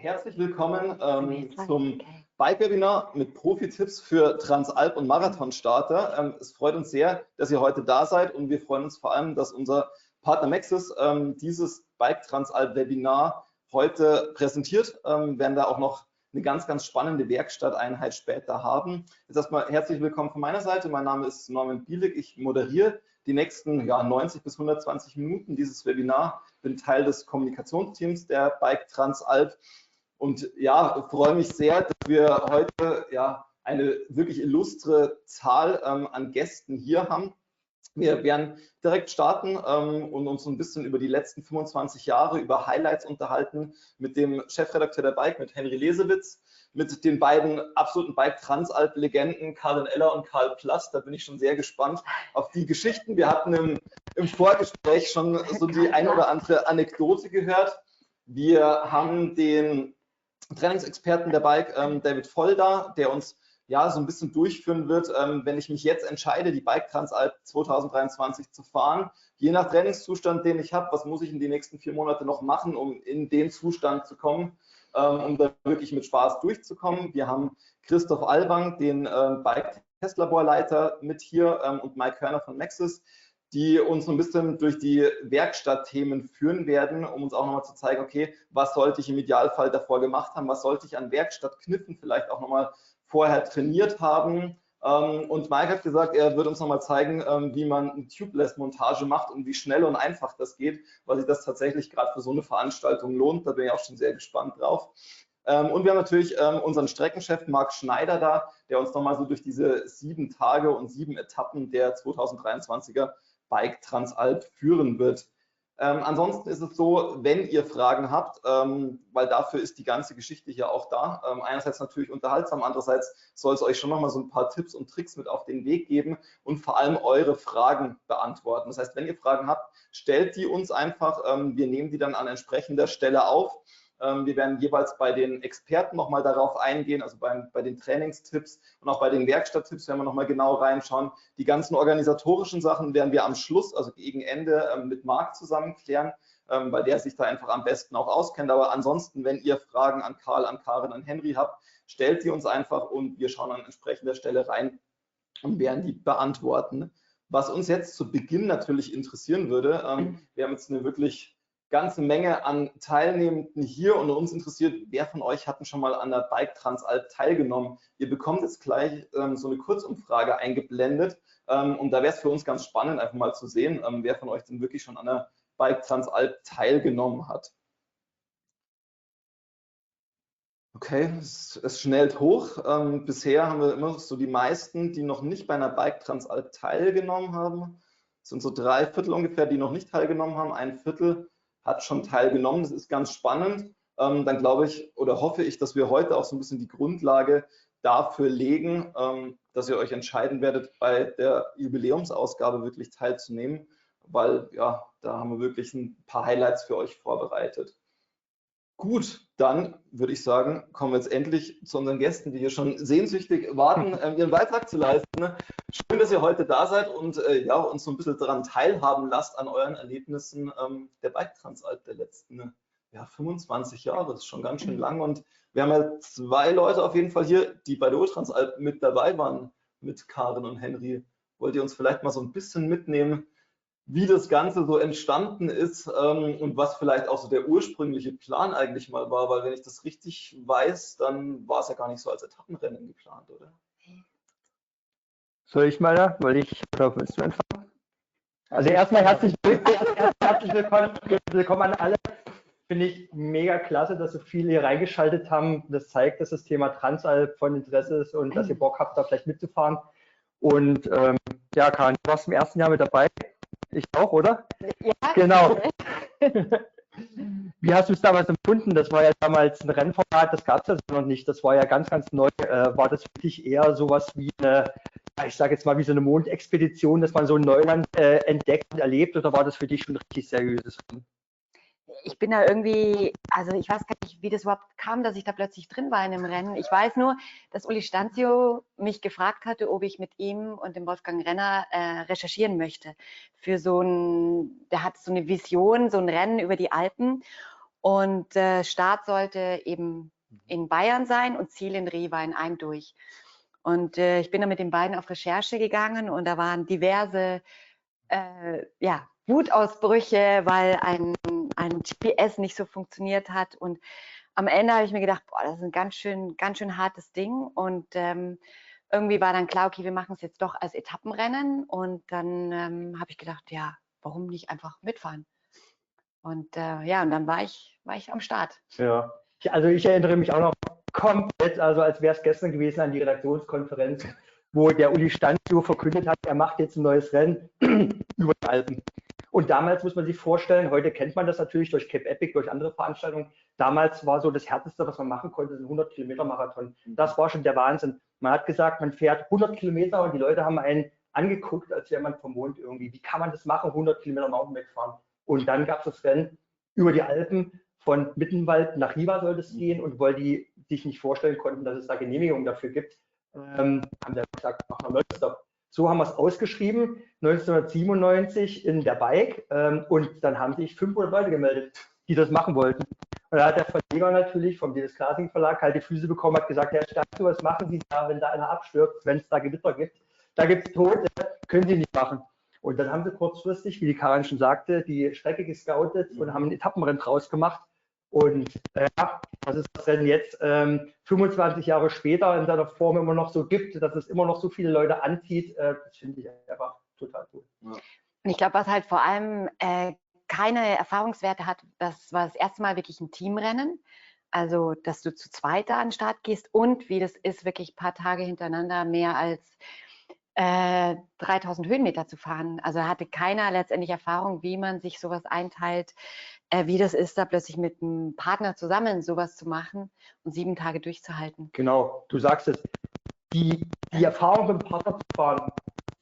herzlich willkommen zum Bike-Webinar mit Profi-Tipps für Transalp- und Marathonstarter. Es freut uns sehr, dass ihr heute da seid und wir freuen uns vor allem, dass unser Partner Maxxis dieses Bike-Transalp-Webinar heute präsentiert. Wir werden da auch noch eine ganz, ganz spannende Werkstatteinheit später haben. Jetzt erstmal herzlich willkommen von meiner Seite. Mein Name ist Norman Bielik. Ich moderiere die nächsten 90 bis 120 Minuten dieses Webinar. Bin Teil des Kommunikationsteams der Bike Transalp und ja, freue mich sehr, dass wir heute eine wirklich illustre Zahl an Gästen hier haben. Wir werden direkt starten und uns ein bisschen über die letzten 25 Jahre, über Highlights unterhalten mit dem Chefredakteur der Bike, mit Henry Lesewitz, mit den beiden absoluten Bike-Transalp-Legenden, Karin Eller und Karl Plast. Da bin ich schon sehr gespannt auf die Geschichten. Wir hatten im Vorgespräch schon so die ein oder andere Anekdote gehört. Wir haben den Trainingsexperten der Bike, David Voll, da, der uns so ein bisschen durchführen wird, wenn ich mich jetzt entscheide, die Bike Transalp 2023 zu fahren. Je nach Trainingszustand, den ich habe, was muss ich in die nächsten 4 Monate noch machen, um in den Zustand zu kommen, um da wirklich mit Spaß durchzukommen. Wir haben Christoph Alwang, den Bike-Testlaborleiter mit hier und Mike Körner von Maxxis, die uns so ein bisschen durch die Werkstattthemen führen werden, um uns auch nochmal zu zeigen, okay, was sollte ich im Idealfall davor gemacht haben, was sollte ich an Werkstattkniffen vielleicht auch nochmal vorher trainiert haben. Und Mike hat gesagt, er wird uns nochmal zeigen, wie man eine Tubeless-Montage macht und wie schnell und einfach das geht, weil sich das tatsächlich gerade für so eine Veranstaltung lohnt. Da bin ich auch schon sehr gespannt drauf. Und wir haben natürlich unseren Streckenchef Marc Schneider da, der uns nochmal so durch diese 7 Tage und 7 Etappen der 2023er Bike Transalp führen wird. Ansonsten ist es so, wenn ihr Fragen habt, weil dafür ist die ganze Geschichte hier auch da, einerseits natürlich unterhaltsam, andererseits soll es euch schon nochmal so ein paar Tipps und Tricks mit auf den Weg geben und vor allem eure Fragen beantworten. Das heißt, wenn ihr Fragen habt, stellt die uns einfach, wir nehmen die dann an entsprechender Stelle auf. Wir werden jeweils bei den Experten nochmal darauf eingehen, also bei den Trainingstipps und auch bei den Werkstatttipps werden wir nochmal genau reinschauen. Die ganzen organisatorischen Sachen werden wir am Schluss, also gegen Ende, mit Marc zusammen klären, weil der sich da einfach am besten auch auskennt. Aber ansonsten, wenn ihr Fragen an Karl, an Karin, an Henry habt, stellt sie uns einfach und wir schauen an entsprechender Stelle rein und werden die beantworten. Was uns jetzt zu Beginn natürlich interessieren würde, wir haben jetzt eine wirklich ganze Menge an Teilnehmenden hier und uns interessiert, wer von euch hatten schon mal an der Bike Transalp teilgenommen. Ihr bekommt jetzt gleich so eine Kurzumfrage eingeblendet und da wäre es für uns ganz spannend, einfach mal zu sehen, wer von euch denn wirklich schon an der Bike Transalp teilgenommen hat. Okay, es schnellt hoch. Bisher haben wir immer so die meisten, die noch nicht bei einer Bike Transalp teilgenommen haben. Es sind so 3/4 ungefähr, die noch nicht teilgenommen haben. 1/4 hat schon teilgenommen. Das ist ganz spannend. Dann glaube ich oder hoffe ich, dass wir heute auch so ein bisschen die Grundlage dafür legen, dass ihr euch entscheiden werdet, bei der Jubiläumsausgabe wirklich teilzunehmen, weil ja, da haben wir wirklich ein paar Highlights für euch vorbereitet. Gut, dann würde ich sagen, kommen wir jetzt endlich zu unseren Gästen, die hier schon sehnsüchtig warten, ihren Beitrag zu leisten. Schön, dass ihr heute da seid und uns so ein bisschen daran teilhaben lasst an euren Erlebnissen der Bike Transalp der letzten 25 Jahre. Das ist schon ganz schön lang und wir haben ja 2 Leute auf jeden Fall hier, die bei der Ultransalp mit dabei waren, mit Karin und Henry. Wollt ihr uns vielleicht mal so ein bisschen mitnehmen, wie das Ganze so entstanden ist und was vielleicht auch so der ursprüngliche Plan eigentlich mal war, weil wenn ich das richtig weiß, dann war es ja gar nicht so als Etappenrennen geplant, oder? Soll ich mal da? Oder willst du anfangen? Also erstmal herzlich willkommen an alle. Finde ich mega klasse, dass so viele hier reingeschaltet haben. Das zeigt, dass das Thema Transalp von Interesse ist und dass ihr Bock habt, da vielleicht mitzufahren. Und ja, Karin, du warst im ersten Jahr mit dabei. Ich auch, oder? Ja, genau. Wie hast du es damals empfunden? Das war ja damals ein Rennformat, das gab es ja noch nicht. Das war ja ganz, ganz neu. War das für dich eher sowas wie eine, ich sage jetzt mal, wie so eine Mondexpedition, dass man so ein Neuland entdeckt und erlebt, oder war das für dich schon richtig seriöses Rennen? Ich bin da irgendwie, also ich weiß gar nicht, wie das überhaupt kam, dass ich da plötzlich drin war in dem Rennen. Ich weiß nur, dass Uli Stanzio mich gefragt hatte, ob ich mit ihm und dem Wolfgang Renner recherchieren möchte. Für so ein, der hat so eine Vision, so ein Rennen über die Alpen. Und Start sollte eben in Bayern sein und Ziel in Riva in einem durch. Und ich bin dann mit den beiden auf Recherche gegangen und da waren diverse Wutausbrüche, weil ein GPS nicht so funktioniert hat. Und am Ende habe ich mir gedacht, boah, das ist ein ganz schön hartes Ding. Und irgendwie war dann klar, okay, wir machen es jetzt doch als Etappenrennen. Und dann habe ich gedacht, ja, warum nicht einfach mitfahren? Und und dann war ich am Start. Ja, also ich erinnere mich auch noch komplett, also als wäre es gestern gewesen, an die Redaktionskonferenz, wo der Uli Stanzio verkündet hat, er macht jetzt ein neues Rennen über die Alpen. Und damals muss man sich vorstellen, heute kennt man das natürlich durch Cape Epic, durch andere Veranstaltungen. Damals war so das Härteste, was man machen konnte, ein 100-Kilometer-Marathon. Das war schon der Wahnsinn. Man hat gesagt, man fährt 100 Kilometer und die Leute haben einen angeguckt, als wäre man vom Mond irgendwie. Wie kann man das machen, 100 Kilometer Mountainbike fahren? Und dann gab es das Rennen über die Alpen. Von Mittenwald nach Riva soll es gehen, und weil die sich nicht vorstellen konnten, dass es da Genehmigungen dafür gibt, haben sie gesagt, machen wir Nonstop. So haben wir es ausgeschrieben, 1997 in der Bike, und dann haben sich 500 Leute gemeldet, die das machen wollten. Und da hat der Verleger natürlich vom DS Klasing Verlag halt die Füße bekommen, hat gesagt, Herr Stanzio, was machen Sie da, wenn da einer abstürzt, wenn es da Gewitter gibt? Da gibt es Tote, können Sie nicht machen. Und dann haben sie kurzfristig, wie die Karin schon sagte, die Strecke gescoutet und haben ein Etappenrennen draus gemacht. Und das ist das Rennen jetzt 25 Jahre später in seiner Form immer noch so gibt, dass es immer noch so viele Leute anzieht. Das finde ich einfach total cool. Ja. Und ich glaube, was halt vor allem keine Erfahrungswerte hat, das war das erste Mal wirklich ein Teamrennen. Also, dass du zu zweit da an den Start gehst und wie das ist, wirklich ein paar Tage hintereinander mehr als 3000 Höhenmeter zu fahren. Also hatte keiner letztendlich Erfahrung, wie man sich sowas einteilt, wie das ist, da plötzlich mit einem Partner zusammen sowas zu machen und 7 Tage durchzuhalten. Genau, du sagst es. Die Erfahrung mit dem Partner zu fahren,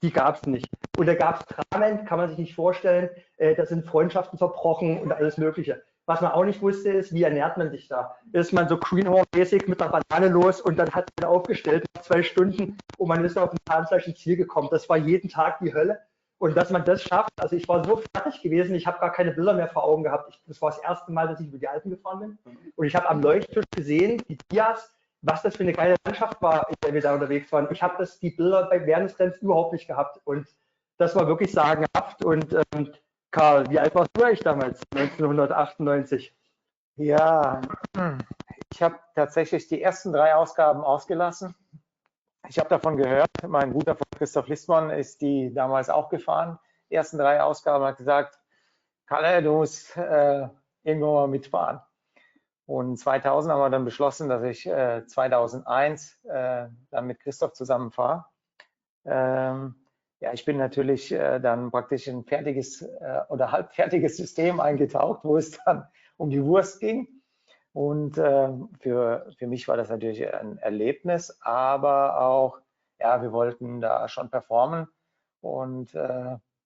die gab es nicht. Und da gab es Dramen, kann man sich nicht vorstellen. Da sind Freundschaften zerbrochen und alles Mögliche. Was man auch nicht wusste, ist, wie ernährt man sich da? Ist man so Greenhorn-mäßig mit einer Banane los und dann hat man aufgestellt, 2 Stunden, und man ist auf ein zahnfleischendes Ziel gekommen. Das war jeden Tag die Hölle. Und dass man das schafft, also ich war so fertig gewesen, ich habe gar keine Bilder mehr vor Augen gehabt. Das war das erste Mal, dass ich über die Alpen gefahren bin. Und ich habe am Leuchttisch gesehen, die Dias, was das für eine geile Landschaft war, in der wir da unterwegs waren. Ich habe die Bilder während des Rennens überhaupt nicht gehabt. Und das war wirklich sagenhaft. Und Karl, wie alt warst du eigentlich damals, 1998? Ja, ich habe tatsächlich die ersten 3 Ausgaben ausgelassen. Ich habe davon gehört, mein guter Freund Christoph Listmann ist die damals auch gefahren. Die ersten 3 Ausgaben, hat gesagt, Kalle, du musst irgendwo mal mitfahren. Und 2000 haben wir dann beschlossen, dass ich 2001 dann mit Christoph zusammen fahre. Ja, ich bin natürlich dann praktisch in ein fertiges oder halbfertiges System eingetaucht, wo es dann um die Wurst ging. Und für mich war das natürlich ein Erlebnis, aber auch, ja, wir wollten da schon performen. Und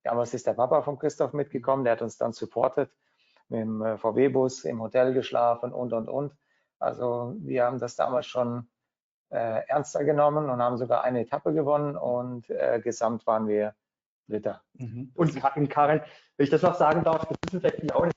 damals ist der Papa von Christoph mitgekommen, der hat uns dann supportet, mit dem VW-Bus im Hotel geschlafen und. Also wir haben das damals schon ernster genommen und haben sogar eine Etappe gewonnen, und gesamt waren wir Dritter. Und Karin, wenn ich das noch sagen darf, das wissen vielleicht viele auch nicht,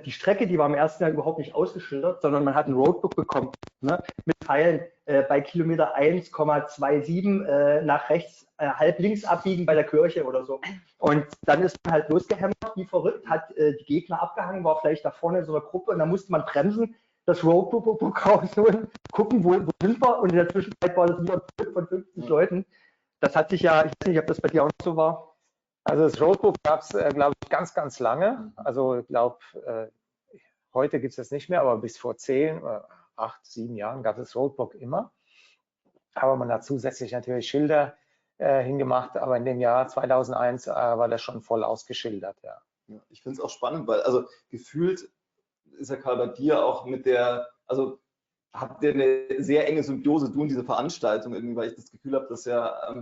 die Strecke, die war im ersten Jahr überhaupt nicht ausgeschildert, sondern man hat ein Roadbook bekommen, ne, mit Pfeilen bei Kilometer 1,27 nach rechts, halb links abbiegen bei der Kirche oder so. Und dann ist man halt losgehämmert, wie verrückt, hat die Gegner abgehangen, war vielleicht da vorne in so einer Gruppe, und dann musste man bremsen, das Roadbook rausholen, gucken, wo sind wir, und in der Zwischenzeit war das wieder ein Club von 50 Leuten. Das hat sich ja, ich weiß nicht, ob das bei dir auch so war. Also das Roadbook gab es, glaube ich, ganz, ganz lange. Also ich glaube, heute gibt es das nicht mehr, aber bis vor 10, 8, 7 Jahren gab es das Roadbook immer. Aber man hat zusätzlich natürlich Schilder hingemacht, aber in dem Jahr 2001 war das schon voll ausgeschildert. Ja. Ja, ich finde es auch spannend, weil also gefühlt ist ja Karl bei dir auch mit der, also habt ihr eine sehr enge Symbiose, du und diese Veranstaltung irgendwie, weil ich das Gefühl habe, dass ja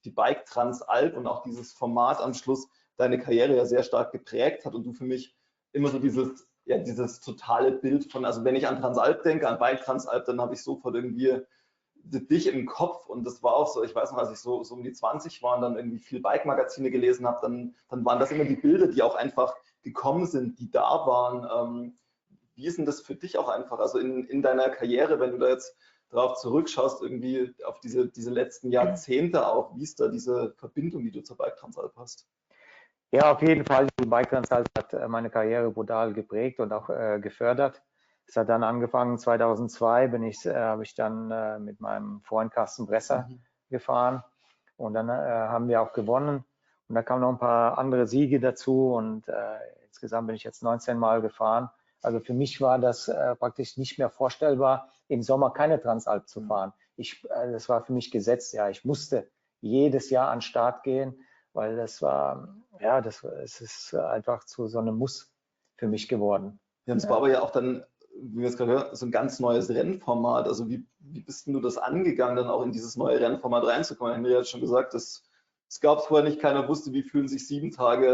die Bike Transalp und auch dieses Format am Schluss deine Karriere ja sehr stark geprägt hat, und du für mich immer so dieses totale Bild von, also wenn ich an Transalp denke, an Bike Transalp, dann habe ich sofort irgendwie dich im Kopf, und das war auch so, ich weiß noch, als ich so um die 20 war und dann irgendwie viel Bike-Magazine gelesen habe, dann waren das immer die Bilder, die auch einfach gekommen sind, die da waren, wie ist denn das für dich auch einfach, also in deiner Karriere, wenn du da jetzt darauf zurückschaust, irgendwie auf diese letzten Jahrzehnte auch, wie ist da diese Verbindung, die du zur Bike Transalp hast? Ja, auf jeden Fall. Die Bike Transalp hat meine Karriere brutal geprägt und auch gefördert. Es hat dann angefangen, 2002 habe ich dann mit meinem Freund Carsten Bresser gefahren und dann haben wir auch gewonnen und da kamen noch ein paar andere Siege dazu und insgesamt bin ich jetzt 19 Mal gefahren. Also für mich war das praktisch nicht mehr vorstellbar, im Sommer keine Transalp zu fahren. Das war für mich gesetzt, ja, ich musste jedes Jahr an den Start gehen, weil das war, ja, es ist einfach zu so einem Muss für mich geworden. Ja, und es war aber ja auch dann, wie wir es gerade hören, so ein ganz neues Rennformat. Also wie bist denn du das angegangen, dann auch in dieses neue Rennformat reinzukommen? Henry hat schon gesagt, es gab es vorher nicht, keiner wusste, wie fühlen sich 7 Tage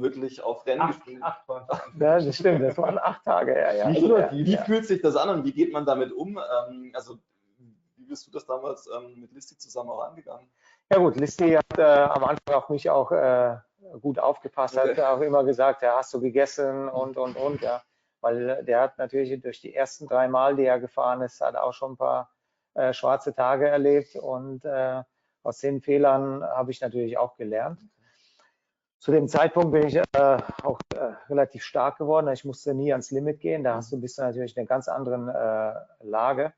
wirklich auf Rennen. Acht waren es. Ja, das stimmt, das waren 8 Tage. Ja. Nicht nur die. Wie fühlt sich das an und wie geht man damit um? Also wie bist du das damals mit Listi zusammen auch angegangen? Ja gut, Listi hat am Anfang auf mich auch gut aufgepasst, hat auch immer gesagt, ja, hast du gegessen und, ja. Weil der hat natürlich durch die ersten 3 Mal, die er gefahren ist, hat auch schon ein paar schwarze Tage erlebt und aus den Fehlern habe ich natürlich auch gelernt. Zu dem Zeitpunkt bin ich auch relativ stark geworden. Ich musste nie ans Limit gehen. Da bist du natürlich in einer ganz anderen Lage.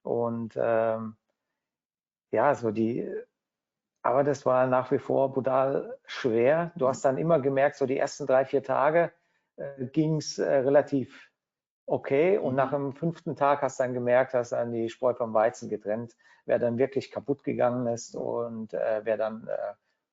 Und ja, aber das war nach wie vor brutal schwer. Du hast dann immer gemerkt, so die ersten 3, 4 Tage ging es relativ okay. Und nach dem 5. Tag hast du dann gemerkt, hast dann die Spreu vom Weizen getrennt, wer dann wirklich kaputt gegangen ist und wer dann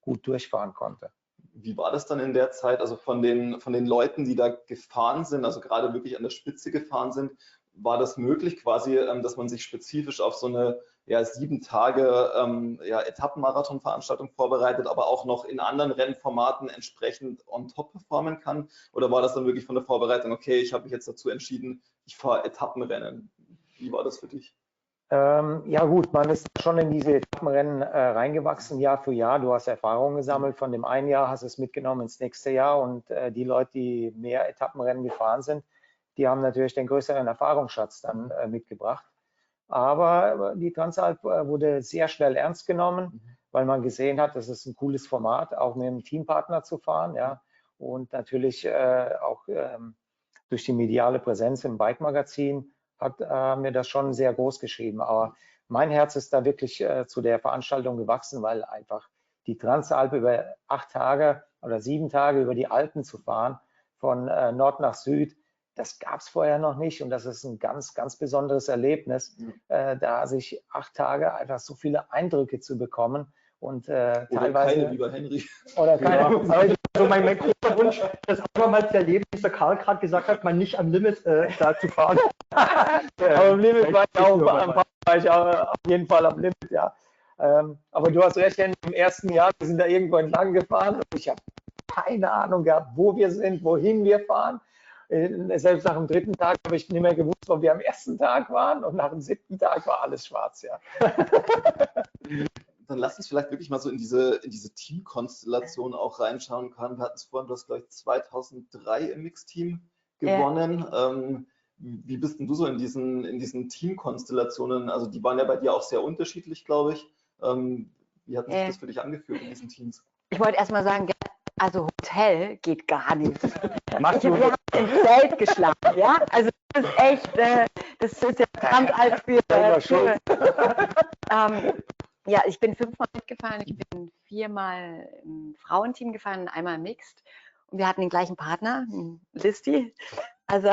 gut durchfahren konnte. Wie war das dann in der Zeit, also von den Leuten, die da gefahren sind, also gerade wirklich an der Spitze gefahren sind, war das möglich quasi, dass man sich spezifisch auf so eine 7 Tage Etappenmarathon-Veranstaltung vorbereitet, aber auch noch in anderen Rennformaten entsprechend on top performen kann? Oder war das dann wirklich von der Vorbereitung, okay, ich habe mich jetzt dazu entschieden, ich fahre Etappenrennen? Wie war das für dich? Ja gut, man ist schon in diese Etappenrennen reingewachsen, Jahr für Jahr. Du hast Erfahrungen gesammelt. Von dem einen Jahr hast du es mitgenommen ins nächste Jahr und die Leute, die mehr Etappenrennen gefahren sind, die haben natürlich den größeren Erfahrungsschatz dann mitgebracht. Aber die Transalp wurde sehr schnell ernst genommen, weil man gesehen hat, das ist ein cooles Format, auch mit einem Teampartner zu fahren, ja. Und natürlich auch durch die mediale Präsenz im Bike-Magazin haben wir das schon sehr groß geschrieben. Aber mein Herz ist da wirklich zu der Veranstaltung gewachsen, weil einfach die Transalp über 8 Tage oder 7 Tage über die Alpen zu fahren, von Nord nach Süd, das gab es vorher noch nicht und das ist ein ganz, ganz besonderes Erlebnis, da sich 8 Tage einfach so viele Eindrücke zu bekommen und teilweise keine, lieber Henry. Oder keine. Ja. Also mein großer Wunsch, das einfach mal zu erleben, wie der Karl gerade gesagt hat, mal nicht am Limit da zu fahren. Aber am Limit war ich auf jeden Fall am Limit, ja. Aber du hast recht, im ersten Jahr, wir sind da irgendwo entlang gefahren und ich habe keine Ahnung gehabt, wo wir sind, wohin wir fahren. Selbst nach dem 3. Tag habe ich nicht mehr gewusst, wo wir am 1. Tag waren und nach dem 7. Tag war alles schwarz, ja. Dann lass uns vielleicht wirklich mal so in diese Teamkonstellation auch reinschauen können. Wir hatten es vorhin, du hast, glaube ich, 2003 im Mixteam gewonnen. Ja. Wie bist denn du so in diesen Teamkonstellationen? Also die waren ja bei dir auch sehr unterschiedlich, glaube ich. Wie hat sich das für dich angefühlt in diesen Teams? Ich wollte erst mal sagen, also Hotel geht gar nicht. Wir haben im Zelt geschlafen, ja? Also das ist echt, das ist ja Transalp für ja, ich bin 5-mal mitgefahren, ich bin 4-mal im Frauenteam gefahren, einmal Mixed und wir hatten den gleichen Partner, Listi. Also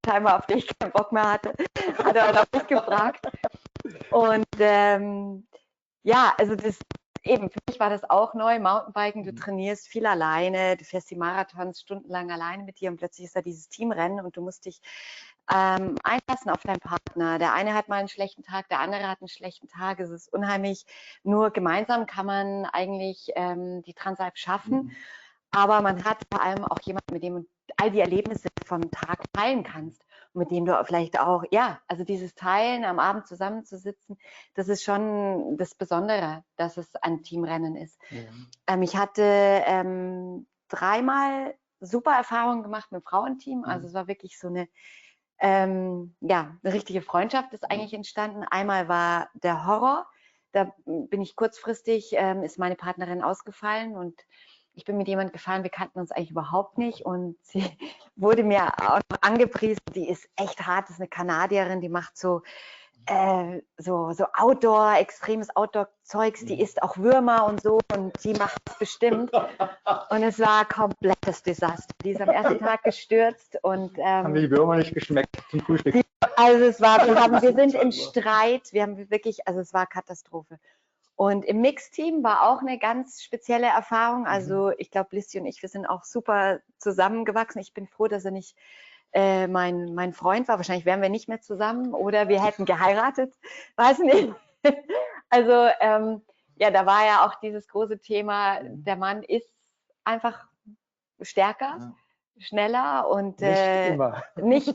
scheinbar, auf den ich keinen Bock mehr hatte, hat er nach mich gefragt. Und ja, also das eben, für mich war das auch neu, Mountainbiken, du trainierst viel alleine, du fährst die Marathons stundenlang alleine mit dir und plötzlich ist da dieses Teamrennen und du musst dich einlassen auf deinen Partner. Der eine hat mal einen schlechten Tag, der andere hat einen schlechten Tag. Es ist unheimlich, nur gemeinsam kann man eigentlich die Transalp schaffen, aber man hat vor allem auch jemanden, mit dem du all die Erlebnisse vom Tag teilen kannst. Mit dem du vielleicht auch, ja, also dieses Teilen, am Abend zusammenzusitzen, das ist schon das Besondere, dass es ein Teamrennen ist. Ja. Ich hatte 3-mal super Erfahrungen gemacht mit dem Frauenteam, also es war wirklich so eine ja, eine richtige Freundschaft ist eigentlich entstanden. Einmal war der Horror, da bin ich kurzfristig, ist meine Partnerin ausgefallen und ich bin mit jemandem gefahren, wir kannten uns eigentlich überhaupt nicht und sie wurde mir auch noch angepriesen, die ist echt hart, das ist eine Kanadierin, die macht so Outdoor, extremes Outdoor-Zeugs, die isst auch Würmer und so und die macht es bestimmt. Und es war ein komplettes Desaster. Die ist am ersten Tag gestürzt und haben die Würmer nicht geschmeckt zum Frühstück. Also wir sind im Streit, wir haben wirklich, also es war Katastrophe. Und im Mixteam war auch eine ganz spezielle Erfahrung. Also ich glaube, Lissi und ich, wir sind auch super zusammengewachsen. Ich bin froh, dass er nicht mein Freund war. Wahrscheinlich wären wir nicht mehr zusammen oder wir hätten geheiratet. Weiß nicht. Also ja, da war ja auch dieses große Thema, der Mann ist einfach stärker, schneller und nicht immer.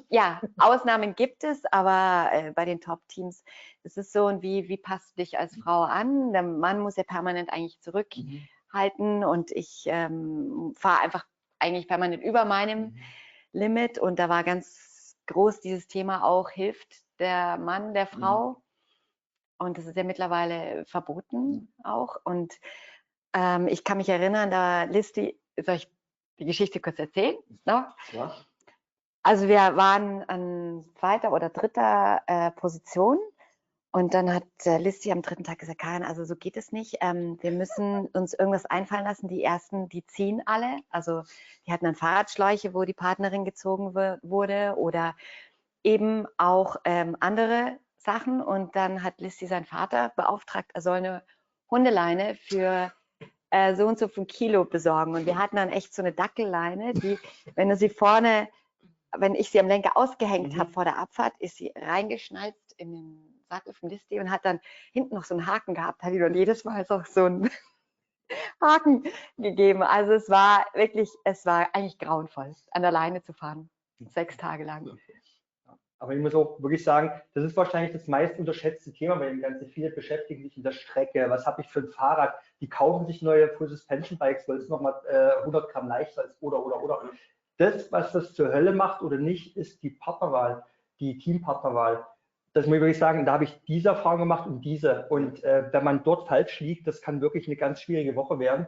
Ja, Ausnahmen gibt es, aber bei den Top-Teams ist es so, und wie passt du dich als Frau an? Der Mann muss ja permanent eigentlich zurückhalten und ich fahre einfach eigentlich permanent über meinem Limit und da war ganz groß dieses Thema auch, hilft der Mann der Frau? Und das ist ja mittlerweile verboten auch und ich kann mich erinnern, da Listi, soll ich die Geschichte kurz erzählen? No? Ja. Also wir waren an 2. oder 3. Position und dann hat Listi am 3. Tag gesagt, Karin, also so geht es nicht. Wir müssen uns irgendwas einfallen lassen. Die ersten, die ziehen alle. Also die hatten dann Fahrradschläuche, wo die Partnerin gezogen wurde oder eben auch andere Sachen. Und dann hat Listi seinen Vater beauftragt, er soll eine Hundeleine für so und so viel Kilo besorgen. Und wir hatten dann echt so eine Dackelleine, die, wenn du sie vorne, wenn ich sie am Lenker ausgehängt habe vor der Abfahrt, ist sie reingeschnalzt in den Sattel von Listi und hat dann hinten noch so einen Haken gehabt, hat die dann jedes Mal so einen Haken gegeben. Also es war eigentlich grauenvoll, an der Leine zu fahren, 6 Tage lang. Aber ich muss auch wirklich sagen, das ist wahrscheinlich das meist unterschätzte Thema bei dem Ganzen. Viele beschäftigen sich mit der Strecke. Was habe ich für ein Fahrrad? Die kaufen sich neue Full Suspension Bikes, weil es nochmal 100 Gramm leichter ist oder. Das, was das zur Hölle macht oder nicht, ist die Partnerwahl, die Teampartnerwahl. Das muss ich wirklich sagen, da habe ich diese Erfahrung gemacht und diese. Und wenn man dort falsch liegt, das kann wirklich eine ganz schwierige Woche werden,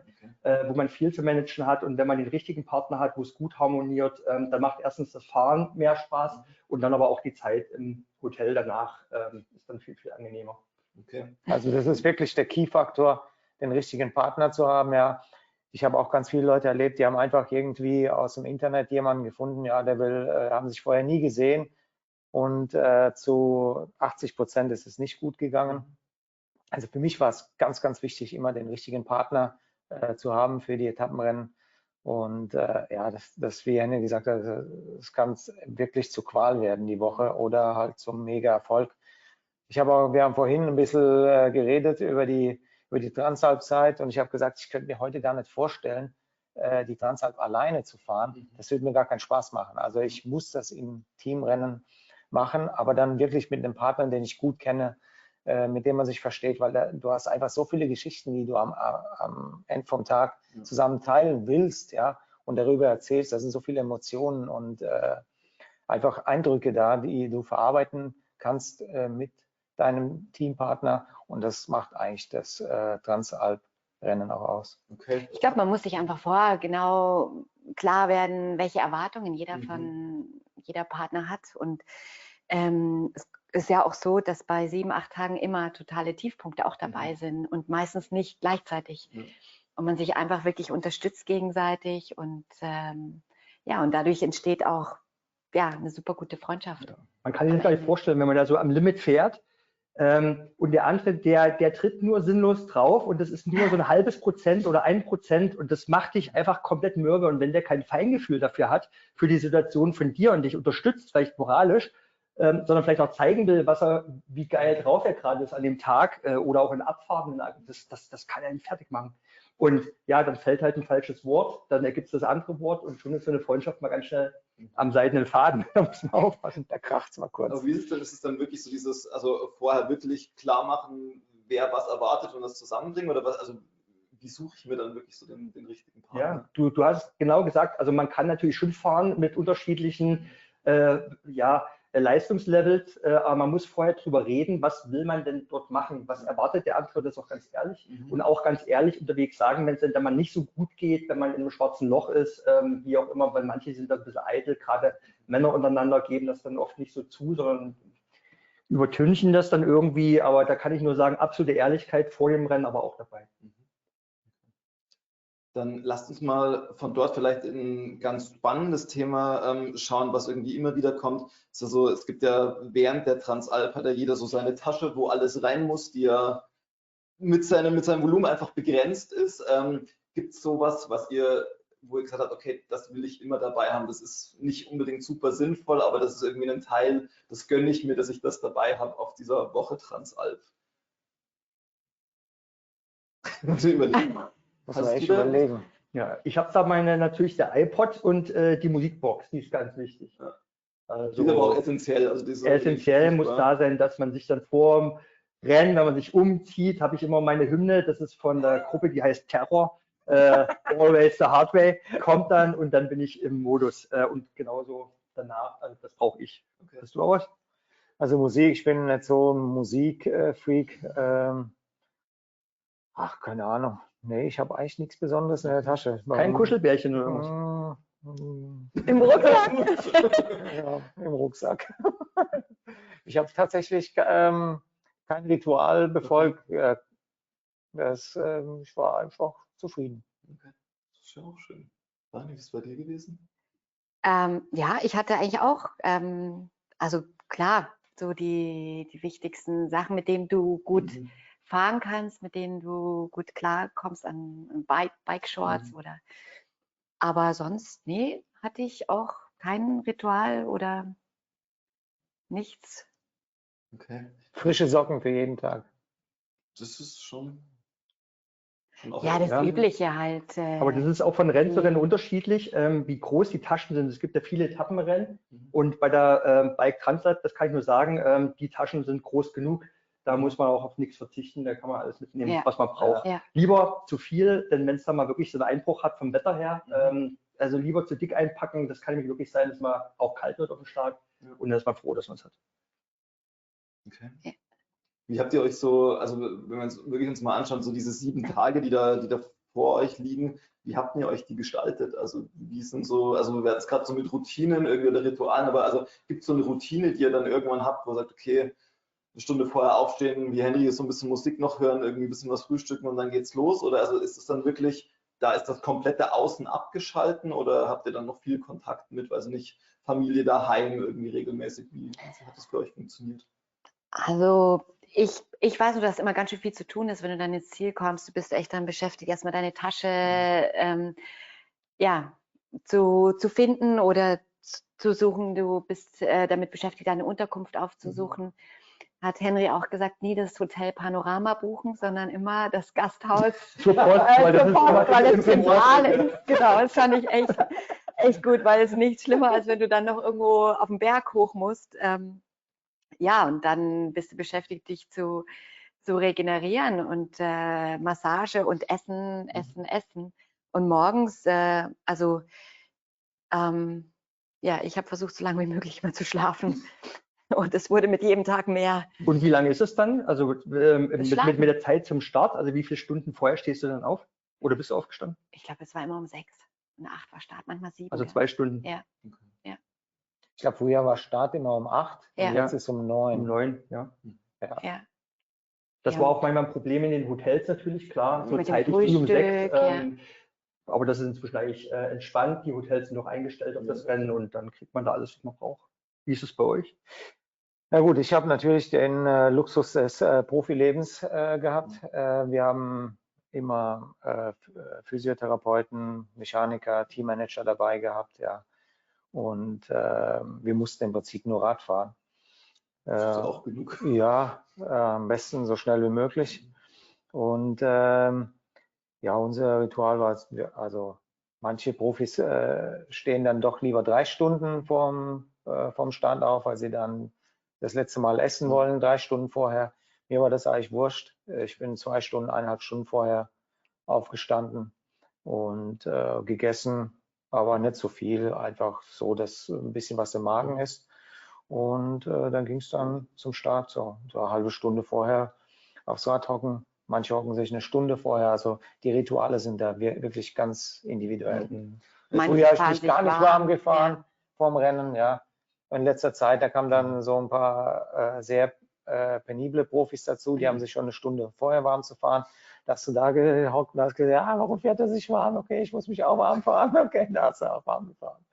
wo man viel zu managen hat. Und wenn man den richtigen Partner hat, wo es gut harmoniert, dann macht erstens das Fahren mehr Spaß und dann aber auch die Zeit im Hotel danach ist dann viel, viel angenehmer. Okay. Also das ist wirklich der Key-Faktor, den richtigen Partner zu haben. Ja, ich habe auch ganz viele Leute erlebt, die haben einfach irgendwie aus dem Internet jemanden gefunden, ja, haben sich vorher nie gesehen. Und zu 80% ist es nicht gut gegangen. Also für mich war es ganz, ganz wichtig, immer den richtigen Partner zu haben für die Etappenrennen. Und ja, das, wie Henny gesagt hat, es kann wirklich zu Qual werden die Woche oder halt zum Mega-Erfolg. Wir haben vorhin ein bisschen geredet über die Transalp-Zeit und ich habe gesagt, ich könnte mir heute gar nicht vorstellen, die Transalp alleine zu fahren. Das würde mir gar keinen Spaß machen. Also ich muss das im Teamrennen machen, aber dann wirklich mit einem Partner, den ich gut kenne, mit dem man sich versteht, weil du hast einfach so viele Geschichten, die du am Ende vom Tag zusammen teilen willst, ja, und darüber erzählst. Da sind so viele Emotionen und einfach Eindrücke da, die du verarbeiten kannst mit deinem Teampartner und das macht eigentlich das Transalp-Rennen auch aus. Okay. Ich glaube, man muss sich einfach vorher genau klar werden, welche Erwartungen jeder Partner hat und es ist ja auch so, dass bei 7, 8 Tagen immer totale Tiefpunkte auch dabei sind und meistens nicht gleichzeitig. Und man sich einfach wirklich unterstützt gegenseitig und ja, und dadurch entsteht auch ja, eine super gute Freundschaft. Ja. Man kann sich das gar nicht vorstellen, wenn man da so am Limit fährt und der andere, der tritt nur sinnlos drauf und das ist nur so ein halbes Prozent oder 1% und das macht dich einfach komplett mürbe und wenn der kein Feingefühl dafür hat, für die Situation von dir und dich unterstützt, vielleicht moralisch, sondern vielleicht auch zeigen will, wie geil drauf er gerade ist an dem Tag oder auch in Abfahrten, das kann er ihn fertig machen. Und ja, dann fällt halt ein falsches Wort, dann ergibt es das andere Wort und schon ist so eine Freundschaft mal ganz schnell am seidenen Faden. Da muss man aufpassen, da kracht es mal kurz. Aber wie ist es dann wirklich so dieses, also vorher wirklich klar machen, wer was erwartet und das zusammenbringen oder was, also wie suche ich mir dann wirklich so den richtigen Partner? Ja, du hast genau gesagt, also man kann natürlich schon fahren mit unterschiedlichen Leistungslevels, aber man muss vorher drüber reden, was will man denn dort machen, was erwartet der andere, das ist auch ganz ehrlich und auch ganz ehrlich unterwegs sagen, wenn es dann mal nicht so gut geht, wenn man in einem schwarzen Loch ist, wie auch immer, weil manche sind da ein bisschen eitel, gerade Männer untereinander geben das dann oft nicht so zu, sondern übertünchen das dann irgendwie, aber da kann ich nur sagen, absolute Ehrlichkeit vor dem Rennen, aber auch dabei. Dann lasst uns mal von dort vielleicht in ein ganz spannendes Thema schauen, was irgendwie immer wieder kommt. Also, es gibt ja während der Transalp hat ja jeder so seine Tasche, wo alles rein muss, die ja mit seinem Volumen einfach begrenzt ist. Gibt es sowas, wo ihr gesagt habt, okay, das will ich immer dabei haben, das ist nicht unbedingt super sinnvoll, aber das ist irgendwie ein Teil, das gönne ich mir, dass ich das dabei habe auf dieser Woche Transalp? Muss man echt überlegen. Ja, ich habe da natürlich der iPod und die Musikbox, die ist ganz wichtig. Ja. Also, die ist aber auch essentiell. Also essentiell muss da sein, dass man sich dann vorm Rennen, wenn man sich umzieht, habe ich immer meine Hymne, das ist von der Gruppe, die heißt Terror, Always the Hard Way, kommt dann und dann bin ich im Modus und genauso danach, also das brauche ich. Okay. Hast du auch was? Also Musik, ich bin nicht so ein Musikfreak. Keine Ahnung. Nee, ich habe eigentlich nichts Besonderes in der Tasche. Kein Kuschelbärchen oder was? Im Rucksack? Ja, im Rucksack. Ich habe tatsächlich kein Ritual befolgt. Ich war einfach zufrieden. Okay. Das ist ja auch schön. Dani, wie ist es bei dir gewesen? Ja, ich hatte eigentlich auch, also klar, so die wichtigsten Sachen, mit denen du gut fahren kannst, mit denen du gut klarkommst an Bike-Shorts oder, aber sonst, nee, hatte ich auch kein Ritual oder nichts. Okay. Frische Socken für jeden Tag. Das ist schon auch Ja, das Übliche halt. Aber das ist auch von Rennen zu Rennen unterschiedlich, wie groß die Taschen sind. Es gibt ja viele Etappenrennen und bei der Bike Transalp, das kann ich nur sagen, die Taschen sind groß genug. Da muss man auch auf nichts verzichten, da kann man alles mitnehmen, was man braucht. Ja. Lieber zu viel, denn wenn es dann mal wirklich so einen Einbruch hat vom Wetter her, also lieber zu dick einpacken, das kann nämlich wirklich sein, dass man auch kalt wird auf dem Start und dann ist man froh, dass man es hat. Okay. Wie habt ihr euch so, also wenn wir uns wirklich uns mal anschauen, so diese 7 Tage, die da vor euch liegen, wie habt ihr euch die gestaltet? Also wie sind so, also wir werden es gerade so mit Routinen irgendwie oder Ritualen, aber also gibt es so eine Routine, die ihr dann irgendwann habt, wo ihr sagt, okay, eine Stunde vorher aufstehen, wie Henry ist, so ein bisschen Musik noch hören, irgendwie ein bisschen was frühstücken und dann geht's los? Oder also ist es dann wirklich, da ist das komplette Außen abgeschalten oder habt ihr dann noch viel Kontakt mit, weiß nicht, Familie daheim irgendwie regelmäßig? Wie hat das für euch funktioniert? Also ich weiß nur, dass immer ganz schön viel zu tun ist, wenn du dann ins Ziel kommst. Du bist echt dann beschäftigt, erstmal deine Tasche zu finden oder zu suchen. Du bist damit beschäftigt, deine Unterkunft aufzusuchen. Hat Henry auch gesagt, nie das Hotel Panorama buchen, sondern immer das Gasthaus weil es zentral ist. Genau, das fand ich echt gut, weil es nichts schlimmer, als wenn du dann noch irgendwo auf den Berg hoch musst. Ja, und dann bist du beschäftigt, dich zu regenerieren und Massage und Essen. Und morgens, ja, ich habe versucht, so lange wie möglich mal zu schlafen. Und es wurde mit jedem Tag mehr. Und wie lange ist es dann? Also mit der Zeit zum Start? Also wie viele Stunden vorher stehst du dann auf? Oder bist du aufgestanden? Ich glaube, es war immer um 6. Um 8 war Start, manchmal 7. Also 2 Stunden. Ja. Ich glaube, früher war Start immer um 8 und jetzt ist um 9. Um 9, ja. Das war auch manchmal ein Problem in den Hotels natürlich, klar. So zeitig früh um 6. Aber das ist inzwischen eigentlich entspannt. Die Hotels sind noch eingestellt auf das Rennen und dann kriegt man da alles, was man braucht. Wie ist es bei euch? Na gut, ich habe natürlich den Luxus des Profilebens gehabt. Wir haben immer Physiotherapeuten, Mechaniker, Teammanager dabei gehabt, ja. Und wir mussten im Prinzip nur Rad fahren. Das ist auch genug. Ja, am besten so schnell wie möglich. Und ja, unser Ritual war, also manche Profis stehen dann doch lieber 3 Stunden vom Start auf, weil sie dann das letzte Mal essen wollen, 3 Stunden vorher. Mir war das eigentlich wurscht. Ich bin 2 Stunden, 1,5 Stunden vorher aufgestanden und gegessen, aber nicht so viel, einfach so, dass ein bisschen was im Magen ist. Und dann ging es dann zum Start, so eine halbe Stunde vorher aufs Rad hocken. Manche hocken sich eine Stunde vorher. Also die Rituale sind da wirklich ganz individuell. Früher habe ich mich gar nicht warm gefahren vorm Rennen, ja. In letzter Zeit, da kamen dann so ein paar sehr penible Profis dazu, die haben sich schon eine Stunde vorher warm zu fahren. Da hast du da gehockt und hast gesagt, ja, warum fährt er sich warm? Okay, ich muss mich auch warm fahren. Okay, da hast du auch warm gefahren.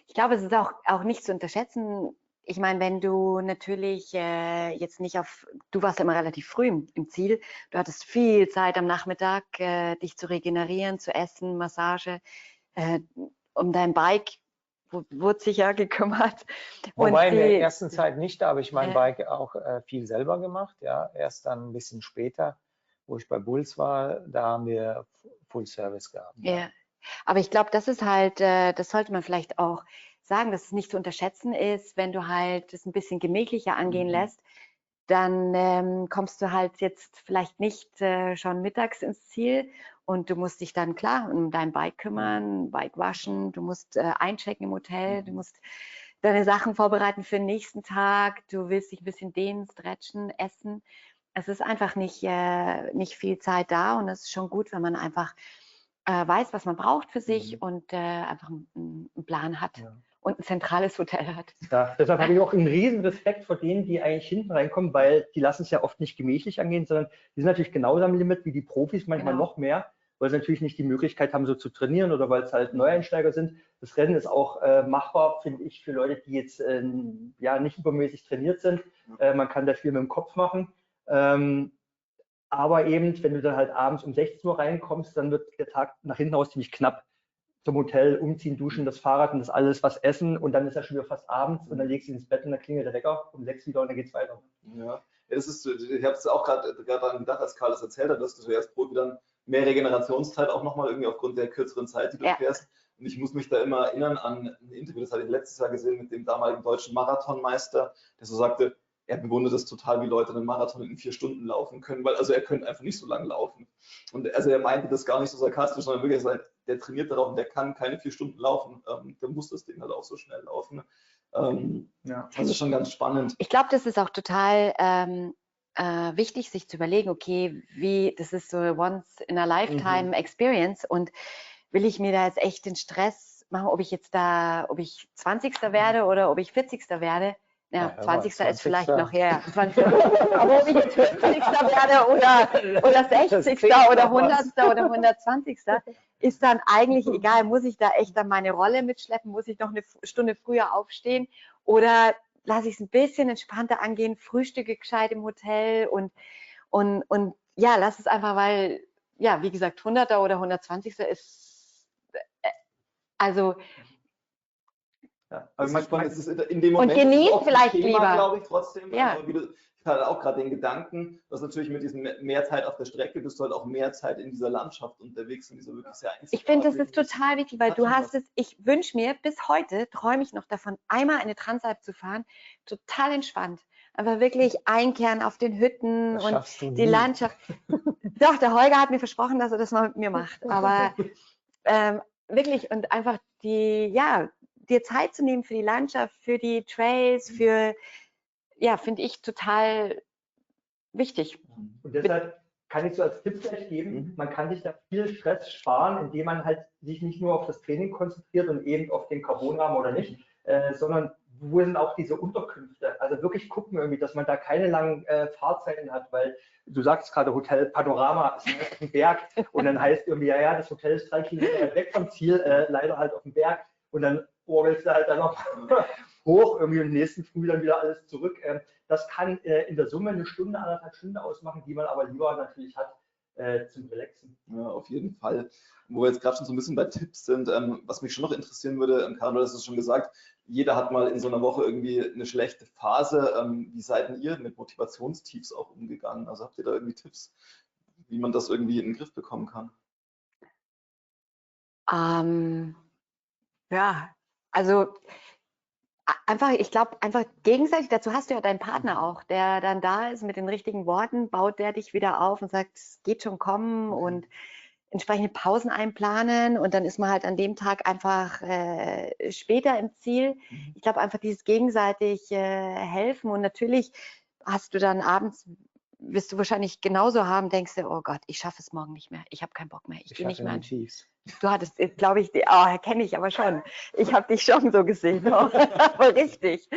Ich glaube, es ist auch nicht zu unterschätzen. Ich meine, wenn du natürlich jetzt nicht du warst ja immer relativ früh im Ziel, du hattest viel Zeit am Nachmittag, dich zu regenerieren, zu essen, Massage, um dein Bike wurde sicher gekümmert. Wobei in der ersten Zeit nicht, da habe ich mein Bike auch viel selber gemacht, ja, erst dann ein bisschen später, wo ich bei Bulls war, da haben wir Full Service gehabt. Ja, aber ich glaube, das ist halt, das sollte man vielleicht auch sagen, dass es nicht zu unterschätzen ist, wenn du halt es ein bisschen gemächlicher angehen lässt, dann kommst du halt jetzt vielleicht nicht schon mittags ins Ziel und du musst dich dann klar um dein Bike kümmern, Bike waschen, du musst einchecken im Hotel, du musst deine Sachen vorbereiten für den nächsten Tag, du willst dich ein bisschen dehnen, stretchen, essen. Es ist einfach nicht viel Zeit da und es ist schon gut, wenn man einfach weiß, was man braucht für sich und einfach einen Plan hat und ein zentrales Hotel hat. Ja, deshalb habe ich auch einen riesen Respekt vor denen, die eigentlich hinten reinkommen, weil die lassen es ja oft nicht gemächlich angehen, sondern die sind natürlich genauso am Limit wie die Profis, manchmal noch mehr, weil sie natürlich nicht die Möglichkeit haben, so zu trainieren oder weil es halt Neueinsteiger sind. Das Rennen ist auch machbar, finde ich, für Leute, die jetzt nicht übermäßig trainiert sind. Man kann da viel mit dem Kopf machen. Aber eben, wenn du dann halt abends um 16 Uhr reinkommst, dann wird der Tag nach hinten aus ziemlich knapp. Zum Hotel, umziehen, duschen, das Fahrrad und das alles, was essen und dann ist ja schon wieder fast abends und dann legst du ins Bett und dann klingelt der Wecker um 6 wieder und dann geht's weiter. Ja, das ist, ich habe es auch gerade daran gedacht, als Karl das erzählt hat, dass du zuerst Profi dann mehr Regenerationszeit auch nochmal irgendwie aufgrund der kürzeren Zeit, die du fährst. Und ich muss mich da immer erinnern an ein Interview, das hatte ich letztes Jahr gesehen mit dem damaligen deutschen Marathonmeister, der so sagte, er bewundert es total, wie Leute einen Marathon in 4 Stunden laufen können, weil also er könnte einfach nicht so lange laufen. Und also er meinte das gar nicht so sarkastisch, sondern wirklich, der trainiert darauf und der kann keine 4 Stunden laufen. Der muss das Ding halt auch so schnell laufen. Das ist schon ganz spannend. Ich glaube, das ist auch total wichtig, sich zu überlegen, okay, das ist so once in a lifetime experience und will ich mir da jetzt echt den Stress machen, ob ich 20. werde oder ob ich 40. werde. Ja, 20. ist vielleicht noch her. 20. Aber ob ich jetzt 50. werde oder 60. oder 100. oder 120. ist dann eigentlich egal. Muss ich da echt dann meine Rolle mitschleppen? Muss ich noch eine Stunde früher aufstehen? Oder lasse ich es ein bisschen entspannter angehen, frühstücke gescheit im Hotel und ja, lass es einfach, weil, ja, wie gesagt, 100. oder 120. ist, also ja, also manchmal ist es in dem Moment. Und genießt vielleicht Thema, lieber. Glaube ich trotzdem. Ja. Also, ich hatte auch gerade den Gedanken, dass natürlich mit diesem mehr Zeit auf der Strecke bist du halt auch mehr Zeit in dieser Landschaft unterwegs, in dieser wirklich sehr einzigartigen. Ich finde, das ist total wichtig, weil du hast es, ich wünsche mir, bis heute träume ich noch davon, einmal eine Transalp zu fahren, total entspannt. Einfach wirklich einkehren auf den Hütten und die Landschaft. Doch, der Holger hat mir versprochen, dass er das mal mit mir macht. Aber wirklich und einfach dir Zeit zu nehmen für die Landschaft, für die Trails, finde ich total wichtig. Und deshalb kann ich so als Tipp vielleicht geben, man kann sich da viel Stress sparen, indem man halt sich nicht nur auf das Training konzentriert und eben auf den Carbonrahmen oder nicht, sondern wo sind auch diese Unterkünfte? Also wirklich gucken irgendwie, dass man da keine langen Fahrzeiten hat, weil du sagst gerade Hotel Panorama ist auf dem Berg und dann heißt irgendwie, ja, das Hotel ist 3 Kilometer weg vom Ziel, leider halt auf dem Berg und dann willst du halt dann noch hoch irgendwie und nächsten Früh dann wieder alles zurück. Das kann in der Summe 1 Stunde, 1,5 Stunden ausmachen, die man aber lieber natürlich hat zum Relaxen. Ja, auf jeden Fall. Wo wir jetzt gerade schon so ein bisschen bei Tipps sind, was mich schon noch interessieren würde, Karin, du hast es schon gesagt, jeder hat mal in so einer Woche irgendwie eine schlechte Phase. Wie seid ihr mit Motivationstiefs auch umgegangen? Also habt ihr da irgendwie Tipps, wie man das irgendwie in den Griff bekommen kann? Ja, also einfach, ich glaube, einfach gegenseitig, dazu hast du ja deinen Partner auch, der dann da ist mit den richtigen Worten, baut der dich wieder auf und sagt, es geht schon kommen und entsprechende Pausen einplanen und dann ist man halt an dem Tag einfach später im Ziel. Ich glaube einfach dieses gegenseitig helfen und natürlich hast du dann abends, wirst du wahrscheinlich genauso haben, denkst du, oh Gott, ich schaffe es morgen nicht mehr, ich habe keinen Bock mehr, ich gehe nicht mehr an. Tiefs. Du hattest, glaube ich, kenne ich aber schon. Ich habe dich schon so gesehen, aber richtig.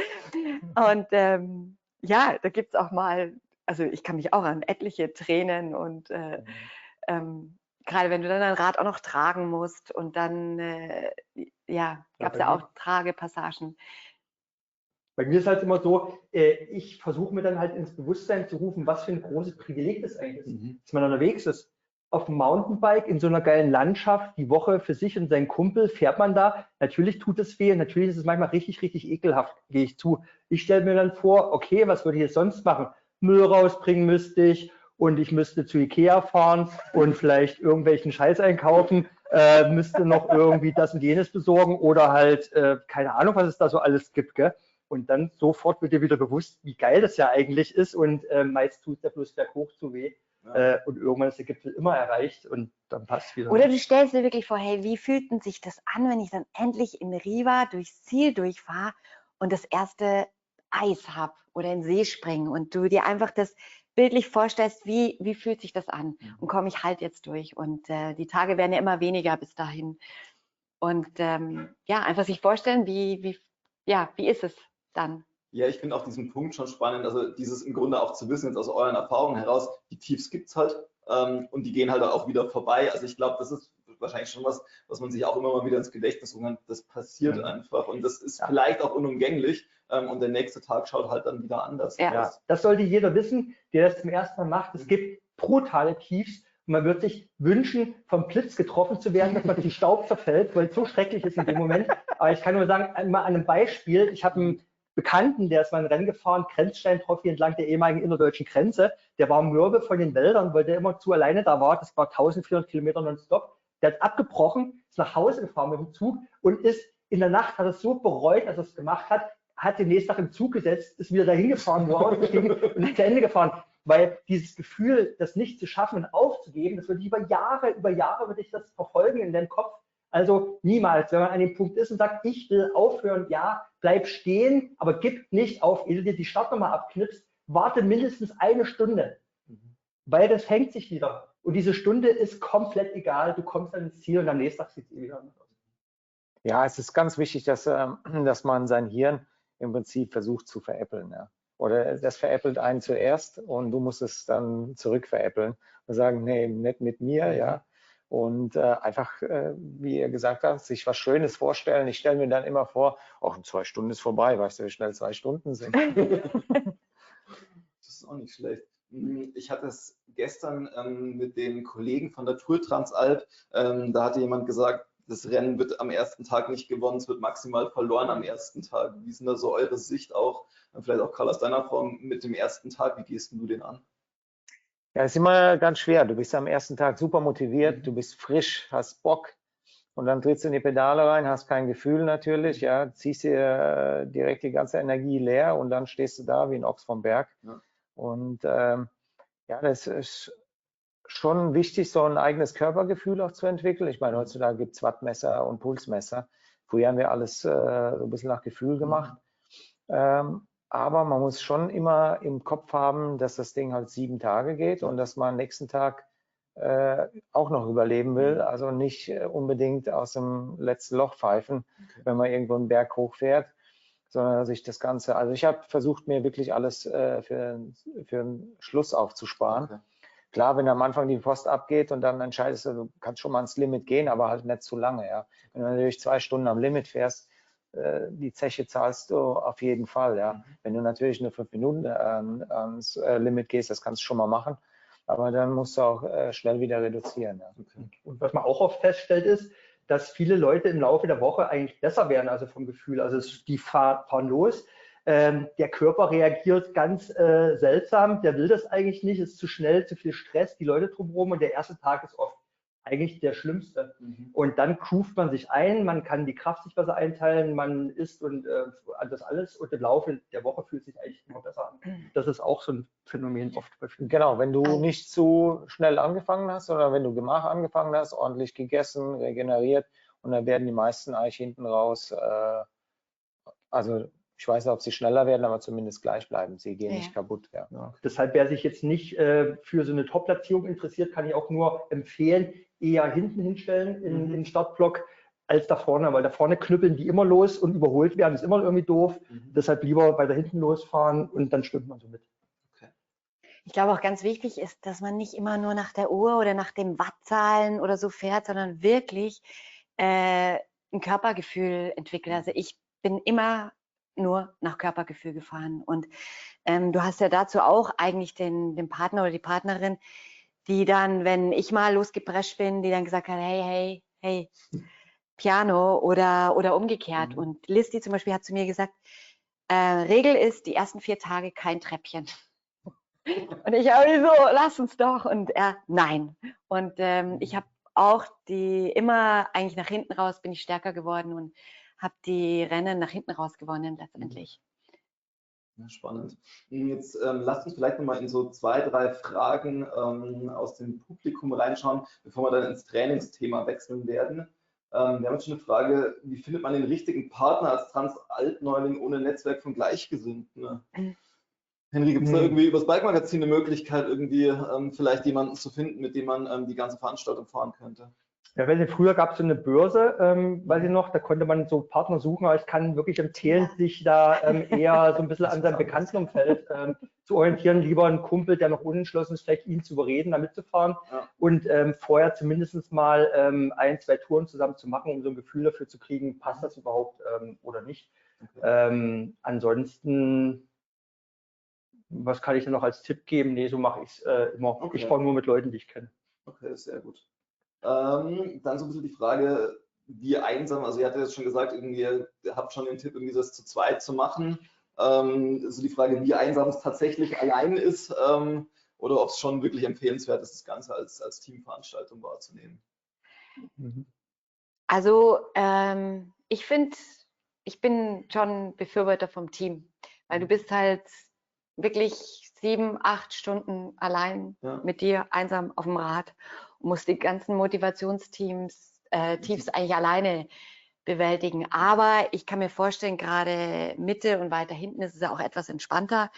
Und ja, da gibt es auch mal, also ich kann mich auch an etliche Tränen und gerade wenn du dann ein Rad auch noch tragen musst und dann, ja, gab es ja auch Tragepassagen. Bei mir ist halt immer so, ich versuche mir dann halt ins Bewusstsein zu rufen, was für ein großes Privileg das eigentlich ist, dass man unterwegs ist. Auf dem Mountainbike in so einer geilen Landschaft, die Woche für sich und seinen Kumpel fährt man da. Natürlich tut es weh, natürlich ist es manchmal richtig, richtig ekelhaft, gehe ich zu. Ich stelle mir dann vor, okay, was würde ich jetzt sonst machen? Müll rausbringen müsste ich und ich müsste zu Ikea fahren und vielleicht irgendwelchen Scheiß einkaufen, müsste noch irgendwie das und jenes besorgen oder halt, keine Ahnung, was es da so alles gibt, gell? Und dann sofort wird dir wieder bewusst, wie geil das ja eigentlich ist und meist tut der bloß berghoch zu weh. Ja. Und irgendwann ist der Gipfel immer erreicht und dann passt wieder. Oder du stellst dir wirklich vor, hey, wie fühlt denn sich das an, wenn ich dann endlich in Riva durchs Ziel durchfahre und das erste Eis habe oder in den See springen und du dir einfach das bildlich vorstellst, wie fühlt sich das an und komme ich halt jetzt durch und die Tage werden ja immer weniger bis dahin und ja, einfach sich vorstellen, wie ist es dann? Ja, ich finde auch diesen Punkt schon spannend, also dieses im Grunde auch zu wissen, jetzt aus euren Erfahrungen heraus, die Tiefs gibt es halt und die gehen halt auch wieder vorbei. Also ich glaube, das ist wahrscheinlich schon was man sich auch immer mal wieder ins Gedächtnis holt. Das passiert einfach und das ist vielleicht auch unumgänglich und der nächste Tag schaut halt dann wieder anders aus. Das sollte jeder wissen, der das zum ersten Mal macht. Es gibt brutale Tiefs und man wird sich wünschen, vom Blitz getroffen zu werden, dass man durch den Staub zerfällt, weil es so schrecklich ist in dem Moment. Aber ich kann nur sagen, mal an einem Beispiel, ich habe einen Bekannten, der ist mal ein Rennen gefahren, Grenzstein-Trophy entlang der ehemaligen innerdeutschen Grenze. Der war mürbe von den Wäldern, weil der immer zu alleine da war. Das war 1400 Kilometer nonstop. Der hat abgebrochen, ist nach Hause gefahren mit dem Zug und ist in der Nacht, hat es so bereut, als er es gemacht hat den nächsten Tag im Zug gesetzt, ist wieder dahin gefahren, wo er ausgestiegen und ist zu Ende gefahren. Weil dieses Gefühl, das nicht zu schaffen und aufzugeben, das wird über Jahre würde ich das verfolgen in deinem Kopf. Also niemals, wenn man an dem Punkt ist und sagt, ich will aufhören, ja, bleib stehen, aber gib nicht auf, ehe du dir die Startnummer abknipst, warte mindestens eine Stunde, weil das fängt sich wieder. Und diese Stunde ist komplett egal, du kommst dann ins Ziel und am nächsten Tag sieht es wieder aus. Ja, es ist ganz wichtig, dass man sein Hirn im Prinzip versucht zu veräppeln. Ja. Oder das veräppelt einen zuerst und du musst es dann zurück veräppeln und sagen, nee, nicht mit mir, ja. Und einfach, wie ihr gesagt habt, sich was Schönes vorstellen. Ich stelle mir dann immer vor, oh, 2 Stunden ist vorbei, weißt du, wie schnell 2 Stunden sind? Das ist auch nicht schlecht. Ich hatte es gestern mit den Kollegen von der Tour Transalp, da hatte jemand gesagt, das Rennen wird am ersten Tag nicht gewonnen, es wird maximal verloren am ersten Tag. Wie ist denn da so eure Sicht auch, vielleicht auch Karl aus deiner Form mit dem ersten Tag, wie gehst du den an? Ja, ist immer ganz schwer. Du bist am ersten Tag super motiviert, du bist frisch, hast Bock und dann trittst du in die Pedale rein, hast kein Gefühl natürlich, ja, ziehst dir direkt die ganze Energie leer und dann stehst du da wie ein Ochs vom Berg. Ja. Und ja, das ist schon wichtig, so ein eigenes Körpergefühl auch zu entwickeln. Ich meine, heutzutage gibt es Wattmesser und Pulsmesser. Früher haben wir alles so ein bisschen nach Gefühl gemacht. Aber man muss schon immer im Kopf haben, dass das Ding halt 7 Tage geht und dass man am nächsten Tag auch noch überleben will. Also nicht unbedingt aus dem letzten Loch pfeifen, wenn man irgendwo einen Berg hochfährt, sondern sich das Ganze, also ich habe versucht, mir wirklich alles für den Schluss aufzusparen. Okay. Klar, wenn am Anfang die Post abgeht und dann entscheidest du kannst schon mal ans Limit gehen, aber halt nicht zu lange. Ja. Wenn du natürlich 2 Stunden am Limit fährst, die Zeche zahlst du auf jeden Fall. Ja. Wenn du natürlich nur 5 Minuten ans Limit gehst, das kannst du schon mal machen, aber dann musst du auch schnell wieder reduzieren. Ja. Okay. Und was man auch oft feststellt ist, dass viele Leute im Laufe der Woche eigentlich besser werden, also vom Gefühl. Also die fahren los, der Körper reagiert ganz seltsam, der will das eigentlich nicht, ist zu schnell, zu viel Stress, die Leute drumherum und der erste Tag ist oft eigentlich der Schlimmste. Und dann groovt man sich ein, man kann die Kraft sich besser einteilen, man isst und das alles und im Laufe der Woche fühlt sich eigentlich immer besser an. Das ist auch so ein Phänomen oft bei vielen. Genau, wenn du nicht zu schnell angefangen hast oder wenn du gemach angefangen hast, ordentlich gegessen, regeneriert und dann werden die meisten eigentlich hinten raus, also ich weiß nicht, ob sie schneller werden, aber zumindest gleich bleiben. Sie gehen nicht kaputt. Ja. Ja. Deshalb, wer sich jetzt nicht für so eine Top-Platzierung interessiert, kann ich auch nur empfehlen, eher hinten hinstellen in den Startblock als da vorne, weil da vorne knüppeln die immer los und überholt werden, ist immer irgendwie doof. Deshalb lieber weiter hinten losfahren und dann schwimmt man so mit. Okay. Ich glaube auch ganz wichtig ist, dass man nicht immer nur nach der Uhr oder nach den Wattzahlen oder so fährt, sondern wirklich ein Körpergefühl entwickelt. Also ich bin immer nur nach Körpergefühl gefahren. Und du hast ja dazu auch eigentlich den Partner oder die Partnerin, die dann, wenn ich mal losgeprescht bin, die dann gesagt hat, hey, Piano oder umgekehrt. Und Liz, die zum Beispiel hat zu mir gesagt, Regel ist, die ersten 4 Tage kein Treppchen. Und ich habe so, lass uns doch. Und er, nein. Und ich habe auch immer eigentlich nach hinten raus bin ich stärker geworden und habe die Rennen nach hinten raus gewonnen letztendlich. Ja, spannend. Jetzt lasst uns vielleicht nochmal in so 2, 3 Fragen aus dem Publikum reinschauen, bevor wir dann ins Trainingsthema wechseln werden. Wir haben jetzt schon eine Frage, wie findet man den richtigen Partner als Transalp-Neuling ohne Netzwerk von Gleichgesinnten? Henry, gibt es da irgendwie übers Bike-Magazin eine Möglichkeit, irgendwie vielleicht jemanden zu finden, mit dem man die ganze Veranstaltung fahren könnte? Ja, früher gab es so eine Börse, weiß ich noch, da konnte man so Partner suchen, aber ich kann wirklich empfehlen, sich da eher so ein bisschen an seinem Bekanntenumfeld zu orientieren. Lieber einen Kumpel, der noch unentschlossen ist, vielleicht ihn zu überreden, da mitzufahren und vorher zumindest mal 1, 2 Touren zusammen zu machen, um so ein Gefühl dafür zu kriegen, passt das überhaupt oder nicht. Ansonsten, was kann ich denn noch als Tipp geben? Nee, so mache ich es immer. Okay. Ich fahre nur mit Leuten, die ich kenne. Okay, sehr gut. Dann so ein bisschen die Frage, wie einsam, also ihr hattet jetzt schon gesagt, irgendwie, ihr habt schon den Tipp, irgendwie das zu zweit zu machen. Also die Frage, wie einsam es tatsächlich allein ist oder ob es schon wirklich empfehlenswert ist, das Ganze als Teamveranstaltung wahrzunehmen. Also ich finde, ich bin schon Befürworter vom Team, weil du bist halt wirklich 7, 8 Stunden allein mit dir einsam auf dem Rad und musst die ganzen Motivationsteams Tiefs eigentlich alleine bewältigen. Aber ich kann mir vorstellen, gerade Mitte und weiter hinten ist es ja auch etwas entspannter.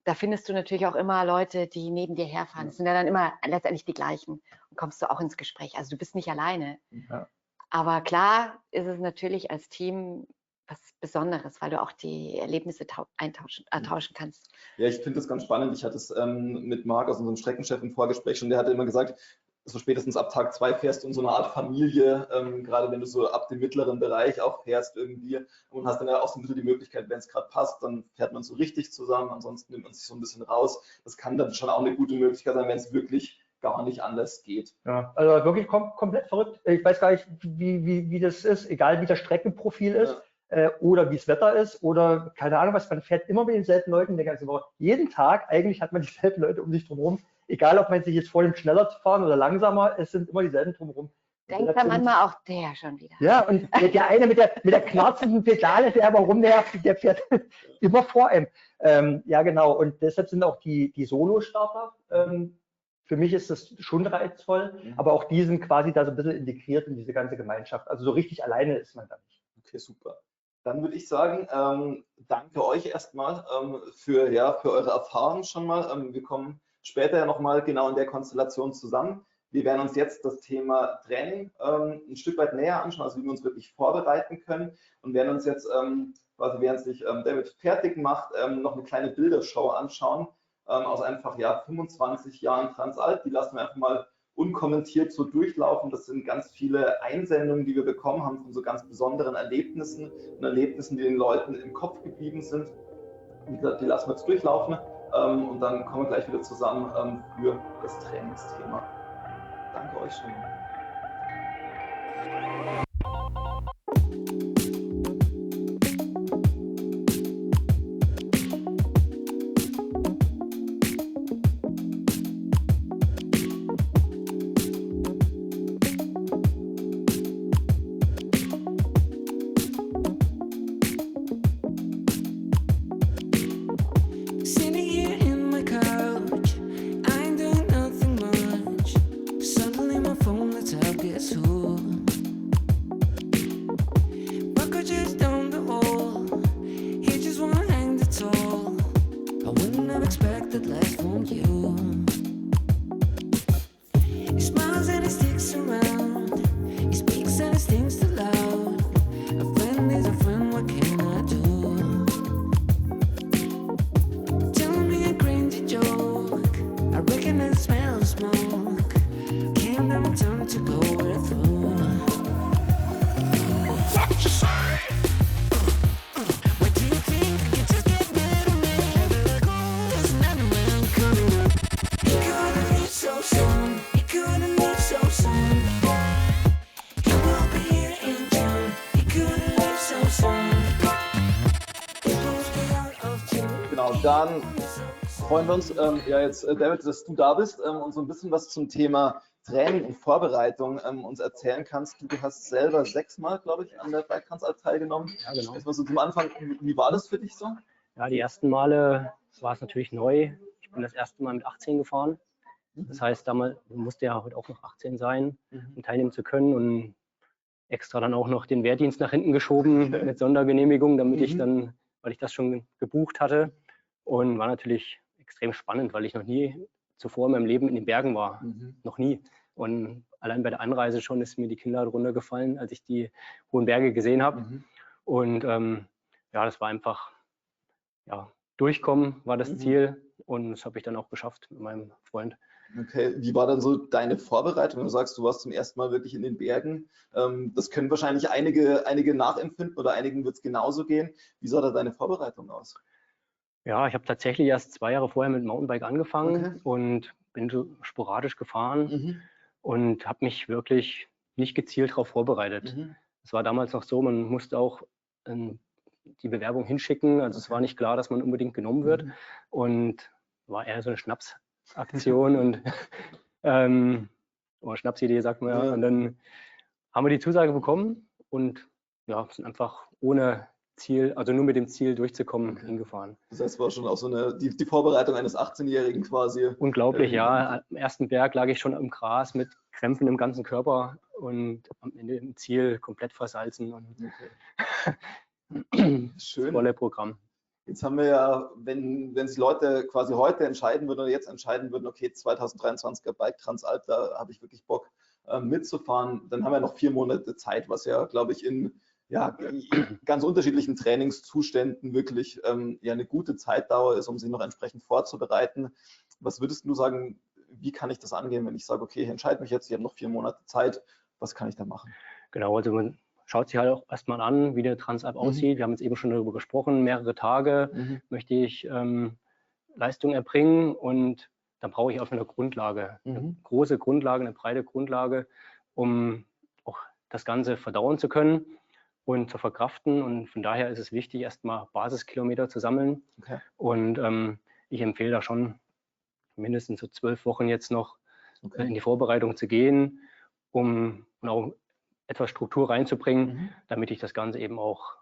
Da findest du natürlich auch immer Leute, die neben dir herfahren. Das sind ja dann immer letztendlich die gleichen und kommst du auch ins Gespräch. Also du bist nicht alleine. Ja. Aber klar ist es natürlich als Team was Besonderes, weil du auch die Erlebnisse tauschen kannst. Ja, ich finde das ganz spannend. Ich hatte es mit Marc, also unserem Streckenchef, im Vorgespräch schon, der hatte immer gesagt, so spätestens ab Tag 2 fährst du in so eine Art Familie, gerade wenn du so ab dem mittleren Bereich auch fährst irgendwie und hast dann ja auch so ein bisschen die Möglichkeit, wenn es gerade passt, dann fährt man so richtig zusammen, ansonsten nimmt man sich so ein bisschen raus. Das kann dann schon auch eine gute Möglichkeit sein, wenn es wirklich gar nicht anders geht. Ja, also wirklich komplett verrückt. Ich weiß gar nicht, wie das ist, egal wie das Streckenprofil ist. Oder wie das Wetter ist oder keine Ahnung was, man fährt immer mit denselben Leuten die ganze Woche. Jeden Tag eigentlich hat man dieselben Leute um sich drumherum. Egal, ob man sich jetzt vornimmt, schneller zu fahren oder langsamer, es sind immer dieselben drumherum. Denkt ja manchmal auch der schon wieder. Ja, und der eine mit der knarzenden Pedale, der aber rumnervt, der fährt immer vor einem. Ja, genau. Und deshalb sind auch die Solo-Starter, für mich ist das schon reizvoll, aber auch die sind quasi da so ein bisschen integriert in diese ganze Gemeinschaft. Also so richtig alleine ist man da nicht. Okay, super. Dann würde ich sagen, danke euch erstmal für eure Erfahrungen schon mal. Wir kommen später ja nochmal genau in der Konstellation zusammen. Wir werden uns jetzt das Thema Training ein Stück weit näher anschauen, also wie wir uns wirklich vorbereiten können und werden uns jetzt quasi während sich David fertig macht, noch eine kleine Bildershow anschauen aus einfach 25 Jahren Transalp. Die lassen wir einfach mal unkommentiert so durchlaufen. Das sind ganz viele Einsendungen, die wir bekommen haben von so ganz besonderen Erlebnissen und Erlebnissen, die den Leuten im Kopf geblieben sind. Wie gesagt, die lassen wir jetzt durchlaufen und dann kommen wir gleich wieder zusammen für das Trainingsthema. Danke euch schon. unexpected life from you. He smiles and he sticks around. He speaks and he stings too loud. A friend is a friend, what can I do? Tell me a crazy joke. I recognize the smell of smoke. Came down time to go where through. What you say? What do you think? You just get mad at me. There's another man coming up. He couldn't leave so soon. He couldn't leave so soon. He will be here in June. He couldn't leave so soon. He pulls me out of June. Genau, dann freuen wir uns, ja jetzt, David, dass du da bist und so ein bisschen was zum Thema Training und Vorbereitung uns erzählen kannst. Du hast selber 6-mal, glaube ich, an der Bike Transalp teilgenommen. Ja, genau. Erstmal so zum Anfang, wie war das für dich so? Ja, die ersten Male war es natürlich neu. Ich bin das erste Mal mit 18 gefahren. Das heißt, damals musste ja heute auch noch 18 sein, um teilnehmen zu können. Und extra dann auch noch den Wehrdienst nach hinten geschoben mit Sondergenehmigung, damit ich dann, weil ich das schon gebucht hatte. Und war natürlich extrem spannend, weil ich noch nie zuvor in meinem Leben in den Bergen war. Noch nie. Und allein bei der Anreise schon ist mir die Kinnlade runtergefallen, als ich die hohen Berge gesehen habe. Und ja, das war einfach, ja, durchkommen war das Ziel. Und das habe ich dann auch geschafft mit meinem Freund. Okay, wie war dann so deine Vorbereitung? Du sagst, du warst zum ersten Mal wirklich in den Bergen. Das können wahrscheinlich einige nachempfinden oder einigen wird es genauso gehen. Wie sah da deine Vorbereitung aus? Ja, ich habe tatsächlich erst 2 Jahre vorher mit Mountainbike angefangen und bin so sporadisch gefahren und habe mich wirklich nicht gezielt darauf vorbereitet. Es war damals noch so, man musste auch die Bewerbung hinschicken. Also es war nicht klar, dass man unbedingt genommen wird und war eher so eine Schnapsaktion und oder Schnapsidee, sagt man ja. Und dann haben wir die Zusage bekommen und ja, sind einfach ohne Ziel, also nur mit dem Ziel durchzukommen, hingefahren. Das heißt, es war schon auch so die Vorbereitung eines 18-Jährigen quasi. Unglaublich, ja. Am ersten Berg lag ich schon im Gras mit Krämpfen im ganzen Körper und am Ende im Ziel komplett versalzen. Und Schön. Das volle Programm. Jetzt haben wir ja, wenn sich Leute quasi heute entscheiden würden oder jetzt entscheiden würden, okay, 2023er Bike Transalp, da habe ich wirklich Bock mitzufahren, dann haben wir noch 4 Monate Zeit, was ja, glaube ich, in ganz unterschiedlichen Trainingszuständen wirklich ja eine gute Zeitdauer ist, um sich noch entsprechend vorzubereiten. Was würdest du sagen, wie kann ich das angehen, wenn ich sage, okay, ich entscheide mich jetzt, ich habe noch 4 Monate Zeit, was kann ich da machen? Genau, also man schaut sich halt auch erstmal an, wie der Transalp aussieht. Wir haben jetzt eben schon darüber gesprochen, mehrere Tage möchte ich Leistung erbringen und dann brauche ich auch eine Grundlage, eine große Grundlage, eine breite Grundlage, um auch das Ganze verdauen zu können und zu verkraften. Und von daher ist es wichtig, erstmal Basiskilometer zu sammeln. Und ich empfehle da schon mindestens so 12 Wochen jetzt noch in die Vorbereitung zu gehen, um auch etwas Struktur reinzubringen, damit ich das Ganze eben auch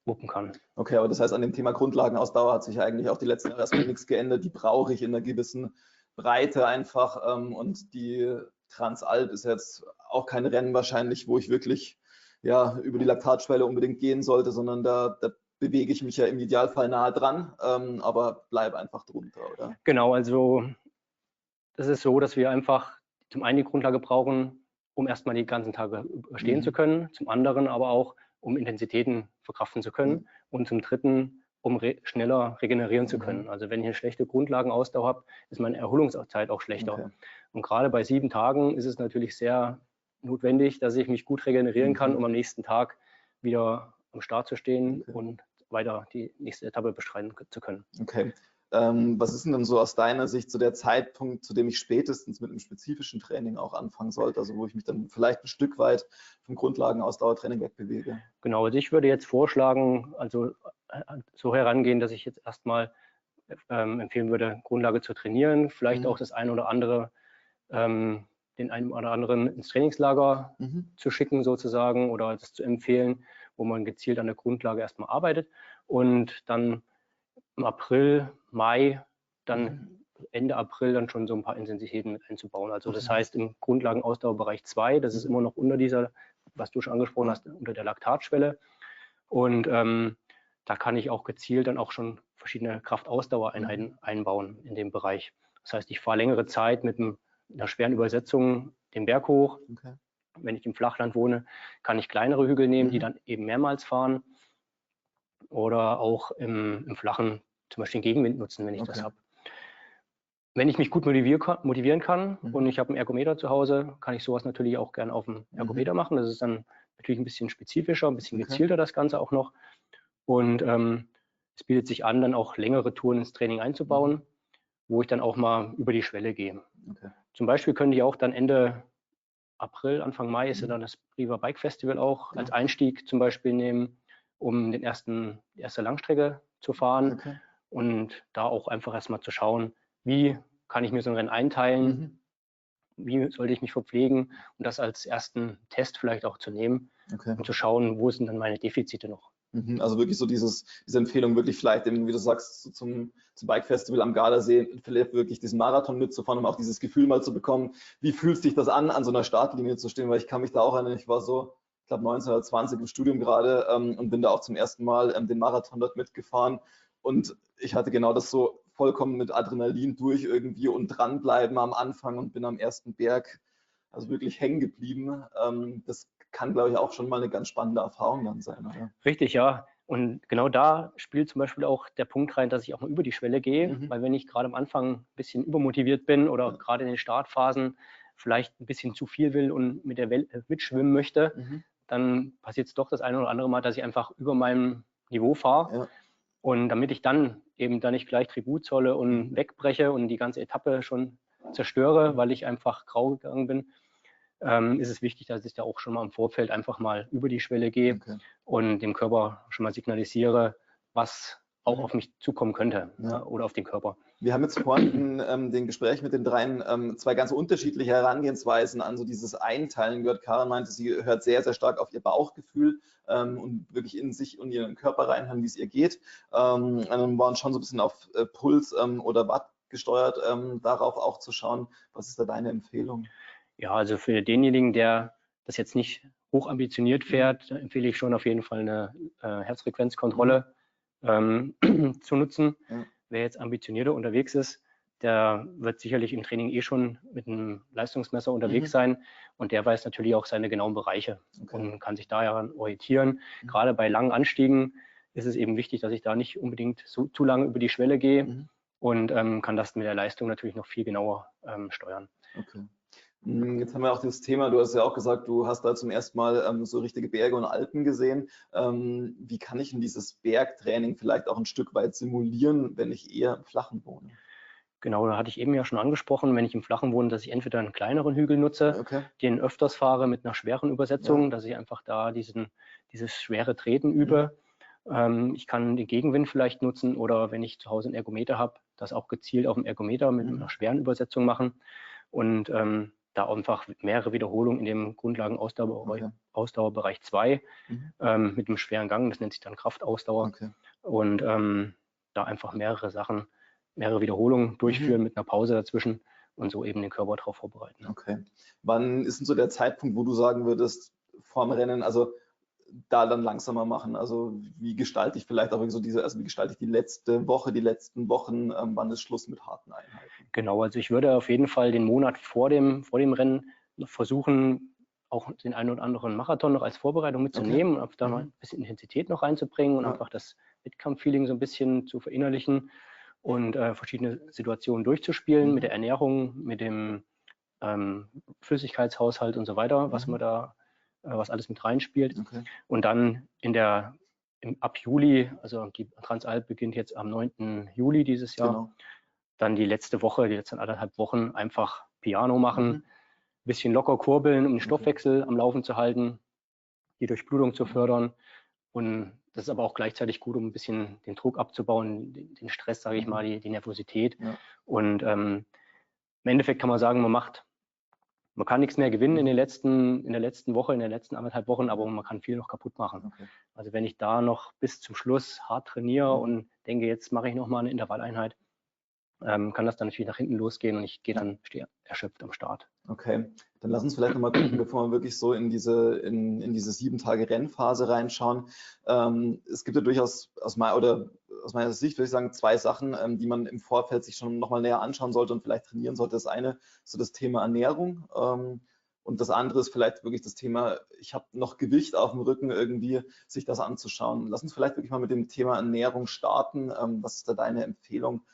wuppen kann. Okay, aber das heißt, an dem Thema Grundlagenausdauer hat sich eigentlich auch die letzten Jahre erstmal nichts geändert. Die brauche ich in einer gewissen Breite einfach. Und die Transalp ist jetzt auch kein Rennen wahrscheinlich, wo ich wirklich über die Laktatschwelle unbedingt gehen sollte, sondern da bewege ich mich ja im Idealfall nahe dran, aber bleibe einfach drunter, oder? Genau, also das ist so, dass wir einfach zum einen die Grundlage brauchen, um erstmal die ganzen Tage überstehen zu können, zum anderen aber auch, um Intensitäten verkraften zu können und zum dritten, um schneller regenerieren zu können. Also wenn ich eine schlechte Grundlagenausdauer habe, ist meine Erholungszeit auch schlechter. Und gerade bei 7 Tagen ist es natürlich sehr notwendig, dass ich mich gut regenerieren kann, um am nächsten Tag wieder am Start zu stehen und weiter die nächste Etappe bestreiten zu können. Okay. Was ist denn so aus deiner Sicht so der Zeitpunkt, zu dem ich spätestens mit einem spezifischen Training auch anfangen sollte, also wo ich mich dann vielleicht ein Stück weit vom Grundlagenausdauertraining wegbewege? Genau, also ich würde jetzt vorschlagen, also so herangehen, dass ich jetzt erstmal empfehlen würde, Grundlage zu trainieren, vielleicht auch das eine oder andere den einen oder anderen ins Trainingslager zu schicken sozusagen oder das zu empfehlen, wo man gezielt an der Grundlage erstmal arbeitet und dann im April, Mai, dann Ende April dann schon so ein paar Intensitäten mit einzubauen. Also das heißt im Grundlagenausdauerbereich 2, das ist immer noch unter dieser, was du schon angesprochen hast, unter der Laktatschwelle und da kann ich auch gezielt dann auch schon verschiedene Kraftausdauereinheiten einbauen in dem Bereich. Das heißt, ich fahre längere Zeit mit einer schweren Übersetzung den Berg hoch. Okay. Wenn ich im Flachland wohne, kann ich kleinere Hügel nehmen, die dann eben mehrmals fahren. Oder auch im Flachen zum Beispiel den Gegenwind nutzen, wenn ich das habe. Wenn ich mich gut motivieren kann und ich habe einen Ergometer zu Hause, kann ich sowas natürlich auch gerne auf dem Ergometer machen. Das ist dann natürlich ein bisschen spezifischer, ein bisschen gezielter das Ganze auch noch. Und es bietet sich an, dann auch längere Touren ins Training einzubauen, wo ich dann auch mal über die Schwelle gehe. Okay. Zum Beispiel könnte ich auch dann Ende April, Anfang Mai ist ja dann das Riva Bike Festival auch als Einstieg zum Beispiel nehmen, um die erste Langstrecke zu fahren und da auch einfach erstmal zu schauen, wie kann ich mir so ein Rennen einteilen, wie sollte ich mich verpflegen und das als ersten Test vielleicht auch zu nehmen und zu schauen, wo sind dann meine Defizite noch. Also wirklich so diese Empfehlung, wirklich vielleicht eben, wie du sagst, zum Bike Festival am Gardasee, vielleicht wirklich diesen Marathon mitzufahren, um auch dieses Gefühl mal zu bekommen, wie fühlt sich das an so einer Startlinie zu stehen, weil ich kann mich da auch erinnern, ich war so, ich glaube 19 oder 20 im Studium gerade und bin da auch zum ersten Mal den Marathon dort mitgefahren und ich hatte genau das so vollkommen mit Adrenalin durch irgendwie und dranbleiben am Anfang und bin am ersten Berg also wirklich hängen geblieben. Das kann, glaube ich, auch schon mal eine ganz spannende Erfahrung dann sein, oder? Richtig, ja. Und genau da spielt zum Beispiel auch der Punkt rein, dass ich auch mal über die Schwelle gehe, weil wenn ich gerade am Anfang ein bisschen übermotiviert bin oder gerade in den Startphasen vielleicht ein bisschen zu viel will und mit der Welle mitschwimmen möchte, dann passiert es doch das eine oder andere Mal, dass ich einfach über meinem Niveau fahre. Ja. Und damit ich dann eben da nicht gleich Tribut zolle und wegbreche und die ganze Etappe schon zerstöre, weil ich einfach grau gegangen bin, ist es wichtig, dass ich da auch schon mal im Vorfeld einfach mal über die Schwelle gehe und dem Körper schon mal signalisiere, was auch auf mich zukommen könnte oder auf den Körper. Wir haben jetzt vorhin in den Gespräch mit den dreien zwei ganz unterschiedliche Herangehensweisen an so dieses Einteilen gehört. Karin meinte, sie hört sehr, sehr stark auf ihr Bauchgefühl und wirklich in sich und ihren Körper reinhören, wie es ihr geht. Dann waren schon so ein bisschen auf Puls oder Watt gesteuert, darauf auch zu schauen. Was ist da deine Empfehlung? Ja, also für denjenigen, der das jetzt nicht hoch ambitioniert fährt, empfehle ich schon auf jeden Fall eine Herzfrequenzkontrolle zu nutzen. Wer jetzt ambitionierter unterwegs ist, der wird sicherlich im Training eh schon mit einem Leistungsmesser unterwegs sein und der weiß natürlich auch seine genauen Bereiche und kann sich daran orientieren. Gerade bei langen Anstiegen ist es eben wichtig, dass ich da nicht unbedingt zu lange über die Schwelle gehe und kann das mit der Leistung natürlich noch viel genauer steuern. Okay. Jetzt haben wir auch das Thema, du hast ja auch gesagt, du hast da zum ersten Mal so richtige Berge und Alpen gesehen. Wie kann ich denn dieses Bergtraining vielleicht auch ein Stück weit simulieren, wenn ich eher im Flachen wohne? Genau, da hatte ich eben ja schon angesprochen, wenn ich im Flachen wohne, dass ich entweder einen kleineren Hügel nutze, den öfters fahre mit einer schweren Übersetzung, dass ich einfach da dieses schwere Treten übe. Ich kann den Gegenwind vielleicht nutzen oder wenn ich zu Hause einen Ergometer habe, das auch gezielt auf dem Ergometer mit einer schweren Übersetzung machen und da einfach mehrere Wiederholungen in dem Grundlagen-Ausdauerbereich 2 mit einem schweren Gang, das nennt sich dann Kraftausdauer und da einfach mehrere Wiederholungen durchführen mit einer Pause dazwischen und so eben den Körper darauf vorbereiten. Okay. Wann ist denn so der Zeitpunkt, wo du sagen würdest, vorm Rennen, also da dann langsamer machen? Also wie gestalte ich vielleicht auch so wie gestalte ich die letzte Woche, die letzten Wochen, wann ist Schluss mit harten Einheiten? Genau, also ich würde auf jeden Fall den Monat vor dem Rennen noch versuchen, auch den einen oder anderen Marathon noch als Vorbereitung mitzunehmen und da mal ein bisschen Intensität noch reinzubringen und einfach das Wettkampffeeling so ein bisschen zu verinnerlichen und verschiedene Situationen durchzuspielen mit der Ernährung, mit dem Flüssigkeitshaushalt und so weiter, was alles mit reinspielt. Und dann ab Juli, also die Transalp beginnt jetzt am 9. Juli dieses Jahr, dann die letzten 1,5 Wochen einfach Piano machen, ein bisschen locker kurbeln, um den Stoffwechsel am Laufen zu halten, die Durchblutung zu fördern. Und das ist aber auch gleichzeitig gut, um ein bisschen den Druck abzubauen, den Stress, sage ich mal, die Nervosität. Und im Endeffekt kann man sagen, man kann nichts mehr gewinnen in der letzten Woche, in den letzten 1,5 Wochen, aber man kann viel noch kaputt machen. Also wenn ich da noch bis zum Schluss hart trainiere und denke, jetzt mache ich nochmal eine Intervalleinheit, kann das dann natürlich nach hinten losgehen und ich stehe erschöpft am Start. Okay, dann lass uns vielleicht nochmal gucken, bevor wir wirklich so in diese 7 Tage Rennphase reinschauen. Es gibt ja durchaus aus meiner Sicht, würde ich sagen, 2 Sachen, die man im Vorfeld sich schon nochmal näher anschauen sollte und vielleicht trainieren sollte. Das eine ist so das Thema Ernährung und das andere ist vielleicht wirklich das Thema, ich habe noch Gewicht auf dem Rücken, irgendwie sich das anzuschauen. Lass uns vielleicht wirklich mal mit dem Thema Ernährung starten. Was ist da deine Empfehlung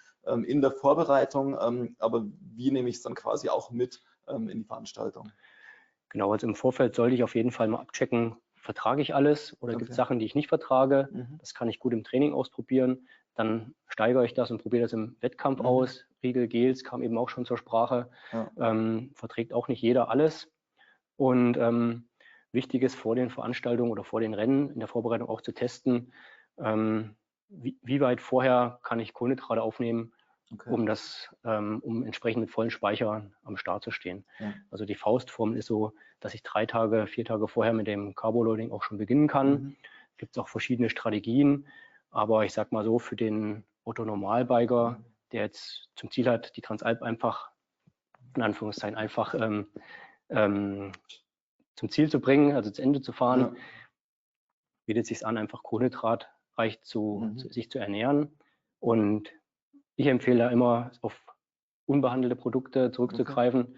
in der Vorbereitung, aber wie nehme ich es dann quasi auch mit in die Veranstaltung? Genau, also im Vorfeld sollte ich auf jeden Fall mal abchecken, vertrage ich alles oder gibt es Sachen, die ich nicht vertrage. Das kann ich gut im Training ausprobieren. Dann steigere ich das und probiere das im Wettkampf aus. Riegel, Gels kam eben auch schon zur Sprache. Verträgt auch nicht jeder alles. Und wichtig ist vor den Veranstaltungen oder vor den Rennen in der Vorbereitung auch zu testen, wie weit vorher kann ich Kohlenhydrate aufnehmen, um entsprechend mit vollen Speichern am Start zu stehen. Ja. Also die Faustformel ist so, dass ich 3 Tage, 4 Tage vorher mit dem Carboloading auch schon beginnen kann. Gibt es auch verschiedene Strategien, aber ich sag mal so, für den Otto-Normalbiker, der jetzt zum Ziel hat, die Transalp einfach, in Anführungszeichen, einfach zum Ziel zu bringen, also zu Ende zu fahren, bietet es sich an, einfach kohlenhydratreich sich zu ernähren. Und ich empfehle da immer, auf unbehandelte Produkte zurückzugreifen.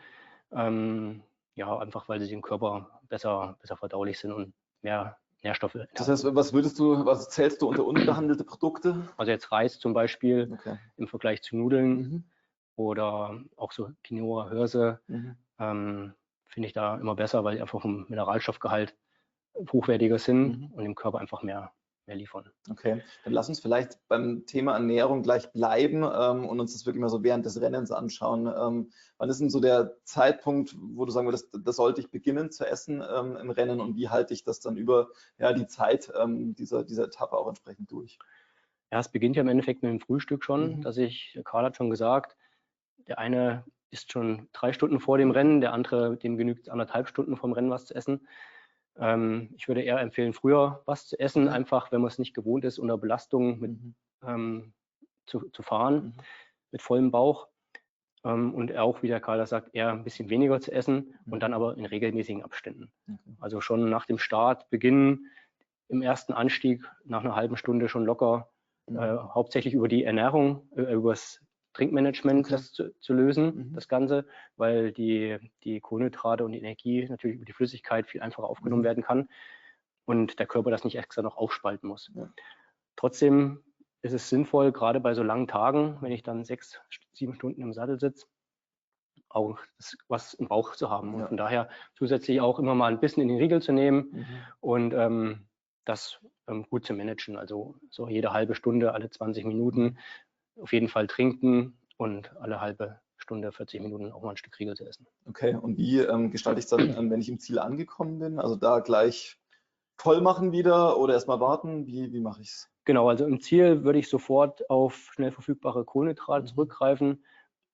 Ja, einfach weil sie dem Körper besser verdaulich sind und mehr Nährstoffe. Das heißt, was zählst du unter unbehandelte Produkte? Also jetzt Reis zum Beispiel im Vergleich zu Nudeln oder auch so Quinoa, Hirse, finde ich da immer besser, weil die einfach vom Mineralstoffgehalt hochwertiger sind und dem Körper einfach mehr liefern. Okay, dann lass uns vielleicht beim Thema Ernährung gleich bleiben und uns das wirklich mal so während des Rennens anschauen. Wann ist denn so der Zeitpunkt, wo du sagen würdest, das sollte ich beginnen zu essen im Rennen und wie halte ich das dann über die Zeit dieser Etappe auch entsprechend durch? Ja, es beginnt ja im Endeffekt mit dem Frühstück schon, Karl hat schon gesagt, der eine isst schon 3 Stunden vor dem Rennen, der andere, dem genügt 1,5 Stunden vom Rennen was zu essen. Ich würde eher empfehlen, früher was zu essen, einfach wenn man es nicht gewohnt ist, unter Belastung zu fahren, mit vollem Bauch. Und auch, wie der Karl das sagt, eher ein bisschen weniger zu essen und dann aber in regelmäßigen Abständen. Also schon nach dem Start beginnen, im ersten Anstieg nach einer halben Stunde schon locker, hauptsächlich über die Ernährung, über das Trinkmanagement das zu lösen, das Ganze, weil die Kohlenhydrate und die Energie natürlich über die Flüssigkeit viel einfacher aufgenommen werden kann und der Körper das nicht extra noch aufspalten muss. Trotzdem ist es sinnvoll, gerade bei so langen Tagen, wenn ich dann 6, 7 Stunden im Sattel sitze, auch was im Bauch zu haben. Und von daher zusätzlich auch immer mal ein bisschen in den Riegel zu nehmen und das gut zu managen. Also so jede halbe Stunde, alle 20 Minuten auf jeden Fall trinken und alle halbe Stunde, 40 Minuten auch mal ein Stück Riegel zu essen. Okay, und wie gestalte ich es dann, wenn ich im Ziel angekommen bin? Also da gleich voll machen wieder oder erstmal warten? Wie mache ich es? Genau, also im Ziel würde ich sofort auf schnell verfügbare Kohlenhydrate zurückgreifen,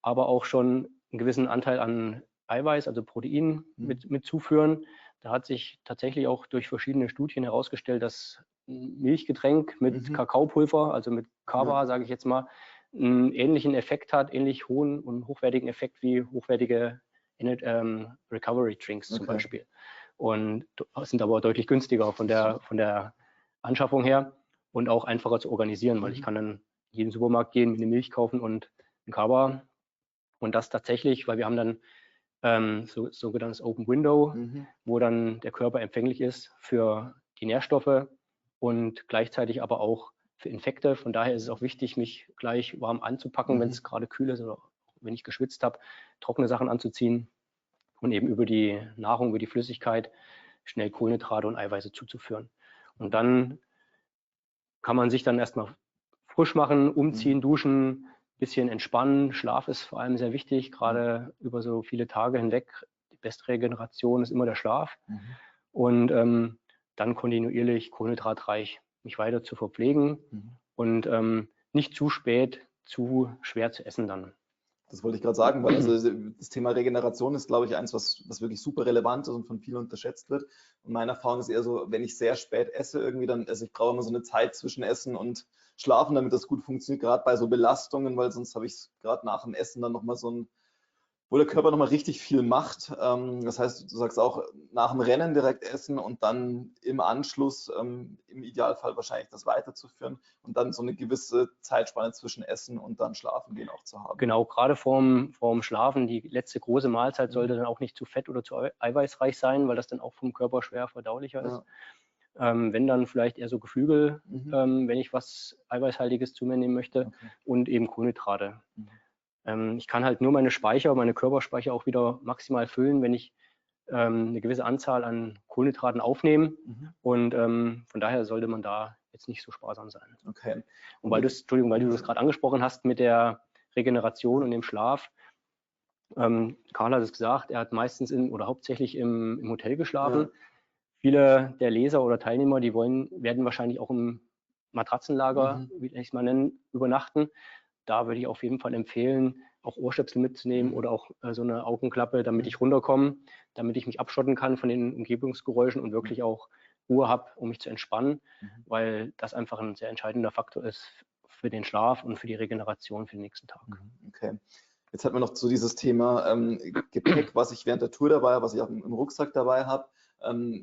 aber auch schon einen gewissen Anteil an Eiweiß, also Protein mit zuführen. Da hat sich tatsächlich auch durch verschiedene Studien herausgestellt, dass ein Milchgetränk mit Kakaopulver, also mit Kava, sage ich jetzt mal, einen ähnlichen Effekt hat, ähnlich hohen und hochwertigen Effekt wie hochwertige Recovery Drinks zum Beispiel. Und sind aber deutlich günstiger von der Anschaffung her und auch einfacher zu organisieren, weil ich kann dann in jeden Supermarkt gehen, mir eine Milch kaufen und ein Kava. Und das tatsächlich, weil wir haben dann sogenanntes Open Window, wo dann der Körper empfänglich ist für die Nährstoffe und gleichzeitig aber auch für Infekte. Von daher ist es auch wichtig, mich gleich warm anzupacken, wenn es gerade kühl ist oder wenn ich geschwitzt habe, trockene Sachen anzuziehen und eben über die Nahrung, über die Flüssigkeit schnell Kohlenhydrate und Eiweiße zuzuführen. Und dann kann man sich dann erstmal frisch machen, umziehen, duschen, bisschen entspannen. Schlaf ist vor allem sehr wichtig, gerade über so viele Tage hinweg. Die beste Regeneration ist immer der Schlaf. Und dann kontinuierlich kohlenhydratreich mich weiter zu verpflegen und nicht zu spät, zu schwer zu essen dann. Das wollte ich gerade sagen, weil also das Thema Regeneration ist, glaube ich, eins, was wirklich super relevant ist und von vielen unterschätzt wird. Und meine Erfahrung ist eher so, wenn ich sehr spät esse irgendwie, dann, also ich brauche immer so eine Zeit zwischen Essen und schlafen, damit das gut funktioniert, gerade bei so Belastungen, weil sonst habe ich gerade nach dem Essen dann nochmal so ein, wo der Körper nochmal richtig viel macht. Das heißt, du sagst auch, nach dem Rennen direkt essen und dann im Anschluss im Idealfall wahrscheinlich das weiterzuführen und dann so eine gewisse Zeitspanne zwischen Essen und dann Schlafen gehen auch zu haben. Genau, gerade vorm Schlafen, die letzte große Mahlzeit sollte dann auch nicht zu fett oder zu eiweißreich sein, weil das dann auch vom Körper schwer verdaulicher ist. Wenn dann vielleicht eher so Geflügel, wenn ich was Eiweißhaltiges zu mir nehmen möchte, und eben Kohlenhydrate. Ich kann halt nur meine Körperspeicher auch wieder maximal füllen, wenn ich eine gewisse Anzahl an Kohlenhydraten aufnehme. Und von daher sollte man da jetzt nicht so sparsam sein. Okay. Und weil du das gerade angesprochen hast mit der Regeneration und dem Schlaf, Karl hat es gesagt, er hat meistens oder hauptsächlich im Hotel geschlafen. Viele der Leser oder Teilnehmer, die werden wahrscheinlich auch im Matratzenlager, wie ich es mal nennen, übernachten. Da würde ich auf jeden Fall empfehlen, auch Ohrstöpsel mitzunehmen oder auch so eine Augenklappe, damit ich runterkomme, damit ich mich abschotten kann von den Umgebungsgeräuschen und wirklich auch Ruhe habe, um mich zu entspannen, weil das einfach ein sehr entscheidender Faktor ist für den Schlaf und für die Regeneration für den nächsten Tag. Okay. Jetzt hat man noch so dieses Thema Gepäck, was ich während der Tour dabei habe, was ich auch im Rucksack dabei habe.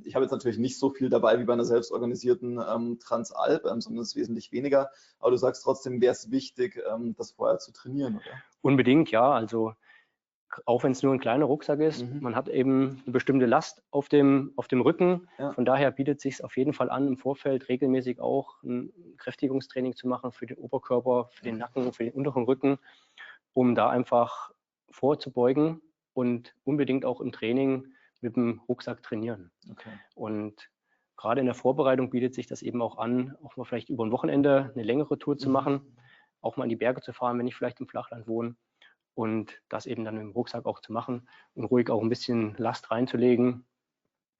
Ich habe jetzt natürlich nicht so viel dabei wie bei einer selbstorganisierten Transalp, sondern es ist wesentlich weniger. Aber du sagst trotzdem, wäre es wichtig, das vorher zu trainieren, oder? Unbedingt, ja. Also auch wenn es nur ein kleiner Rucksack ist, man hat eben eine bestimmte Last auf dem Rücken. Ja. Von daher bietet es sich auf jeden Fall an, im Vorfeld regelmäßig auch ein Kräftigungstraining zu machen für den Oberkörper, für den Nacken, für den unteren Rücken, um da einfach vorzubeugen und unbedingt auch im Training mit dem Rucksack trainieren. Okay. Und gerade in der Vorbereitung bietet sich das eben auch an, auch mal vielleicht über ein Wochenende eine längere Tour zu machen, auch mal in die Berge zu fahren, wenn ich vielleicht im Flachland wohne, und das eben dann im Rucksack auch zu machen und ruhig auch ein bisschen Last reinzulegen,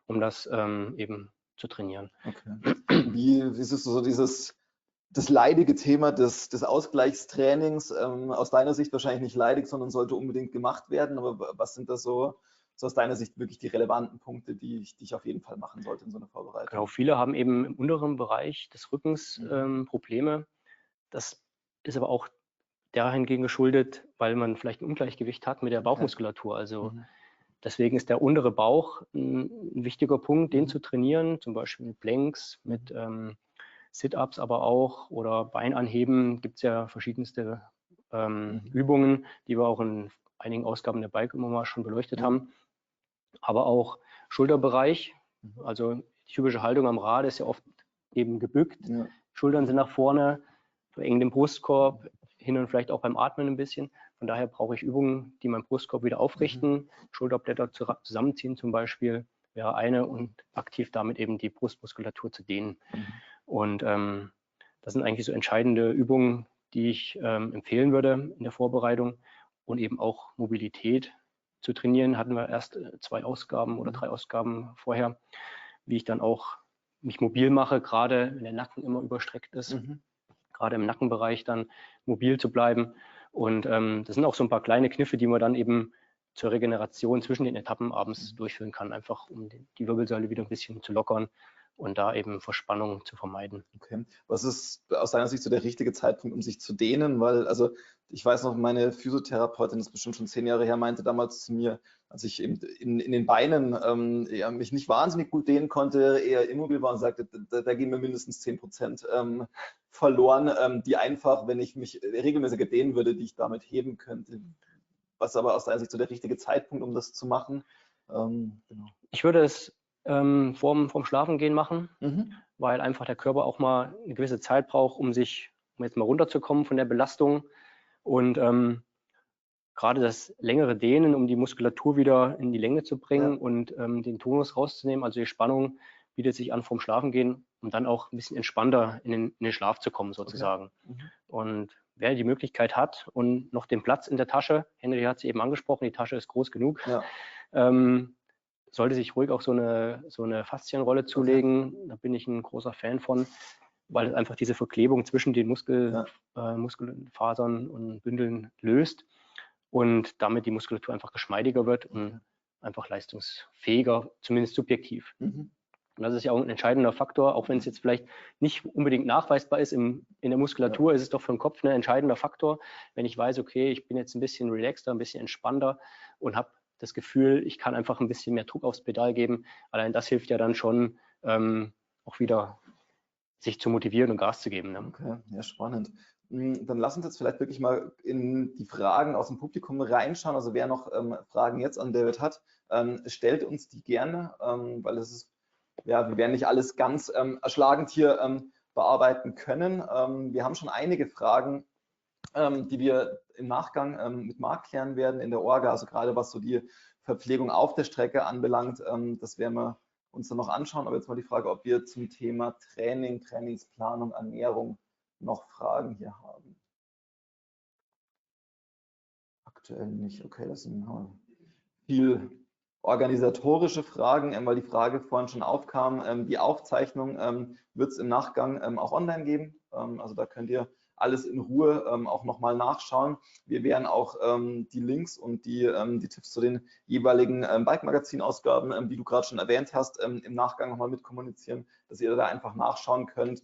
um das eben zu trainieren. Okay. Wie ist es so das leidige Thema des Ausgleichstrainings, aus deiner Sicht wahrscheinlich nicht leidig, sondern sollte unbedingt gemacht werden, aber was sind da so aus deiner Sicht wirklich die relevanten Punkte, die ich auf jeden Fall machen sollte in so einer Vorbereitung? Genau, viele haben eben im unteren Bereich des Rückens Probleme. Das ist aber auch dahingegen geschuldet, weil man vielleicht ein Ungleichgewicht hat mit der Bauchmuskulatur. Also deswegen ist der untere Bauch ein wichtiger Punkt, den zu trainieren, zum Beispiel mit Planks, mit Sit-Ups aber auch, oder Beinanheben. Gibt es ja verschiedenste Übungen, die wir auch in einigen Ausgaben der Bike immer mal schon beleuchtet haben. Aber auch Schulterbereich, also die typische Haltung am Rad ist ja oft eben gebückt, Schultern sind nach vorne, verengen den Brustkorb, hin und vielleicht auch beim Atmen ein bisschen. Von daher brauche ich Übungen, die meinen Brustkorb wieder aufrichten. Schulterblätter zusammenziehen zum Beispiel wäre eine, und aktiv damit eben die Brustmuskulatur zu dehnen. Und das sind eigentlich so entscheidende Übungen, die ich empfehlen würde in der Vorbereitung, und eben auch Mobilität zu trainieren. Hatten wir erst 2 Ausgaben oder 3 Ausgaben vorher, wie ich dann auch mich mobil mache, gerade wenn der Nacken immer überstreckt ist, gerade im Nackenbereich dann mobil zu bleiben. Und das sind auch so ein paar kleine Kniffe, die man dann eben zur Regeneration zwischen den Etappen abends durchführen kann, einfach um die Wirbelsäule wieder ein bisschen zu lockern und da eben Verspannung zu vermeiden. Okay. Was ist aus deiner Sicht so der richtige Zeitpunkt, um sich zu dehnen? Weil, also ich weiß noch, meine Physiotherapeutin, das ist bestimmt schon 10 Jahre her, meinte damals zu mir, als ich eben in den Beinen mich nicht wahnsinnig gut dehnen konnte, eher immobil war, und sagte, da gehen mir mindestens 10% verloren, die einfach, wenn ich mich regelmäßiger dehnen würde, die ich damit heben könnte. Was aber aus deiner Sicht so der richtige Zeitpunkt, um das zu machen? Genau. Ich würde es vorm Schlafengehen machen, weil einfach der Körper auch mal eine gewisse Zeit braucht, um jetzt mal runterzukommen von der Belastung. Und gerade das längere Dehnen, um die Muskulatur wieder in die Länge zu bringen und den Tonus rauszunehmen, also die Spannung, bietet sich an vorm Schlafengehen, um dann auch ein bisschen entspannter in den Schlaf zu kommen sozusagen. Und wer die Möglichkeit hat und noch den Platz in der Tasche, Henry hat es eben angesprochen, die Tasche ist groß genug, sollte sich ruhig auch so eine Faszienrolle zulegen. Da bin ich ein großer Fan von, weil es einfach diese Verklebung zwischen den Muskelfasern und Bündeln löst und damit die Muskulatur einfach geschmeidiger wird und einfach leistungsfähiger, zumindest subjektiv. Und das ist ja auch ein entscheidender Faktor, auch wenn es jetzt vielleicht nicht unbedingt nachweisbar ist in der Muskulatur, ist es doch für den Kopf ein entscheidender Faktor. Wenn ich weiß, okay, ich bin jetzt ein bisschen relaxter, ein bisschen entspannter und habe das Gefühl, ich kann einfach ein bisschen mehr Druck aufs Pedal geben. Allein das hilft ja dann schon, auch wieder sich zu motivieren und Gas zu geben. Ne? Okay, ja, spannend. Dann lass uns jetzt vielleicht wirklich mal in die Fragen aus dem Publikum reinschauen. Also wer noch Fragen jetzt an David hat, stellt uns die gerne, weil es ist, ja, wir werden nicht alles ganz erschlagend hier bearbeiten können. Wir haben schon einige Fragen, die wir im Nachgang mit Marc klären werden in der Orga, also gerade was so die Verpflegung auf der Strecke anbelangt, das werden wir uns dann noch anschauen. Aber jetzt mal die Frage, ob wir zum Thema Training, Trainingsplanung, Ernährung noch Fragen hier haben. Aktuell nicht. Okay, das sind viel organisatorische Fragen, weil die Frage vorhin schon aufkam. Die Aufzeichnung wird es im Nachgang auch online geben. Also da könnt ihr alles in Ruhe auch nochmal nachschauen. Wir werden auch die Links und die Tipps zu den jeweiligen Bike-Magazin-Ausgaben, die du gerade schon erwähnt hast, im Nachgang nochmal mitkommunizieren, dass ihr da einfach nachschauen könnt,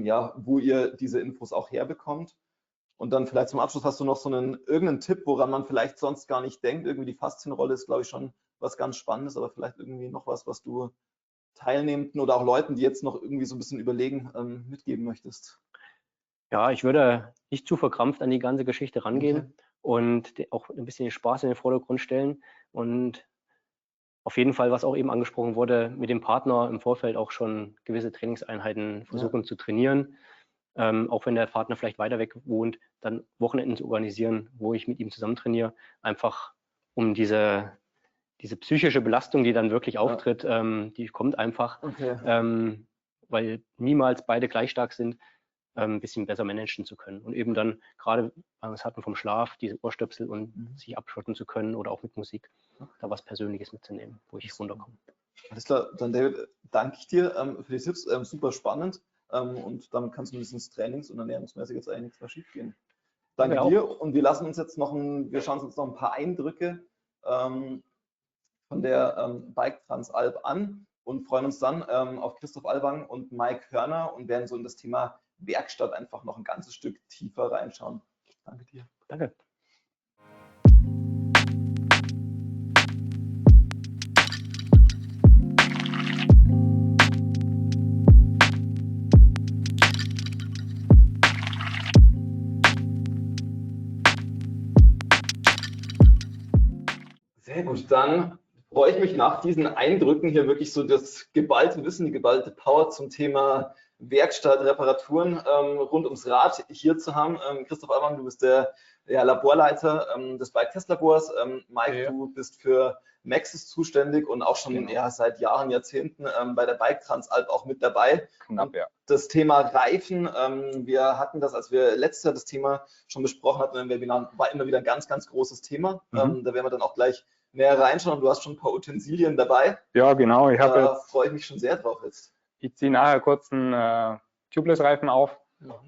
ja, wo ihr diese Infos auch herbekommt. Und dann vielleicht zum Abschluss hast du noch so irgendeinen Tipp, woran man vielleicht sonst gar nicht denkt. Irgendwie die Faszienrolle ist, glaube ich, schon was ganz Spannendes, aber vielleicht irgendwie noch was du Teilnehmenden oder auch Leuten, die jetzt noch irgendwie so ein bisschen überlegen, mitgeben möchtest. Ja, ich würde nicht zu verkrampft an die ganze Geschichte rangehen und auch ein bisschen den Spaß in den Vordergrund stellen und auf jeden Fall, was auch eben angesprochen wurde, mit dem Partner im Vorfeld auch schon gewisse Trainingseinheiten versuchen zu trainieren. Auch wenn der Partner vielleicht weiter weg wohnt, dann Wochenenden zu organisieren, wo ich mit ihm zusammen trainiere, einfach um diese psychische Belastung, die dann wirklich auftritt, die kommt einfach, weil niemals beide gleich stark sind, ein bisschen besser managen zu können und eben dann gerade, weil wir es hatten vom Schlaf, diese Ohrstöpsel und sich abschotten zu können oder auch mit Musik, da was Persönliches mitzunehmen, wo ich runterkomme. Alles klar, dann David, danke ich dir für die Tipps, super spannend und damit kannst du ein bisschen trainings- und ernährungsmäßig jetzt eigentlich nichts mehr schief gehen. Danke dir und wir lassen uns jetzt wir schauen uns jetzt noch ein paar Eindrücke von der Bike Transalp an und freuen uns dann auf Christoph Alwang und Mike Hörner und werden so in das Thema Werkstatt einfach noch ein ganzes Stück tiefer reinschauen. Danke dir. Danke. Sehr gut, dann freue ich mich nach diesen Eindrücken hier wirklich so das geballte Wissen, die geballte Power zum Thema Werkstatt, Reparaturen rund ums Rad hier zu haben. Christoph Alwang, du bist der Laborleiter des Bike-Test-Labors. Mike, du bist für Maxxis zuständig und auch schon seit Jahren, Jahrzehnten bei der Bike Transalp auch mit dabei. Knapp, ja. Das Thema Reifen, wir hatten das, als wir letztes Jahr das Thema schon besprochen hatten im Webinar, war immer wieder ein ganz, ganz großes Thema. Da werden wir dann auch gleich näher reinschauen und du hast schon ein paar Utensilien dabei. Ja, genau. Da freue ich mich schon sehr drauf jetzt. Ich ziehe nachher kurz einen Tubeless-Reifen auf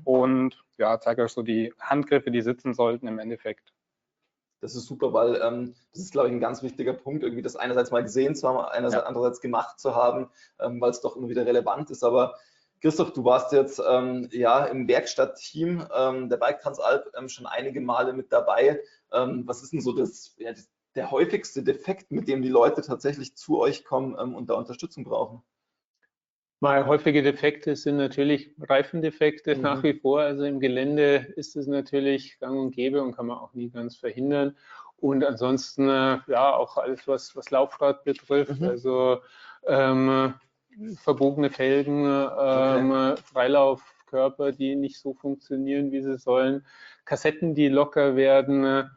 und zeige euch so die Handgriffe, die sitzen sollten im Endeffekt. Das ist super, weil das ist, glaube ich, ein ganz wichtiger Punkt, irgendwie das einerseits mal gesehen zu haben, andererseits gemacht zu haben, weil es doch immer wieder relevant ist. Aber Christoph, du warst jetzt im Werkstattteam der Bike Transalp schon einige Male mit dabei. Was ist denn so der häufigste Defekt, mit dem die Leute tatsächlich zu euch kommen und da Unterstützung brauchen? Mal häufige Defekte sind natürlich Reifendefekte nach wie vor. Also im Gelände ist es natürlich gang und gäbe und kann man auch nie ganz verhindern. Und ansonsten auch alles, was Laufrad betrifft, also verbogene Felgen, Freilaufkörper, die nicht so funktionieren, wie sie sollen, Kassetten, die locker werden.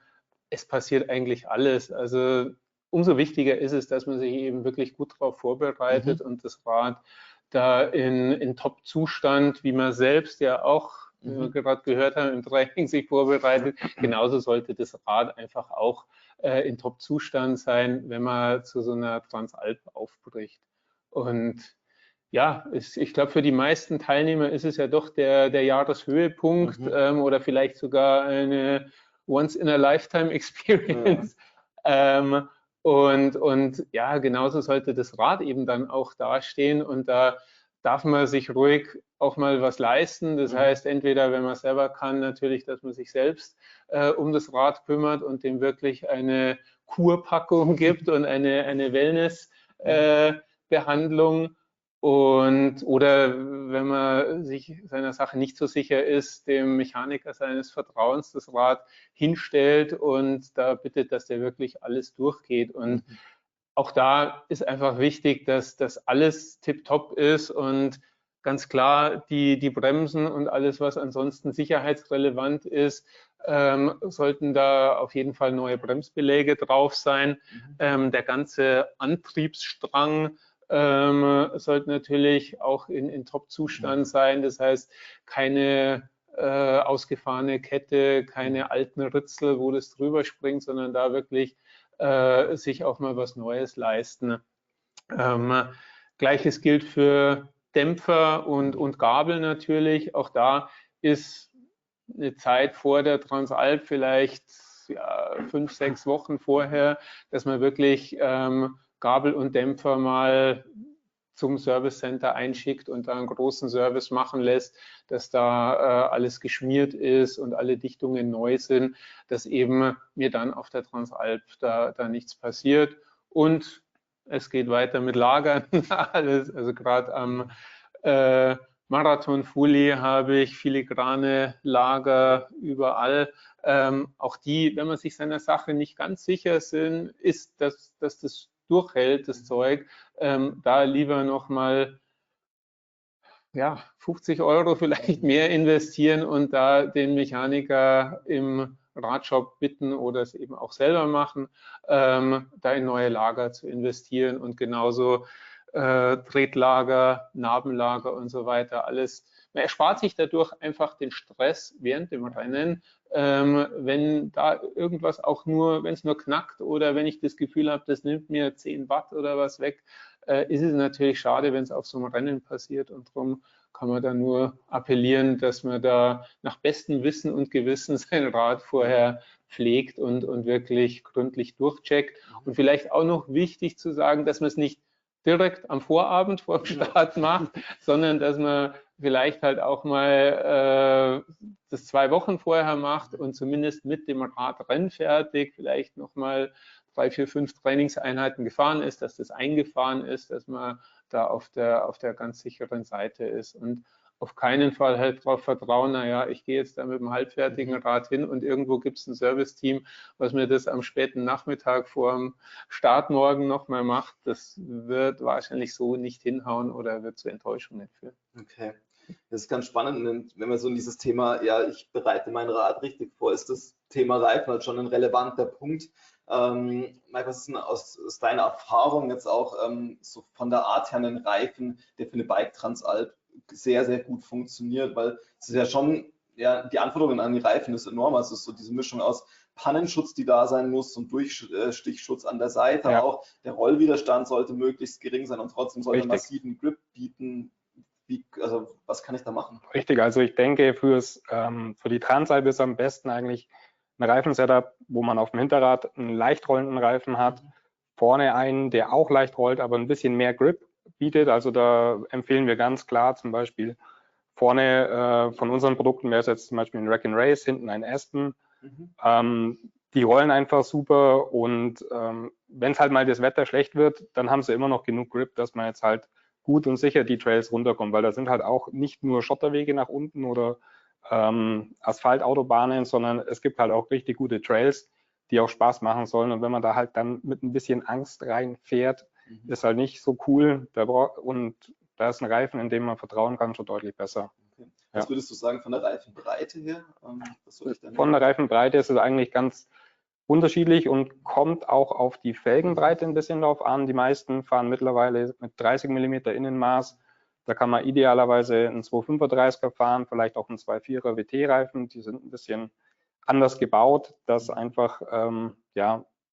Es passiert eigentlich alles. Also umso wichtiger ist es, dass man sich eben wirklich gut darauf vorbereitet und das Rad da in Top-Zustand, wie man selbst ja auch, wie wir gerade gehört haben, im Training sich vorbereitet. Genauso sollte das Rad einfach auch in Top-Zustand sein, wenn man zu so einer Transalp aufbricht. Und ja, ich glaube, für die meisten Teilnehmer ist es ja doch der Jahreshöhepunkt oder vielleicht sogar eine Once-in-a-Lifetime-Experience. Und ja, genauso sollte das Rad eben dann auch dastehen und da darf man sich ruhig auch mal was leisten. Das heißt, entweder, wenn man selber kann, natürlich, dass man sich selbst um das Rad kümmert und dem wirklich eine Kurpackung gibt und eine Wellness-Behandlung. Oder wenn man sich seiner Sache nicht so sicher ist, dem Mechaniker seines Vertrauens das Rad hinstellt und da bittet, dass der wirklich alles durchgeht. Und auch da ist einfach wichtig, dass das alles tipptopp ist und ganz klar die Bremsen und alles, was ansonsten sicherheitsrelevant ist, sollten da auf jeden Fall neue Bremsbeläge drauf sein. Der ganze Antriebsstrang sollte natürlich auch in Top-Zustand sein. Das heißt, keine ausgefahrene Kette, keine alten Ritzel, wo das drüber springt, sondern da wirklich sich auch mal was Neues leisten. Gleiches gilt für Dämpfer und Gabel natürlich. Auch da ist eine Zeit vor der Transalp, vielleicht 5, 6 Wochen vorher, dass man wirklich Gabel und Dämpfer mal zum Service Center einschickt und da einen großen Service machen lässt, dass da alles geschmiert ist und alle Dichtungen neu sind, dass eben mir dann auf der Transalp da nichts passiert. Und es geht weiter mit Lagern. Alles, also gerade am Marathon Fuli habe ich filigrane Lager überall. Auch die, wenn man sich seiner Sache nicht ganz sicher ist, dass das durchhält, das Zeug, da lieber nochmal 50 € vielleicht mehr investieren und da den Mechaniker im Radshop bitten oder es eben auch selber machen, da in neue Lager zu investieren und genauso Tretlager, Narbenlager und so weiter, alles. Man erspart sich dadurch einfach den Stress während dem Rennen, wenn da irgendwas auch nur, wenn es nur knackt oder wenn ich das Gefühl habe, das nimmt mir 10 Watt oder was weg, ist es natürlich schade, wenn es auf so einem Rennen passiert und darum kann man da nur appellieren, dass man da nach bestem Wissen und Gewissen sein Rad vorher pflegt und wirklich gründlich durchcheckt. Und vielleicht auch noch wichtig zu sagen, dass man es nicht direkt am Vorabend vor dem Start macht, sondern dass man vielleicht halt auch mal das 2 Wochen vorher macht und zumindest mit dem Rad rennfertig vielleicht nochmal 3, 4, 5 Trainingseinheiten gefahren ist, dass das eingefahren ist, dass man da auf der ganz sicheren Seite ist und auf keinen Fall halt darauf vertrauen, naja, ich gehe jetzt da mit dem halbfertigen Rad hin und irgendwo gibt es ein Serviceteam, was mir das am späten Nachmittag vor dem Start morgen nochmal macht. Das wird wahrscheinlich so nicht hinhauen oder wird zu Enttäuschungen führen. Okay. Das ist ganz spannend, wenn man so in dieses Thema, ja, ich bereite mein Rad richtig vor, ist das Thema Reifen halt schon ein relevanter Punkt. Mike, was ist denn aus deiner Erfahrung jetzt auch so von der Art her einen Reifen, der für eine Bike Transalp sehr, sehr gut funktioniert, weil es ist ja schon, ja, die Anforderungen an die Reifen ist enorm. Also es ist so diese Mischung aus Pannenschutz, die da sein muss und Durchstichschutz an der Seite, Ja. auch der Rollwiderstand sollte möglichst gering sein und trotzdem sollte massiven Grip bieten. Also was kann ich da machen? Richtig, also ich denke, für die Transalp ist am besten eigentlich ein Reifensetup, wo man auf dem Hinterrad einen leicht rollenden Reifen hat, vorne einen, der auch leicht rollt, aber ein bisschen mehr Grip bietet. Also da empfehlen wir ganz klar zum Beispiel vorne von unseren Produkten wäre es jetzt zum Beispiel ein Rack and Race, hinten ein Aspen. Die rollen einfach super und wenn es halt mal das Wetter schlecht wird, dann haben sie immer noch genug Grip, dass man jetzt halt gut und sicher die Trails runterkommt, weil da sind halt auch nicht nur Schotterwege nach unten oder Asphaltautobahnen, sondern es gibt halt auch richtig gute Trails, die auch Spaß machen sollen. Und wenn man da halt dann mit ein bisschen Angst reinfährt, ist halt nicht so cool. Und da ist ein Reifen, in dem man vertrauen kann, schon deutlich besser. Okay. Was würdest du sagen von der Reifenbreite her? Von der Reifenbreite ist es eigentlich ganz unterschiedlich und kommt auch auf die Felgenbreite ein bisschen drauf an. Die meisten fahren mittlerweile mit 30 mm Innenmaß. Da kann man idealerweise einen 235er fahren, vielleicht auch einen 2.4er WT-Reifen. Die sind ein bisschen anders gebaut, dass einfach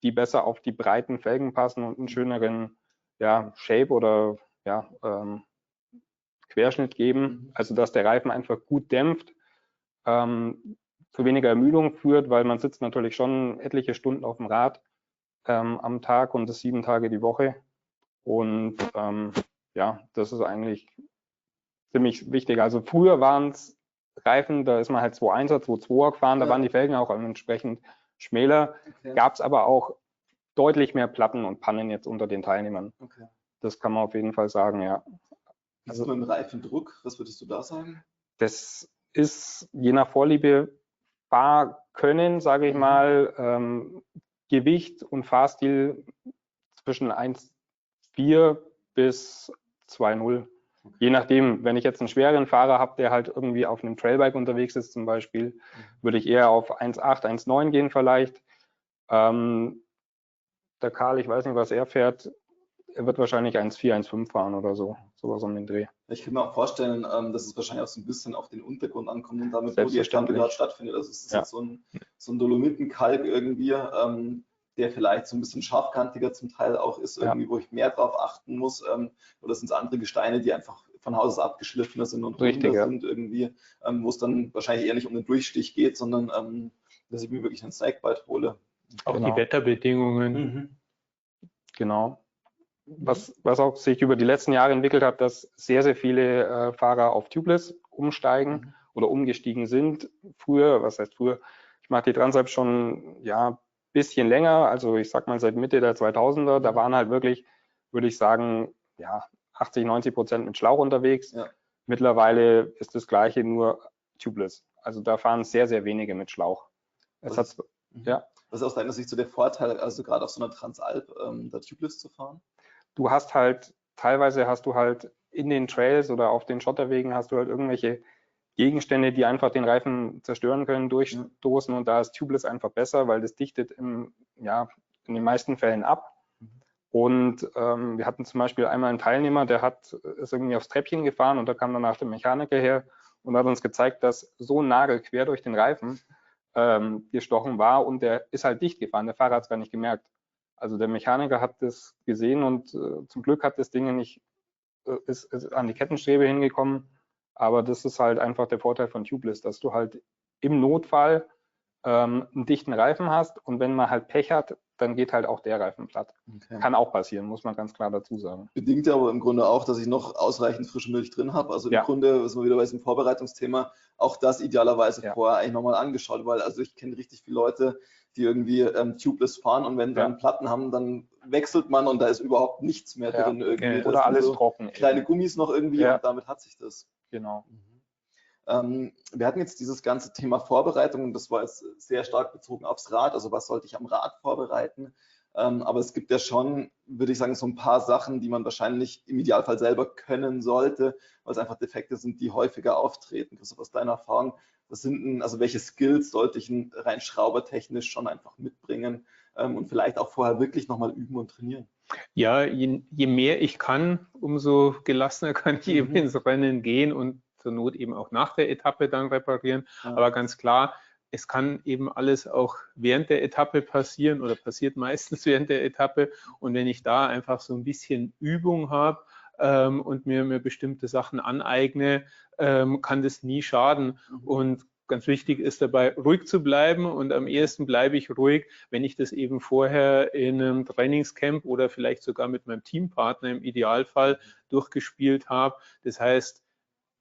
die besser auf die breiten Felgen passen und einen schöneren Shape oder Querschnitt geben. Also dass der Reifen einfach gut dämpft, zu weniger Ermüdung führt, weil man sitzt natürlich schon etliche Stunden auf dem Rad am Tag und das 7 Tage die Woche. Und ja, das ist eigentlich ziemlich wichtig. Also früher waren es Reifen, da ist man halt 2.1er, 2.2er gefahren, da waren die Felgen auch entsprechend schmäler. Okay. Gab es aber auch deutlich mehr Platten und Pannen jetzt unter den Teilnehmern. Okay. Das kann man auf jeden Fall sagen, ja. Wie ist es mit dem Reifendruck? Was würdest du da sagen? Das ist je nach Vorliebe Fahrkönnen, sage ich mal, Gewicht und Fahrstil zwischen 1,4 bis 2,0. Je nachdem, wenn ich jetzt einen schweren Fahrer habe, der halt irgendwie auf einem Trailbike unterwegs ist zum Beispiel, würde ich eher auf 1,8, 1,9 gehen vielleicht. Der Karl, ich weiß nicht, was er fährt, er wird wahrscheinlich 1,4, 1,5 fahren oder so, sowas um den Dreh. Ich kann mir auch vorstellen, dass es wahrscheinlich auch so ein bisschen auf den Untergrund ankommt und damit, wo die Etappe gerade stattfindet. Also es ist jetzt so ein Dolomitenkalk irgendwie, der vielleicht so ein bisschen scharfkantiger zum Teil auch ist, irgendwie, wo ich mehr drauf achten muss. Oder sind es andere Gesteine, die einfach von Haus aus abgeschliffener sind und runder sind irgendwie, wo es dann wahrscheinlich eher nicht um den Durchstich geht, sondern dass ich mir wirklich einen Snakebite hole. Auch die Wetterbedingungen. Genau. Was auch sich über die letzten Jahre entwickelt hat, dass sehr, sehr viele Fahrer auf Tubeless umsteigen oder umgestiegen sind. Früher, was heißt früher? Ich mache die Transalp schon ja bisschen länger, also ich sag mal seit Mitte der 2000er. Da waren halt wirklich, würde ich sagen, ja 80-90% mit Schlauch unterwegs. Ja. Mittlerweile ist das Gleiche, nur Tubeless. Also da fahren sehr, sehr wenige mit Schlauch. Was ist aus deiner Sicht so der Vorteil, also gerade auf so einer Transalp, da Tubeless zu fahren? Du hast halt, teilweise hast du halt in den Trails oder auf den Schotterwegen hast du halt irgendwelche Gegenstände, die einfach den Reifen zerstören können, durchstoßen, und da ist Tubeless einfach besser, weil das dichtet in den meisten Fällen ab. Und wir hatten zum Beispiel einmal einen Teilnehmer, der ist irgendwie aufs Treppchen gefahren und da kam danach der Mechaniker her und hat uns gezeigt, dass so ein Nagel quer durch den Reifen gestochen war und der ist halt dicht gefahren. Der Fahrer hat es gar nicht gemerkt. Also der Mechaniker hat das gesehen und zum Glück hat das Ding nicht, ist an die Kettenstrebe hingekommen. Aber das ist halt einfach der Vorteil von Tubeless, dass du halt im Notfall einen dichten Reifen hast und wenn man halt Pech hat, dann geht halt auch der Reifen platt. Okay. Kann auch passieren, muss man ganz klar dazu sagen. Bedingt ja aber im Grunde auch, dass ich noch ausreichend frische Milch drin habe. Also im Grunde sind wir wieder bei diesem Vorbereitungsthema, auch das idealerweise vorher eigentlich nochmal angeschaut, weil also ich kenne richtig viele Leute, die irgendwie Tubeless fahren und wenn dann Platten haben, dann wechselt man und da ist überhaupt nichts mehr drin. Irgendwie. Oder alles so trocken. Kleine Gummis noch irgendwie und damit hat sich das. Genau. Wir hatten jetzt dieses ganze Thema Vorbereitung und das war jetzt sehr stark bezogen aufs Rad, also was sollte ich am Rad vorbereiten, aber es gibt ja schon, würde ich sagen, so ein paar Sachen, die man wahrscheinlich im Idealfall selber können sollte, weil es einfach Defekte sind, die häufiger auftreten. Christoph, aus deiner Erfahrung, also welche Skills sollte ich rein schraubertechnisch schon einfach mitbringen und vielleicht auch vorher wirklich nochmal üben und trainieren? Ja, je mehr ich kann, umso gelassener kann ich eben ins Rennen gehen und zur Not eben auch nach der Etappe dann reparieren. Ja. Aber ganz klar, es kann eben alles auch während der Etappe passieren oder passiert meistens während der Etappe. Und wenn ich da einfach so ein bisschen Übung habe und mir bestimmte Sachen aneigne, kann das nie schaden. Und ganz wichtig ist dabei, ruhig zu bleiben und am ehesten bleibe ich ruhig, wenn ich das eben vorher in einem Trainingscamp oder vielleicht sogar mit meinem Teampartner im Idealfall durchgespielt habe. Das heißt,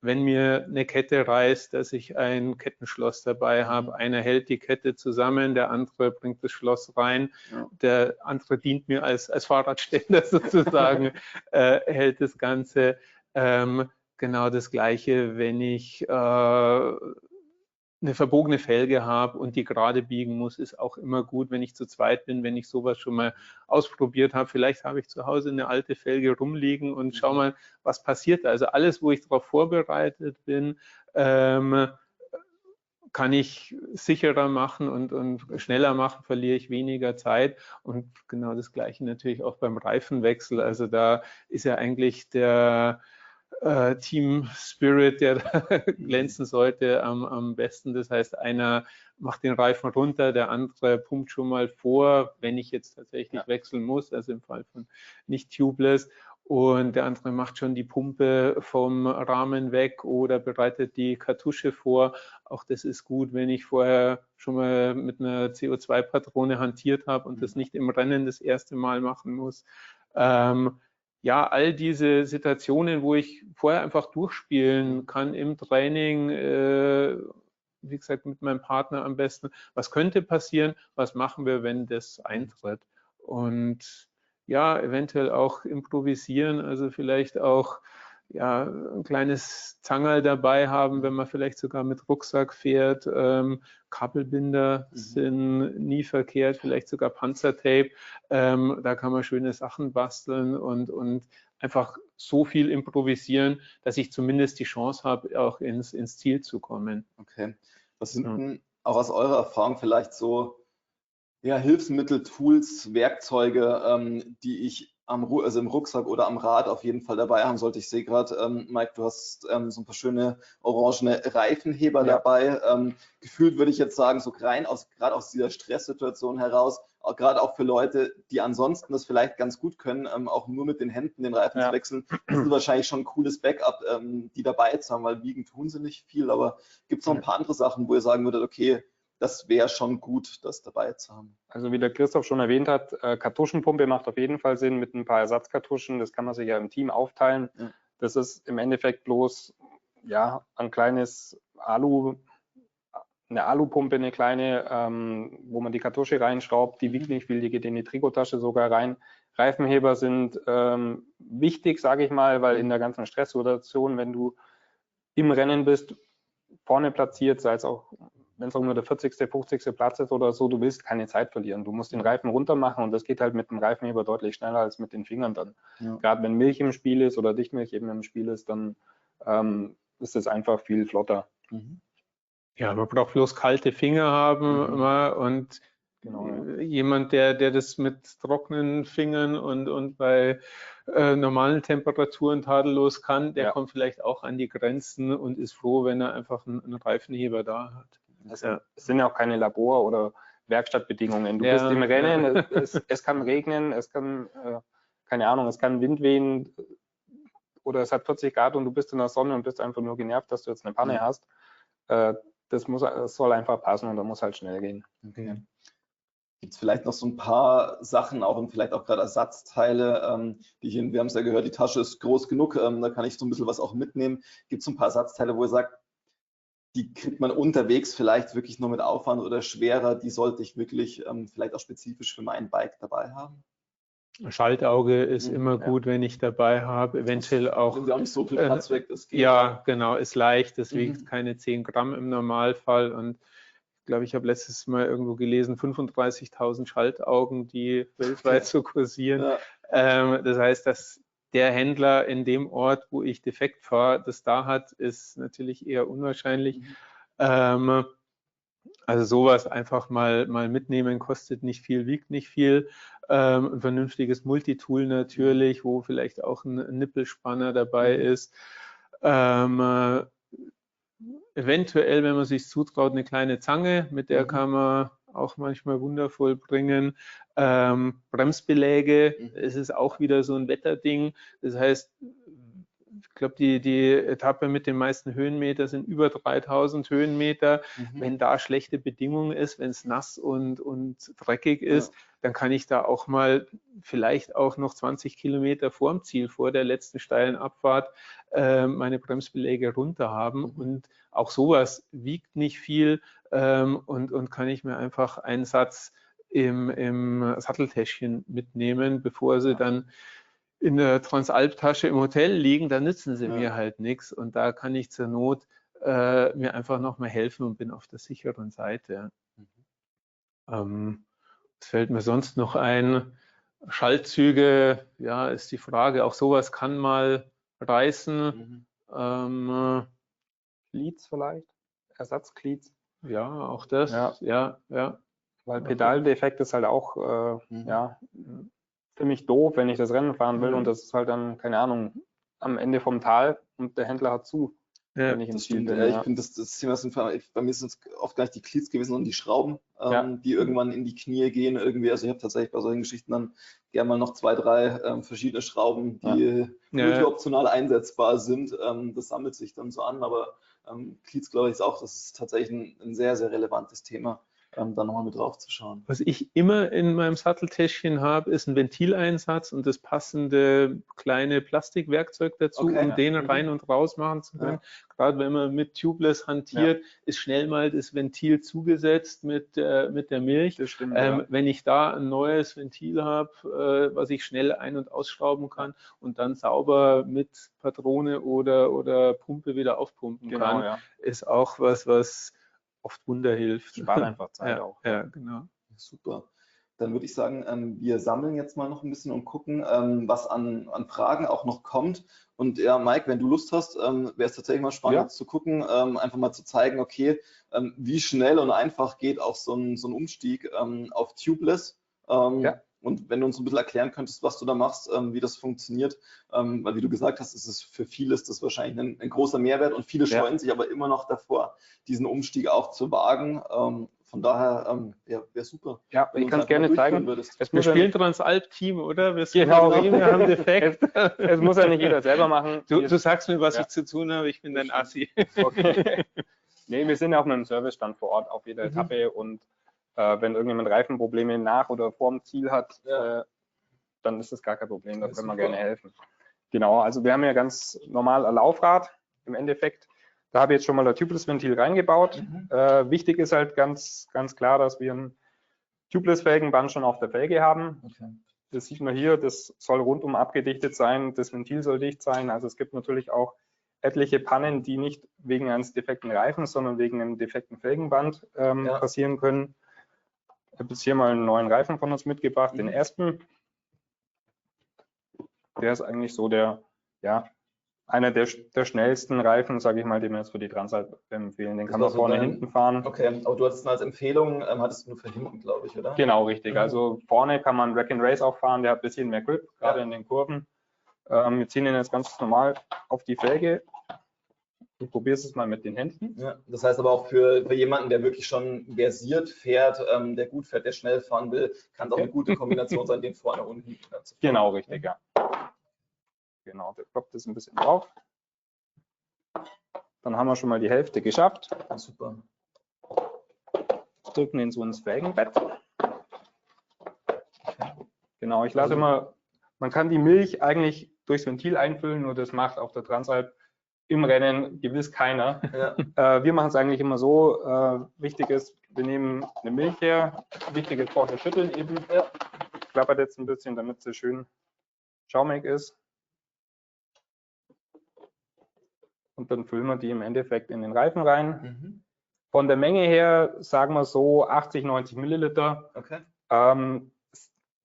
wenn mir eine Kette reißt, dass ich ein Kettenschloss dabei habe, einer hält die Kette zusammen, der andere bringt das Schloss rein, der andere dient mir als Fahrradständer sozusagen, hält das Ganze. Genau das Gleiche, wenn ich eine verbogene Felge habe und die gerade biegen muss, ist auch immer gut, wenn ich zu zweit bin, wenn ich sowas schon mal ausprobiert habe. Vielleicht habe ich zu Hause eine alte Felge rumliegen und schau mal, was passiert da. Also alles, wo ich darauf vorbereitet bin, kann ich sicherer machen und schneller machen, verliere ich weniger Zeit. Und genau das Gleiche natürlich auch beim Reifenwechsel. Also da ist ja eigentlich der Team Spirit, der da glänzen sollte, am besten. Das heißt, einer macht den Reifen runter, der andere pumpt schon mal vor, wenn ich jetzt tatsächlich wechseln muss, also im Fall von nicht tubeless. Und der andere macht schon die Pumpe vom Rahmen weg oder bereitet die Kartusche vor. Auch das ist gut, wenn ich vorher schon mal mit einer CO2-Patrone hantiert habe und das nicht im Rennen das erste Mal machen muss. Ja, all diese Situationen, wo ich vorher einfach durchspielen kann im Training, wie gesagt, mit meinem Partner am besten. Was könnte passieren? Was machen wir, wenn das eintritt? Und ja, eventuell auch improvisieren, also vielleicht auch ja, ein kleines Zangerl dabei haben, wenn man vielleicht sogar mit Rucksack fährt. Kabelbinder sind nie verkehrt, vielleicht sogar Panzertape. Da kann man schöne Sachen basteln und einfach so viel improvisieren, dass ich zumindest die Chance habe, auch ins Ziel zu kommen. Okay. Was sind denn auch aus eurer Erfahrung vielleicht so Hilfsmittel, Tools, Werkzeuge, die ich im Rucksack oder am Rad auf jeden Fall dabei haben sollte? Ich sehe gerade, Mike, du hast so ein paar schöne orangene Reifenheber dabei. Gefühlt würde ich jetzt sagen, so gerade aus dieser Stresssituation heraus, gerade auch für Leute, die ansonsten das vielleicht ganz gut können, auch nur mit den Händen den Reifen zu wechseln, ist es wahrscheinlich schon ein cooles Backup, die dabei zu haben, weil wiegen tun sie nicht viel. Aber gibt es noch ein paar andere Sachen, wo ihr sagen würdet, okay, das wäre schon gut, das dabei zu haben? Also wie der Christoph schon erwähnt hat, Kartuschenpumpe macht auf jeden Fall Sinn mit ein paar Ersatzkartuschen. Das kann man sich ja im Team aufteilen. Ja. Das ist im Endeffekt bloß ein kleines eine Alupumpe, eine kleine, wo man die Kartusche reinschraubt. Die wiegt nicht viel, die geht in die Trikottasche sogar rein. Reifenheber sind wichtig, sage ich mal, weil in der ganzen Stresssituation, wenn du im Rennen bist, vorne platziert, sei es auch, wenn es auch nur der 40., 50. Platz ist oder so, du willst keine Zeit verlieren. Du musst den Reifen runter machen und das geht halt mit dem Reifenheber deutlich schneller als mit den Fingern dann. Ja. Gerade wenn Milch im Spiel ist oder Dichtmilch eben im Spiel ist, dann ist es einfach viel flotter. Ja, man braucht bloß kalte Finger haben und jemand, der das mit trockenen Fingern und bei normalen Temperaturen tadellos kann, der kommt vielleicht auch an die Grenzen und ist froh, wenn er einfach einen Reifenheber da hat. Es sind ja auch keine Labor- oder Werkstattbedingungen. Du bist im Rennen, es kann regnen, es kann, keine Ahnung, es kann Wind wehen oder es hat 40 Grad und du bist in der Sonne und bist einfach nur genervt, dass du jetzt eine Panne hast. Das soll einfach passen und da muss halt schnell gehen. Okay. Gibt es vielleicht noch so ein paar Sachen, auch vielleicht auch gerade Ersatzteile, wir haben es ja gehört, die Tasche ist groß genug, da kann ich so ein bisschen was auch mitnehmen. Gibt es so ein paar Ersatzteile, wo ihr sagt, die kriegt man unterwegs vielleicht wirklich nur mit Aufwand oder schwerer, die sollte ich wirklich vielleicht auch spezifisch für mein Bike dabei haben? Schaltauge ist immer gut, wenn ich dabei habe. Eventuell auch. Sind ja auch nicht so viel Platz weg, das geht. Ja, genau, ist leicht. Das wiegt keine 10 Gramm im Normalfall. Und ich glaube, ich habe letztes Mal irgendwo gelesen, 35.000 Schaltaugen, die weltweit so kursieren. Ja. Das heißt, dass der Händler in dem Ort, wo ich defekt fahre, das da hat, ist natürlich eher unwahrscheinlich. Also sowas einfach mal mitnehmen, kostet nicht viel, wiegt nicht viel. Ein vernünftiges Multitool natürlich, wo vielleicht auch ein Nippelspanner dabei ist. Eventuell, wenn man sich zutraut, eine kleine Zange, mit der kann man auch manchmal wundervoll bringen. Bremsbeläge, es ist auch wieder so ein Wetterding. Das heißt, ich glaube, die Etappe mit den meisten Höhenmeter sind über 3000 Höhenmeter. Wenn da schlechte Bedingungen ist, wenn es nass und dreckig ist, dann kann ich da auch mal vielleicht auch noch 20 Kilometer vorm Ziel, vor der letzten steilen Abfahrt, meine Bremsbeläge runter haben. Und auch sowas wiegt nicht viel und kann ich mir einfach einen Satz im Satteltäschchen mitnehmen, bevor sie dann in der Transalp-Tasche im Hotel liegen, dann nützen sie mir halt nichts. Und da kann ich zur Not mir einfach nochmal helfen und bin auf der sicheren Seite. Was fällt mir sonst noch ein? Schaltzüge, ja, ist die Frage. Auch sowas kann mal reißen. Cleats vielleicht? Ersatzcleats? Ja, auch das. Ja. Weil Pedaldefekt ist halt auch ziemlich doof, wenn ich das Rennen fahren will und das ist halt dann, keine Ahnung, am Ende vom Tal und der Händler hat zu. Ja, wenn ich im Das Ziel stimmt. bin. Ich Ja. finde, das Thema ist bei mir sind es oft gar nicht die Cleats gewesen, sondern die Schrauben, Ja. die irgendwann in die Knie gehen irgendwie. Also ich habe tatsächlich bei solchen Geschichten dann gerne mal noch 2, 3 verschiedene Schrauben, die multioptional einsetzbar sind. Das sammelt sich dann so an, aber Cleats, glaube ich, ist auch, das ist tatsächlich ein sehr, sehr relevantes Thema, da nochmal mit drauf zu schauen. Was ich immer in meinem Satteltäschchen habe, ist ein Ventileinsatz und das passende kleine Plastikwerkzeug dazu, Okay. um den Mhm. rein und raus machen zu können. Gerade wenn man mit Tubeless hantiert, ist schnell mal das Ventil zugesetzt mit der Milch. Das stimmt, ja. Wenn ich da ein neues Ventil habe, was ich schnell ein- und ausschrauben kann und dann sauber mit Patrone oder Pumpe wieder aufpumpen Genau, kann, ja. ist auch was oft Wunder hilft. Spart einfach Zeit Ja, auch. ja, genau. Super. Dann würde ich sagen, wir sammeln jetzt mal noch ein bisschen und gucken, was an Fragen auch noch kommt. Und ja, Mike, wenn du Lust hast, wäre es tatsächlich mal spannend Ja. zu gucken, einfach mal zu zeigen, okay, wie schnell und einfach geht auch so ein Umstieg auf Tubeless. Ja. Und wenn du uns ein bisschen erklären könntest, was du da machst, wie das funktioniert, weil wie du gesagt hast, ist es für viele ist das wahrscheinlich ein großer Mehrwert und viele Ja. scheuen sich aber immer noch davor, diesen Umstieg auch zu wagen. Von daher wäre super. Ja, wenn ich du kann uns es gerne einfach mal zeigen. durchführen würdest. Es Wir muss, ja, spielen Transalp-Team, oder? Wir sind Genau. wir haben Defekt. es muss ja nicht jeder selber machen. Du sagst mir, was Ja. ich zu tun habe, ich bin dein Assi. Okay. Nee, wir sind ja auch mit dem Servicestand vor Ort auf jeder Etappe und wenn irgendjemand Reifenprobleme nach oder vor dem Ziel hat, dann ist das gar kein Problem, da Ja, können wir super. gerne helfen. Genau, also wir haben ja ganz normal ein Laufrad im Endeffekt. Da habe ich jetzt schon mal ein Tubeless-Ventil reingebaut. Wichtig ist halt ganz klar, dass wir ein Tubeless-Felgenband schon auf der Felge haben. Okay. Das sieht man hier, das soll rundum abgedichtet sein, das Ventil soll dicht sein. Also es gibt natürlich auch etliche Pannen, die nicht wegen eines defekten Reifens, sondern wegen einem defekten Felgenband passieren können. Ich habe jetzt hier mal einen neuen Reifen von uns mitgebracht, den Aspen. Der ist eigentlich so einer der schnellsten Reifen, sage ich mal, den wir jetzt für die Transalp empfehlen. Den Das kann war man so vorne, dein- hinten fahren. Okay, aber du hattest ihn als Empfehlung, hattest du nur für hinten, glaube ich, oder? Genau, richtig. Mhm. Also vorne kann man Rack and Race auch fahren, der hat ein bisschen mehr Grip, gerade in den Kurven. Wir ziehen ihn jetzt ganz normal auf die Felge. Du probierst es mal mit den Händen. Ja, das heißt aber auch für jemanden, der wirklich schon versiert fährt, der gut fährt, der schnell fahren will, kann es auch eine gute Kombination sein, den vorne und hinten dann zu fahren. Genau, richtig, ja. Genau, der klopft das ein bisschen drauf. Dann haben wir schon mal die Hälfte geschafft. Ja, super. Drücken ihn so ins Felgenbett. Genau, ich lasse immer, man kann die Milch eigentlich durchs Ventil einfüllen, nur das macht auf der Transalp im Rennen gewiss keiner. Ja. Wir machen es eigentlich immer so, wichtig ist, wir nehmen eine Milch her, wichtig ist vorher schütteln eben. Klappert jetzt ein bisschen, damit sie schön schaumig ist. Und dann füllen wir die im Endeffekt in den Reifen rein. Von der Menge her sagen wir so 80, 90 Milliliter. Okay.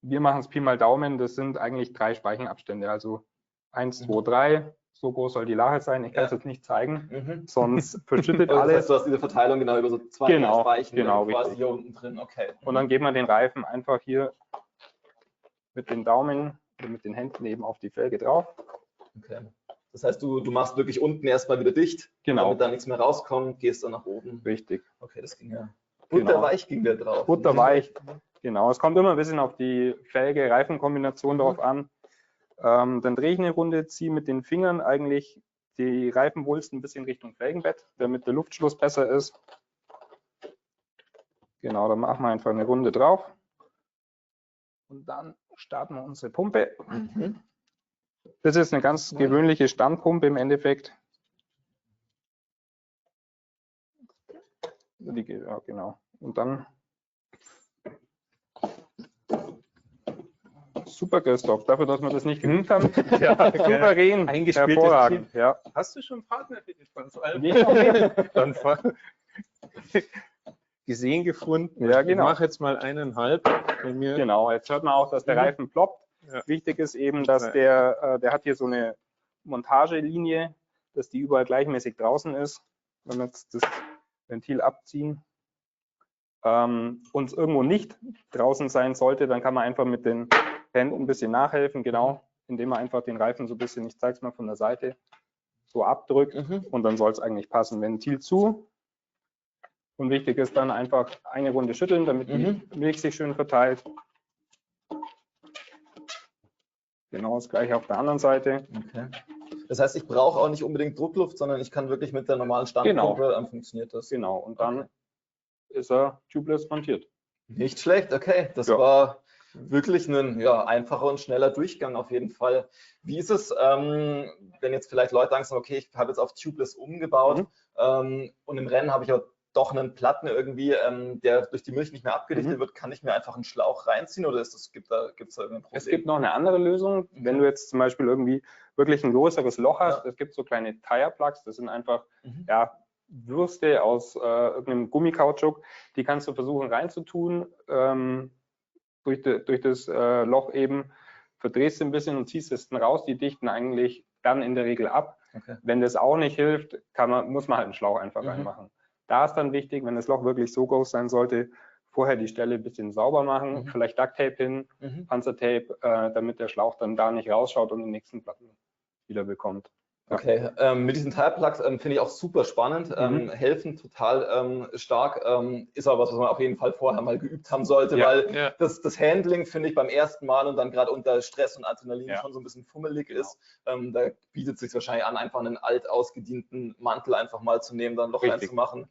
Wir machen es Pi mal Daumen, das sind eigentlich 3 Speichenabstände, also 1, 2, 3. So groß soll die Lache sein. Ich kann es jetzt nicht zeigen, sonst verschüttet Also das heißt, alles. du hast diese Verteilung genau über so 2 Genau, Speichen genau, dann quasi richtig. hier unten drin. Okay. Und dann geben wir den Reifen einfach hier mit den Daumen oder mit den Händen eben auf die Felge drauf. Okay. Das heißt, du machst wirklich unten erstmal wieder dicht, Genau. damit da nichts mehr rauskommt, gehst dann nach oben. Richtig. Okay, das ging ja. Genau. Butterweich ging der drauf. Butterweich. Genau. Es kommt immer ein bisschen auf die Felge-Reifenkombination drauf an. Dann drehe ich eine Runde, ziehe mit den Fingern eigentlich die Reifenwulst ein bisschen Richtung Felgenbett, damit der Luftschluss besser ist. Genau, dann machen wir einfach eine Runde drauf. Und dann starten wir unsere Pumpe. Das ist eine ganz gewöhnliche Standpumpe im Endeffekt. Ja, genau. Und dann super, Christoph, dafür, dass wir das nicht geübt haben. Ja, Souverän, eingespieltes hervorragend. Team. Ja. Hast du schon einen Partner für die Transalp? Ja. Dann gesehen gefunden. Ja, genau. Ich mache jetzt mal 1,5 bei mir. Genau, jetzt hört man auch, dass der Reifen ploppt. Ja. Wichtig ist eben, dass der hat hier so eine Montagelinie, dass die überall gleichmäßig draußen ist. Wenn wir jetzt das Ventil abziehen und es irgendwo nicht draußen sein sollte, dann kann man einfach mit den Händen ein bisschen nachhelfen, genau, indem man einfach den Reifen so ein bisschen, ich zeige es mal von der Seite, so abdrückt und dann soll es eigentlich passen. Ventil zu. Und wichtig ist dann einfach eine Runde schütteln, damit die Milch sich schön verteilt. Genau das gleiche auf der anderen Seite. Okay. Das heißt, ich brauche auch nicht unbedingt Druckluft, sondern ich kann wirklich mit der normalen Standpumpe, funktioniert das. Genau, und dann ist er tubeless montiert. Nicht schlecht, okay. Das war wirklich ein einfacher und schneller Durchgang auf jeden Fall. Wie ist es, wenn jetzt vielleicht Leute sagen, okay, ich habe jetzt auf tubeless umgebaut und im Rennen habe ich auch doch einen Platten irgendwie, der durch die Milch nicht mehr abgedichtet wird, kann ich mir einfach einen Schlauch reinziehen oder gibt es da irgendein Problem? Es gibt noch eine andere Lösung. Wenn du jetzt zum Beispiel irgendwie wirklich ein größeres Loch hast, es gibt so kleine Tire-Plugs, das sind einfach Würste aus irgendeinem Gummikautschuk, die kannst du versuchen reinzutun, durch das Loch eben, verdrehst du ein bisschen und ziehst es dann raus, die dichten eigentlich dann in der Regel ab. Okay. Wenn das auch nicht hilft, muss man halt einen Schlauch einfach reinmachen. Da ist dann wichtig, wenn das Loch wirklich so groß sein sollte, vorher die Stelle ein bisschen sauber machen, vielleicht Ducktape hin, Panzertape, damit der Schlauch dann da nicht rausschaut und den nächsten Platten wieder bekommt. Okay, mit diesen Tire-Plugs finde ich auch super spannend, helfen total stark, ist aber was man auf jeden Fall vorher mal geübt haben sollte, weil das Handling, finde ich, beim ersten Mal und dann gerade unter Stress und Adrenalin schon so ein bisschen fummelig ist. Da bietet es sich wahrscheinlich an, einfach einen alt ausgedienten Mantel einfach mal zu nehmen, dann ein Loch reinzumachen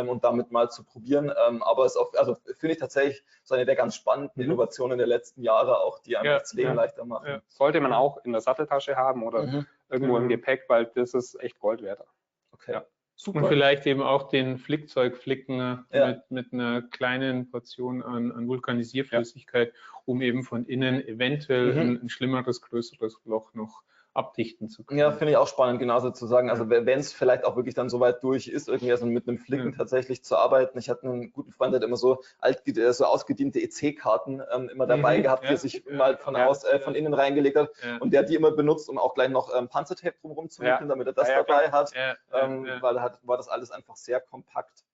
und damit mal zu probieren. Aber es auch, also finde ich tatsächlich so eine der ganz spannenden Innovationen der letzten Jahre auch, die einfach das Leben leichter machen. Ja. Sollte man auch in der Satteltasche haben oder irgendwo im Gepäck, weil das ist echt Gold wert. Okay. Ja. Super. Und vielleicht eben auch den Flickzeug flicken mit einer kleinen Portion an Vulkanisierflüssigkeit, um eben von innen eventuell ein schlimmeres, größeres Loch noch abdichten zu können. Ja, finde ich auch spannend, genauso zu sagen. Also wenn es vielleicht auch wirklich dann so weit durch ist, irgendwie also mit einem Flicken tatsächlich zu arbeiten. Ich hatte einen guten Freund, der hat immer so so ausgediente EC-Karten immer dabei gehabt, die er sich mal von innen reingelegt hat. Und der hat die immer benutzt, um auch gleich noch Panzertape drumherum zu wickeln, damit er das dabei hat. Weil war das alles einfach sehr kompakt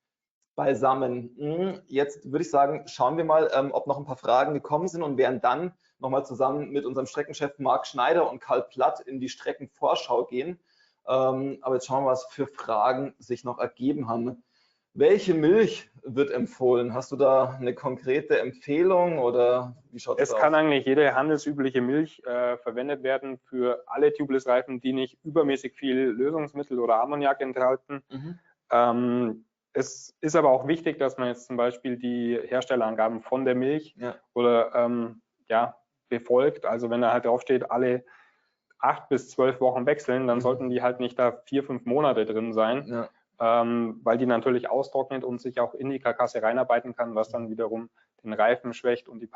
beisammen. Jetzt würde ich sagen, schauen wir mal, ob noch ein paar Fragen gekommen sind und werden dann nochmal zusammen mit unserem Streckenchef Marc Schneider und Karl Platt in die Streckenvorschau gehen. Aber jetzt schauen wir mal, was für Fragen sich noch ergeben haben. Welche Milch wird empfohlen? Hast du da eine konkrete Empfehlung oder wie schaut es aus? Es kann eigentlich jede handelsübliche Milch verwendet werden für alle Tubeless-Reifen, die nicht übermäßig viel Lösungsmittel oder Ammoniak enthalten. Es ist aber auch wichtig, dass man jetzt zum Beispiel die Herstellerangaben von der Milch oder befolgt. Also wenn da halt draufsteht, alle 8 bis 12 Wochen wechseln, dann sollten die halt nicht da 4, 5 Monate drin sein, weil die natürlich austrocknet und sich auch in die Karkasse reinarbeiten kann, was dann wiederum den Reifen schwächt und das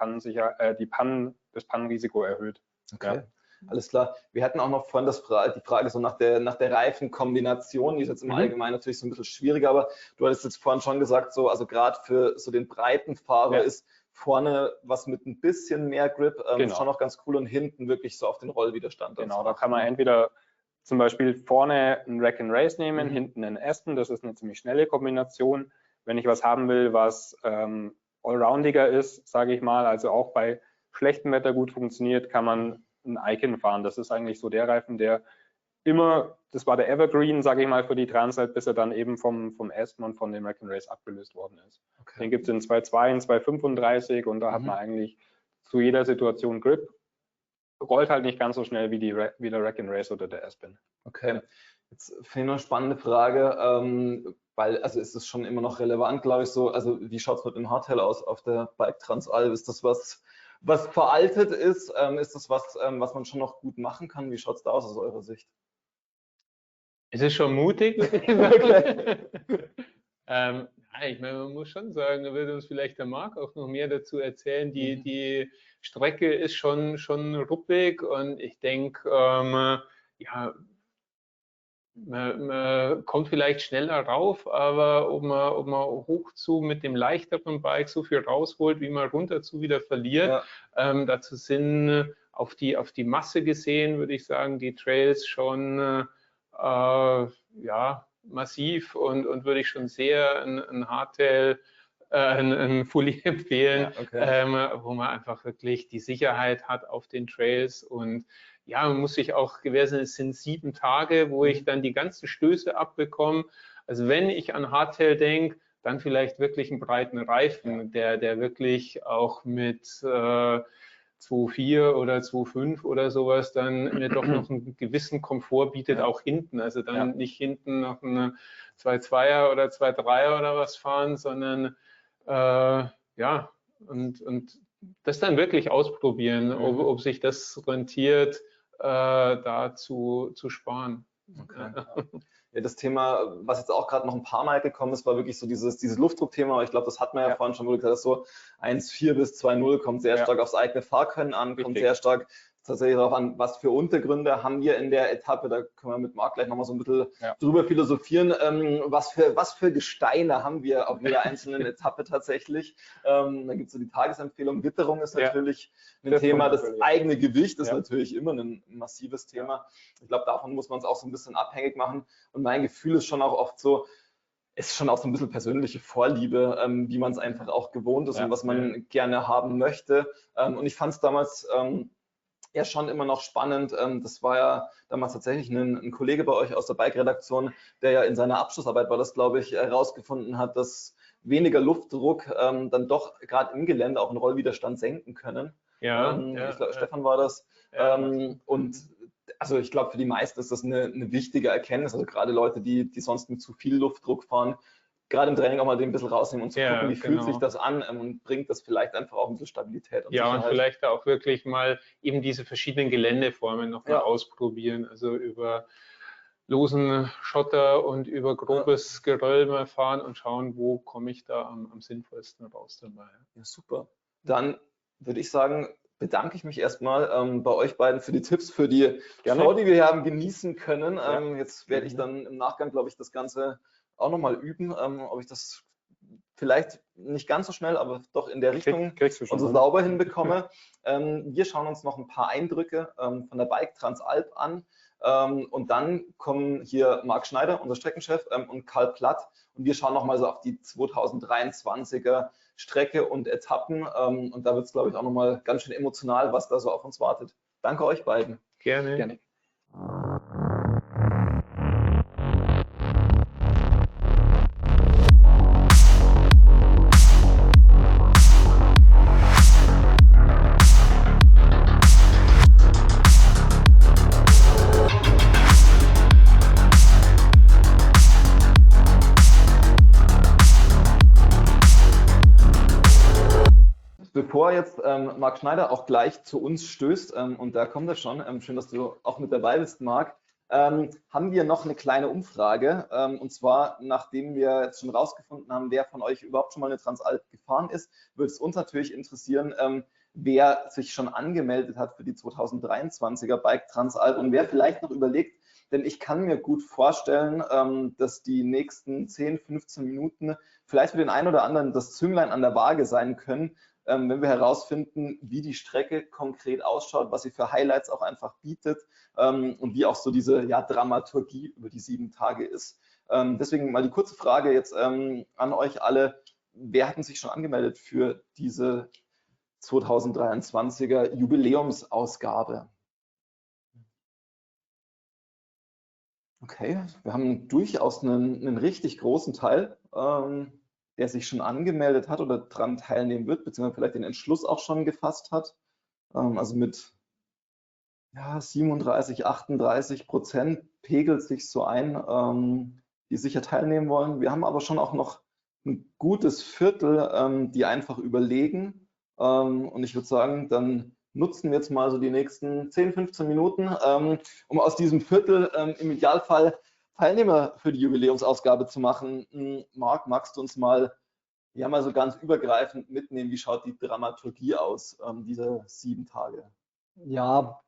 Pannenrisiko erhöht. Okay. Alles klar. Wir hatten auch noch vorhin die Frage so nach der Reifenkombination, die ist jetzt im Allgemeinen natürlich so ein bisschen schwieriger, aber du hattest jetzt vorhin schon gesagt, so, also gerade für so den breiten Fahrer ist vorne was mit ein bisschen mehr Grip schon noch ganz cool und hinten wirklich so auf den Rollwiderstand. Genau, da kann man entweder zum Beispiel vorne ein Rack and Race nehmen, hinten einen Aspen, das ist eine ziemlich schnelle Kombination. Wenn ich was haben will, was allroundiger ist, sage ich mal, also auch bei schlechtem Wetter gut funktioniert, kann man ein Icon fahren. Das ist eigentlich so der Reifen, der immer, das war der Evergreen, sage ich mal, für die Transalp, bis er dann eben vom Aspen und von dem Rack and Race abgelöst worden ist. Okay. Den gibt es in 2.2, in 2.35 und da hat man eigentlich zu jeder Situation Grip. Rollt halt nicht ganz so schnell wie der Rack and Race oder der Aspen. Okay, jetzt finde ich noch eine spannende Frage, weil, also ist es schon immer noch relevant, glaube ich, so, also wie schaut es mit dem Hardtail aus auf der Bike Transalp? Ist das was veraltet ist? Ist das was man schon noch gut machen kann? Wie schaut es da aus eurer Sicht? Es ist schon mutig. Ich meine, man muss schon sagen, da wird uns vielleicht der Marc auch noch mehr dazu erzählen. Die Strecke ist schon ruppig und ich denke, man kommt vielleicht schneller rauf, aber ob man hoch zu mit dem leichteren Bike so viel rausholt, wie man runter zu wieder verliert, dazu sind auf die Masse gesehen, würde ich sagen, die Trails schon massiv und würde ich schon sehr ein Hardtail, ein Fully empfehlen, wo man einfach wirklich die Sicherheit hat auf den Trails und ja, man muss sich auch gewähr sein, es sind 7 Tage, wo ich dann die ganzen Stöße abbekomme. Also wenn ich an Hardtail denke, dann vielleicht wirklich einen breiten Reifen, der wirklich auch mit 2,4 oder 2,5 oder sowas dann mir doch noch einen gewissen Komfort bietet, auch hinten. Also dann nicht hinten noch eine 2,2er oder 2,3er oder was fahren, sondern ja, und das dann wirklich ausprobieren, ob sich das rentiert, da zu sparen. Okay. Ja, das Thema, was jetzt auch gerade noch ein paar Mal gekommen ist, war wirklich so dieses Luftdruckthema. Ich glaube, das hat man ja vorhin schon, wo du gesagt hast, so 1,4 bis 2,0 kommt sehr stark aufs eigene Fahrkönnen an, kommt sehr stark tatsächlich darauf an, was für Untergründe haben wir in der Etappe. Da können wir mit Marc gleich nochmal so ein bisschen drüber philosophieren. Was für Gesteine haben wir auf jeder einzelnen Etappe tatsächlich? Da gibt es so die Tagesempfehlung. Witterung ist natürlich ein Thema. Das eigene Gewicht ist natürlich immer ein massives Thema. Ich glaube, davon muss man es auch so ein bisschen abhängig machen. Und mein Gefühl ist schon auch oft so, es ist schon auch so ein bisschen persönliche Vorliebe, wie man es einfach auch gewohnt ist und was man gerne haben möchte. Und ich fand es damals ja schon immer noch spannend. Das war ja damals tatsächlich ein Kollege bei euch aus der Bike-Redaktion, der ja in seiner Abschlussarbeit, war das glaube ich, herausgefunden hat, dass weniger Luftdruck dann doch gerade im Gelände auch einen Rollwiderstand senken können. Ich glaube, Stefan war das. Und also ich glaube, für die meisten ist das eine wichtige Erkenntnis. Also gerade Leute, die sonst mit zu viel Luftdruck fahren, gerade im Training auch mal den ein bisschen rausnehmen und zu gucken, wie fühlt sich das an und bringt das vielleicht einfach auch ein bisschen Stabilität und Sicherheit. Und vielleicht auch wirklich mal eben diese verschiedenen Geländeformen noch mal ausprobieren, also über losen Schotter und über grobes Geröll mal fahren und schauen, wo komme ich da am sinnvollsten raus dabei. Ja, super. Dann würde ich sagen, bedanke ich mich erstmal bei euch beiden für die Tipps, für die Show, die wir hier haben genießen können. Jetzt werde ich dann im Nachgang, glaube ich, das Ganze auch nochmal üben, ob ich das vielleicht nicht ganz so schnell, aber doch in der Richtung und so sauber hinbekomme. Wir schauen uns noch ein paar Eindrücke von der Bike Transalp an und dann kommen hier Marc Schneider, unser Streckenchef, und Karl Platt und wir schauen nochmal so auf die 2023er Strecke und Etappen und da wird es, glaube ich, auch nochmal ganz schön emotional, was da so auf uns wartet. Danke euch beiden. Gerne. Bevor jetzt Marc Schneider auch gleich zu uns stößt, und da kommt er schon, schön, dass du auch mit dabei bist, Marc, haben wir noch eine kleine Umfrage. Und zwar, nachdem wir jetzt schon rausgefunden haben, wer von euch überhaupt schon mal eine Transalp gefahren ist, würde es uns natürlich interessieren, wer sich schon angemeldet hat für die 2023er Bike Transalp und wer vielleicht noch überlegt, denn ich kann mir gut vorstellen, dass die nächsten 10, 15 Minuten vielleicht für den einen oder anderen das Zünglein an der Waage sein können, wenn wir herausfinden, wie die Strecke konkret ausschaut, was sie für Highlights auch einfach bietet und wie auch so diese Dramaturgie über die 7 Tage ist. Deswegen mal die kurze Frage jetzt an euch alle. Wer hat sich schon angemeldet für diese 2023er Jubiläumsausgabe? Okay, wir haben durchaus einen richtig großen Teil, der sich schon angemeldet hat oder daran teilnehmen wird, beziehungsweise vielleicht den Entschluss auch schon gefasst hat. Also mit 37, 38% pegelt sich so ein, die sicher teilnehmen wollen. Wir haben aber schon auch noch ein gutes Viertel, die einfach überlegen. Und ich würde sagen, dann nutzen wir jetzt mal so die nächsten 10, 15 Minuten, um aus diesem Viertel im Idealfall Teilnehmer für die Jubiläumsausgabe zu machen. Marc, magst du uns mal so ganz übergreifend mitnehmen, wie schaut die Dramaturgie aus dieser 7 Tage? Ja,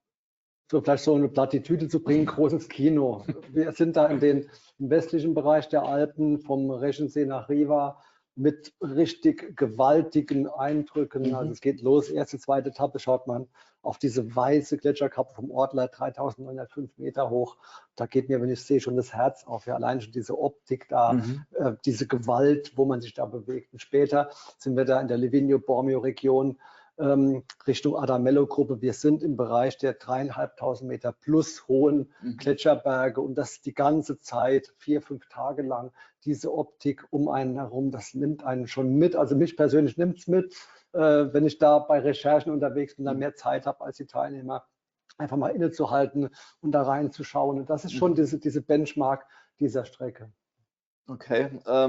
so vielleicht so eine Plattitüde zu bringen, großes Kino. Wir sind da im westlichen Bereich der Alpen, vom Reschensee nach Riva, mit richtig gewaltigen Eindrücken. Also es geht los, erste, zweite Etappe schaut man auf diese weiße Gletscherkappe vom Ortler, 3905 Meter hoch. Da geht mir, wenn ich sehe, schon das Herz auf. Ja, allein schon diese Optik da, diese Gewalt, wo man sich da bewegt. Und später sind wir da in der Livigno-Bormio-Region Richtung Adamello-Gruppe. Wir sind im Bereich der 3.500 Meter plus hohen Gletscherberge und das die ganze Zeit, 4, 5 Tage lang, diese Optik um einen herum, das nimmt einen schon mit. Also mich persönlich nimmt es mit, wenn ich da bei Recherchen unterwegs bin, dann mehr Zeit habe als die Teilnehmer, einfach mal innezuhalten und da reinzuschauen. Und das ist schon diese Benchmark dieser Strecke. Okay, ja,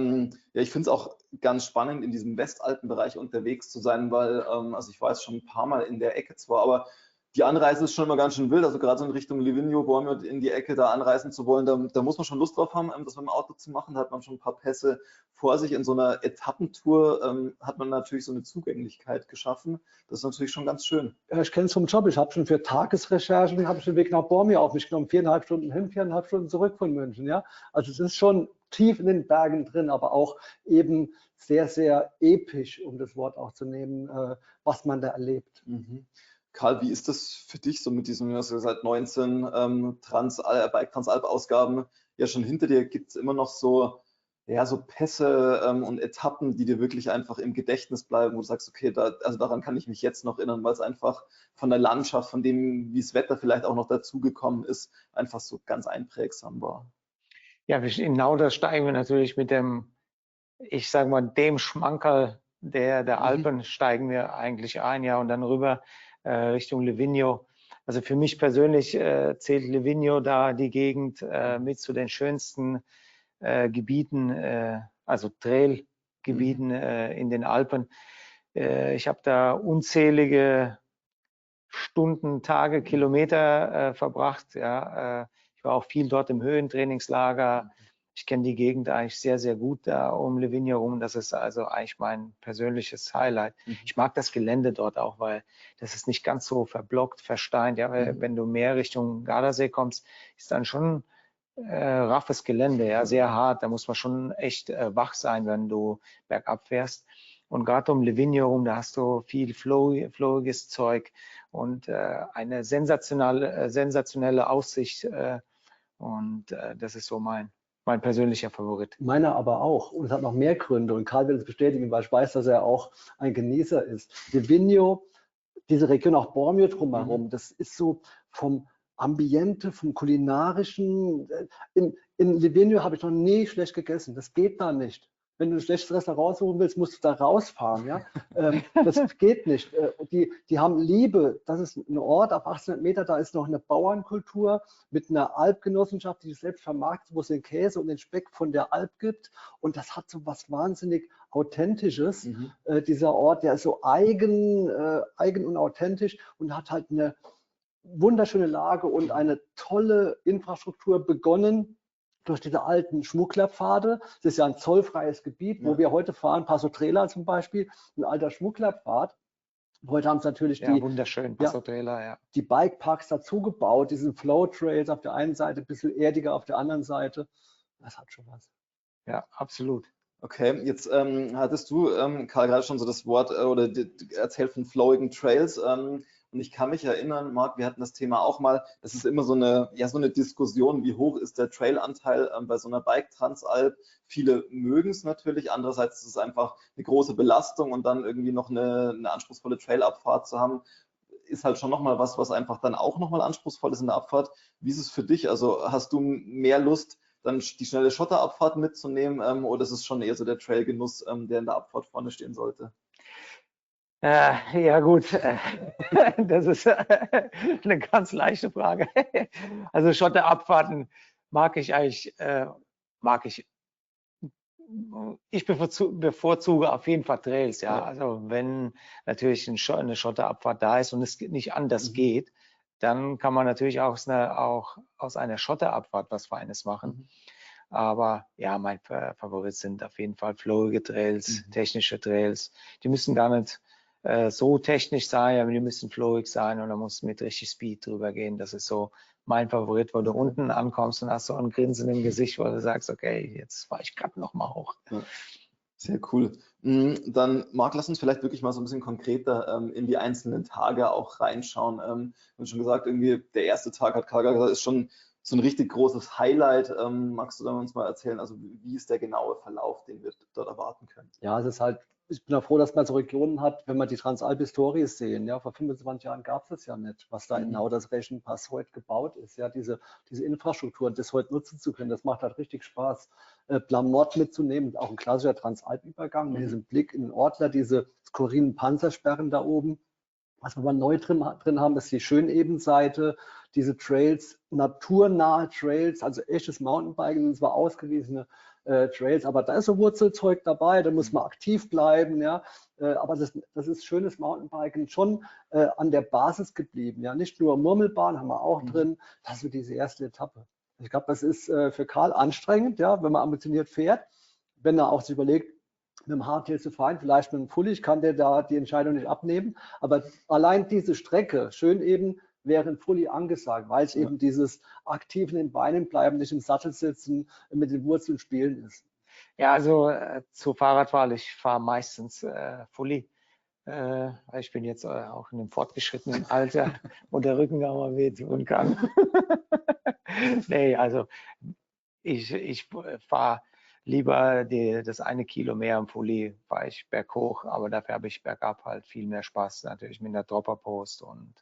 ich finde es auch ganz spannend, in diesem Westalpenbereich unterwegs zu sein, weil, also ich war jetzt schon ein paar Mal in der Ecke zwar, aber die Anreise ist schon immer ganz schön wild, also gerade so in Richtung Livigno, Bormio, in die Ecke da anreisen zu wollen, da muss man schon Lust drauf haben, das mit dem Auto zu machen, da hat man schon ein paar Pässe vor sich. In so einer Etappentour hat man natürlich so eine Zugänglichkeit geschaffen, das ist natürlich schon ganz schön. Ja, ich kenne es vom Job, ich habe schon für Tagesrecherchen, habe ich den Weg nach Bormio auf mich genommen, 4,5 Stunden hin, 4,5 Stunden zurück von München, ja, also es ist schon tief in den Bergen drin, aber auch eben sehr, sehr episch, um das Wort auch zu nehmen, was man da erlebt. Karl, wie ist das für dich so mit diesem, du hast gesagt, 19 Bike Transalp-Ausgaben ja schon hinter dir? Gibt es immer noch so, ja, so Pässe und Etappen, die dir wirklich einfach im Gedächtnis bleiben, wo du sagst, okay, also daran kann ich mich jetzt noch erinnern, weil es einfach von der Landschaft, von dem, wie das Wetter vielleicht auch noch dazugekommen ist, einfach so ganz einprägsam war? Ja, genau das steigen wir natürlich mit dem, ich sage mal, dem Schmankerl der Alpen steigen wir eigentlich ein, ja, und dann rüber Richtung Livigno. Also für mich persönlich zählt Livigno da die Gegend mit zu den schönsten Gebieten, also Trailgebieten in den Alpen. Ich habe da unzählige Stunden, Tage, Kilometer verbracht. Ja, ich war auch viel dort im Höhentrainingslager. Ich kenne die Gegend eigentlich sehr, sehr gut da um Livigno rum. Das ist also eigentlich mein persönliches Highlight. Ich mag das Gelände dort auch, weil das ist nicht ganz so verblockt, versteint. Ja, wenn du mehr Richtung Gardasee kommst, ist dann schon raffes Gelände, ja, sehr hart. Da muss man schon echt wach sein, wenn du bergab fährst. Und gerade um Livigno rum, da hast du viel flowiges Zeug und eine sensationelle Aussicht. Und das ist so mein persönlicher Favorit. Meiner aber auch. Und es hat noch mehr Gründe. Und Karl will es bestätigen, weil ich weiß, dass er auch ein Genießer ist. Livigno, diese Region, auch Bormio drumherum, das ist so vom Ambiente, vom Kulinarischen. In Livigno habe ich noch nie schlecht gegessen. Das geht da nicht. Wenn du ein schlechtes Restaurant suchen willst, musst du da rausfahren. Ja? Das geht nicht. Die haben Liebe. Das ist ein Ort auf 1800 Meter, da ist noch eine Bauernkultur mit einer Alpgenossenschaft, die sich selbst vermarktet, wo es den Käse und den Speck von der Alp gibt. Und das hat so was wahnsinnig Authentisches. Dieser Ort, der ist so eigen und authentisch und hat halt eine wunderschöne Lage und eine tolle Infrastruktur begonnen durch diese alten Schmugglerpfade. Das ist ja ein zollfreies Gebiet, wo wir heute fahren, Passo Trela zum Beispiel, ein alter Schmugglerpfad. Heute haben es natürlich wunderschön, Passo Trela, ja. Die Bikeparks dazu gebaut, diesen Flow Trails auf der einen Seite, ein bisschen erdiger auf der anderen Seite. Das hat schon was. Ja, absolut. Okay, jetzt hattest du, Karl, gerade schon so das Wort oder erzählt von flowigen Trails. Und ich kann mich erinnern, Marc, wir hatten das Thema auch mal, das ist immer so eine Diskussion, wie hoch ist der Trailanteil bei so einer Bike Transalp. Viele mögen es natürlich, andererseits ist es einfach eine große Belastung und dann irgendwie noch eine anspruchsvolle Trailabfahrt zu haben, ist halt schon nochmal was einfach dann auch nochmal anspruchsvoll ist in der Abfahrt. Wie ist es für dich? Also hast du mehr Lust, dann die schnelle Schotterabfahrt mitzunehmen oder ist es schon eher so der Trailgenuss, der in der Abfahrt vorne stehen sollte? Ja gut, das ist eine ganz leichte Frage. Also Schotterabfahrten mag ich eigentlich, ich bevorzuge auf jeden Fall Trails, ja. Also wenn natürlich eine Schotterabfahrt da ist und es nicht anders geht, dann kann man natürlich auch aus einer Schotterabfahrt was Feines machen. Aber ja, mein Favorit sind auf jeden Fall flowige Trails, technische Trails. Die müssen gar nicht so technisch sein, aber die müssen flowig sein und da muss mit richtig Speed drüber gehen. Das ist so mein Favorit, wo du unten ankommst und hast so ein Grinsen im Gesicht, wo du sagst, okay, jetzt fahre ich gerade noch mal hoch. Ja. Sehr cool. Dann, Marc, lass uns vielleicht wirklich mal so ein bisschen konkreter in die einzelnen Tage auch reinschauen. Wir haben schon gesagt, irgendwie der erste Tag, hat Karl gesagt, ist schon so ein richtig großes Highlight. Magst du dann uns mal erzählen, also wie ist der genaue Verlauf, den wir dort erwarten können? Ja, es ist halt, ich bin ja froh, dass man so Regionen hat, wenn wir die Transalp-Historie sehen. Ja, vor 25 Jahren gab es das ja nicht, was da in Nauders-Reschenpass heute gebaut ist. Ja, diese Infrastruktur, das heute nutzen zu können, das macht halt richtig Spaß. Blamort mitzunehmen, auch ein klassischer Transalp-Übergang mit diesem Blick in den Ortler, diese skurrilen Panzersperren da oben. Was wir mal neu drin haben, ist die Schönebenseite, diese Trails, naturnahe Trails, also echtes Mountainbiken, zwar ausgewiesene Trails, aber da ist so Wurzelzeug dabei, da muss man aktiv bleiben, ja. Aber das ist schönes Mountainbiken, schon an der Basis geblieben, ja. Nicht nur Murmelbahn haben wir auch drin, das ist so diese erste Etappe. Ich glaube, das ist für Karl anstrengend, ja, wenn man ambitioniert fährt, wenn er auch sich überlegt, mit dem Hardtail zu fahren, vielleicht mit dem Fully, ich kann der da die Entscheidung nicht abnehmen, aber allein diese Strecke, schön eben, wäre ein Fully angesagt, weil es eben dieses aktiv in den Beinen bleiben, nicht im Sattel sitzen, mit den Wurzeln spielen ist. Ja, also zur Fahrradwahl, ich fahre meistens Fully. Ich bin jetzt auch in einem fortgeschrittenen Alter, wo der Rücken auch mal wehtun kann. Nee, also ich fahre lieber das eine Kilo mehr am Fully, fahre ich berghoch, aber dafür habe ich bergab halt viel mehr Spaß, natürlich mit der Dropper-Post und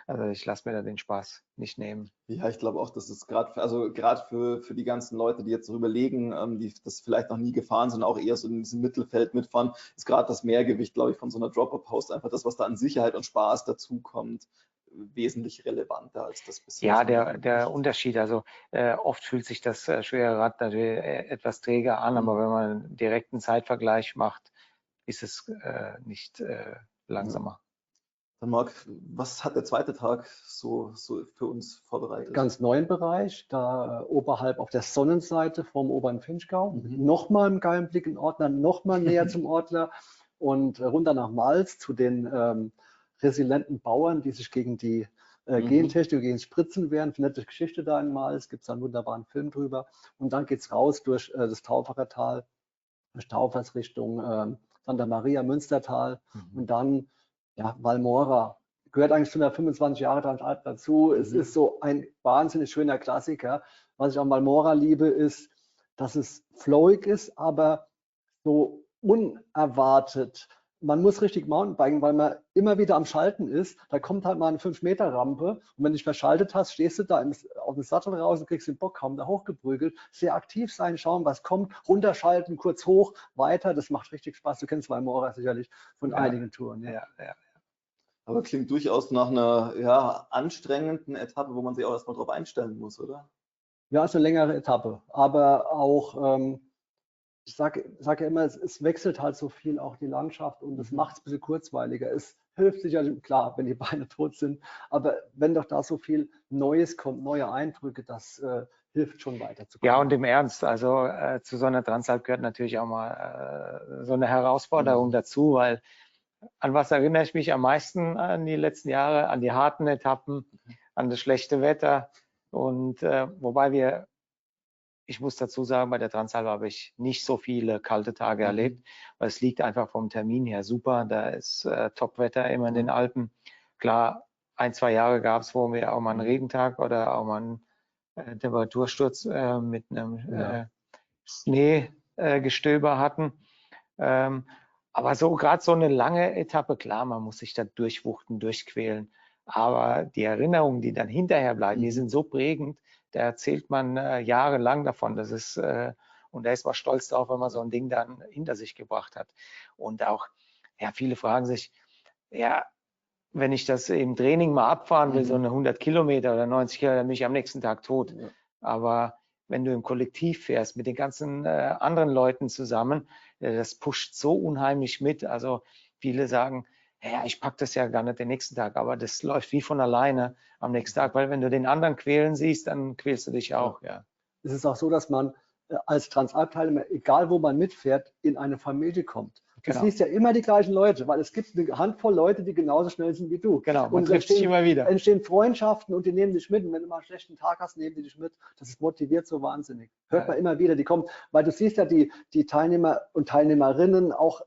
also ich lasse mir da den Spaß nicht nehmen. Ja, ich glaube auch, dass es gerade für die ganzen Leute, die jetzt überlegen, die das vielleicht noch nie gefahren sind, auch eher so in diesem Mittelfeld mitfahren, ist gerade das Mehrgewicht, glaube ich, von so einer Dropper-Post, einfach das, was da an Sicherheit und Spaß dazukommt, wesentlich relevanter als das bisher. Ja, der Unterschied, also oft fühlt sich das schwere Rad natürlich etwas träger an, aber wenn man einen direkten Zeitvergleich macht, ist es nicht langsamer. Dann Marc, was hat der zweite Tag so für uns vorbereitet? Ganz neuen Bereich, da oberhalb auf der Sonnenseite vom Oberen Finchgau. Nochmal einen geilen Blick in den Ortler, nochmal näher zum Ortler und runter nach Mals zu den resilienten Bauern, die sich gegen die Gentechnik, gegen Spritzen wehren. Nette Geschichte da in Mals, gibt es einen wunderbaren Film drüber. Und dann geht es raus durch das Taufacher Tal, durch Taufers Richtung Santa Maria, Münstertal und dann ja, Valmora. Gehört eigentlich zu einer 25 Jahre Transalp dazu. Es ist so ein wahnsinnig schöner Klassiker. Was ich an Valmora liebe, ist, dass es flowig ist, aber so unerwartet. Man muss richtig Mountainbiken, weil man immer wieder am Schalten ist. Da kommt halt mal eine 5-Meter-Rampe und wenn du dich verschaltet hast, stehst du da auf dem Sattel raus und kriegst den Bock kaum da hochgeprügelt. Sehr aktiv sein, schauen, was kommt, runterschalten, kurz hoch, weiter. Das macht richtig Spaß. Du kennst Valmora sicherlich von einigen Touren. Ja. Aber klingt durchaus nach einer anstrengenden Etappe, wo man sich auch erstmal drauf einstellen muss, oder? Ja, ist eine längere Etappe, aber auch, ich sage ja immer, es wechselt halt so viel auch die Landschaft und es macht es ein bisschen kurzweiliger. Es hilft sicherlich, klar, wenn die Beine tot sind, aber wenn doch da so viel Neues kommt, neue Eindrücke, das hilft schon weiterzukommen. Ja, und im Ernst, also zu so einer Transalp gehört natürlich auch mal so eine Herausforderung dazu, weil an was erinnere ich mich am meisten an die letzten Jahre? An die harten Etappen, an das schlechte Wetter. Und wobei ich muss dazu sagen, bei der Transalp habe ich nicht so viele kalte Tage erlebt, weil es liegt einfach vom Termin her super. Da ist Top-Wetter immer in den Alpen. Klar, 1-2 Jahre gab es, wo wir auch mal einen Regentag oder auch mal einen Temperatursturz mit einem Schneegestöber hatten. Aber so gerade so eine lange Etappe, klar, man muss sich da durchwuchten, durchquälen. Aber die Erinnerungen, die dann hinterher bleiben, die sind so prägend, da erzählt man jahrelang davon. Das ist, und da ist man stolz drauf, wenn man so ein Ding dann hinter sich gebracht hat. Und auch, ja, viele fragen sich, ja, wenn ich das im Training mal abfahren will, so eine 100 Kilometer oder 90 Kilometer, dann bin ich am nächsten Tag tot. Ja. Aber wenn du im Kollektiv fährst, mit den ganzen anderen Leuten zusammen, das pusht so unheimlich mit. Also viele sagen, ja, ich packe das ja gar nicht den nächsten Tag, aber das läuft wie von alleine am nächsten Tag, weil wenn du den anderen quälen siehst, dann quälst du dich auch. Ja. Es ist auch so, dass man als Transalp-Teilnehmer, egal wo man mitfährt, in eine Familie kommt. Du siehst ja immer die gleichen Leute, weil es gibt eine Handvoll Leute, die genauso schnell sind wie du. Genau, man trifft sich immer wieder. Entstehen Freundschaften und die nehmen dich mit. Und wenn du mal einen schlechten Tag hast, nehmen die dich mit. Das ist motiviert so wahnsinnig. Hört man immer wieder, die kommen, weil du siehst ja die Teilnehmer und Teilnehmerinnen auch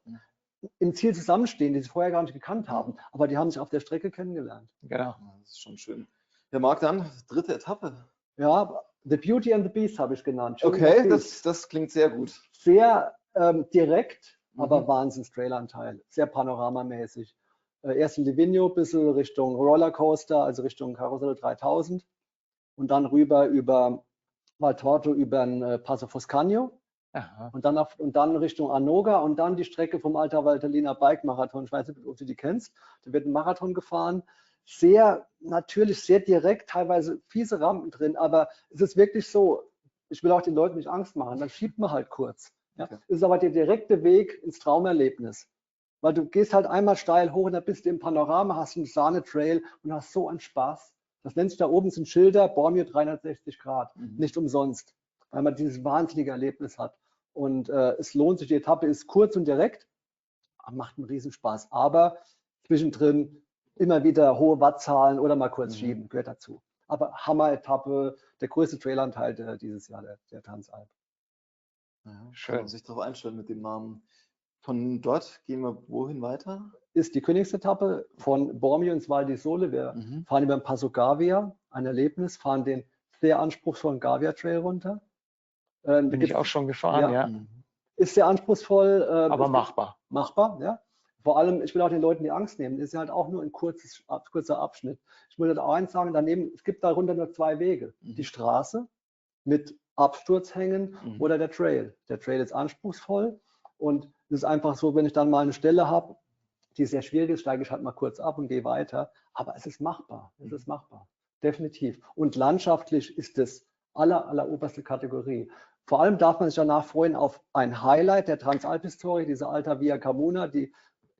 im Ziel zusammenstehen, die sie vorher gar nicht gekannt haben. Aber die haben sich auf der Strecke kennengelernt. Genau. Das ist schon schön. Ja, Marc, dann dritte Etappe. Ja, The Beauty and the Beast habe ich genannt. Schön Okay, gespielt. das klingt sehr gut. Sehr direkt, aber Mhm. Wahnsinns-Trailanteil. Sehr panoramamäßig. Erst in Livigno, ein bisschen Richtung Rollercoaster, also Richtung Carosello 3000. Und dann rüber über Valtorto, über den Passo Foscagno. Aha. Und dann Richtung Anoga und dann die Strecke vom Alta Valtellina Bike Marathon. Ich weiß nicht, ob du die kennst. Da wird ein Marathon gefahren. Natürlich sehr direkt, teilweise fiese Rampen drin, aber es ist wirklich so, ich will auch den Leuten nicht Angst machen, dann schiebt man halt kurz. Ja. Okay. Es ist aber der direkte Weg ins Traumerlebnis. Weil du gehst halt einmal steil hoch und dann bist du im Panorama, hast einen Sahne-Trail und hast so einen Spaß. Das nennt sich da oben sind Schilder, Bormio 360 Grad, nicht umsonst, weil man dieses wahnsinnige Erlebnis hat. Und es lohnt sich, die Etappe ist kurz und direkt, macht einen Riesenspaß. Aber zwischendrin immer wieder hohe Wattzahlen oder mal kurz schieben, gehört dazu. Aber Hammer-Etappe, der größte Trailanteil dieses Jahr, der Transalp. Ja, kann Schön. man sich darauf einstellen mit dem Namen. Von dort gehen wir wohin weiter? Ist die Königsetappe von Bormio ins Val di Sole. Wir fahren über den Passo Gavia, ein Erlebnis, fahren den sehr anspruchsvollen Gavia Trail runter. Bin ich auch schon gefahren, ja. Ist sehr anspruchsvoll. Aber machbar. Machbar, ja. Vor allem, ich will auch den Leuten die Angst nehmen, ist ja halt auch nur ein kurzer Abschnitt. Ich will auch eins sagen, daneben, es gibt darunter nur zwei Wege. Die Straße mit Absturzhängen oder der Trail. Der Trail ist anspruchsvoll und es ist einfach so, wenn ich dann mal eine Stelle habe, die sehr schwierig ist, steige ich halt mal kurz ab und gehe weiter. Aber es ist machbar. Es ist machbar. Definitiv. Und landschaftlich ist es alleroberste Kategorie. Vor allem darf man sich danach freuen auf ein Highlight der Transalp-Historie, diese Alta Via Carmona, die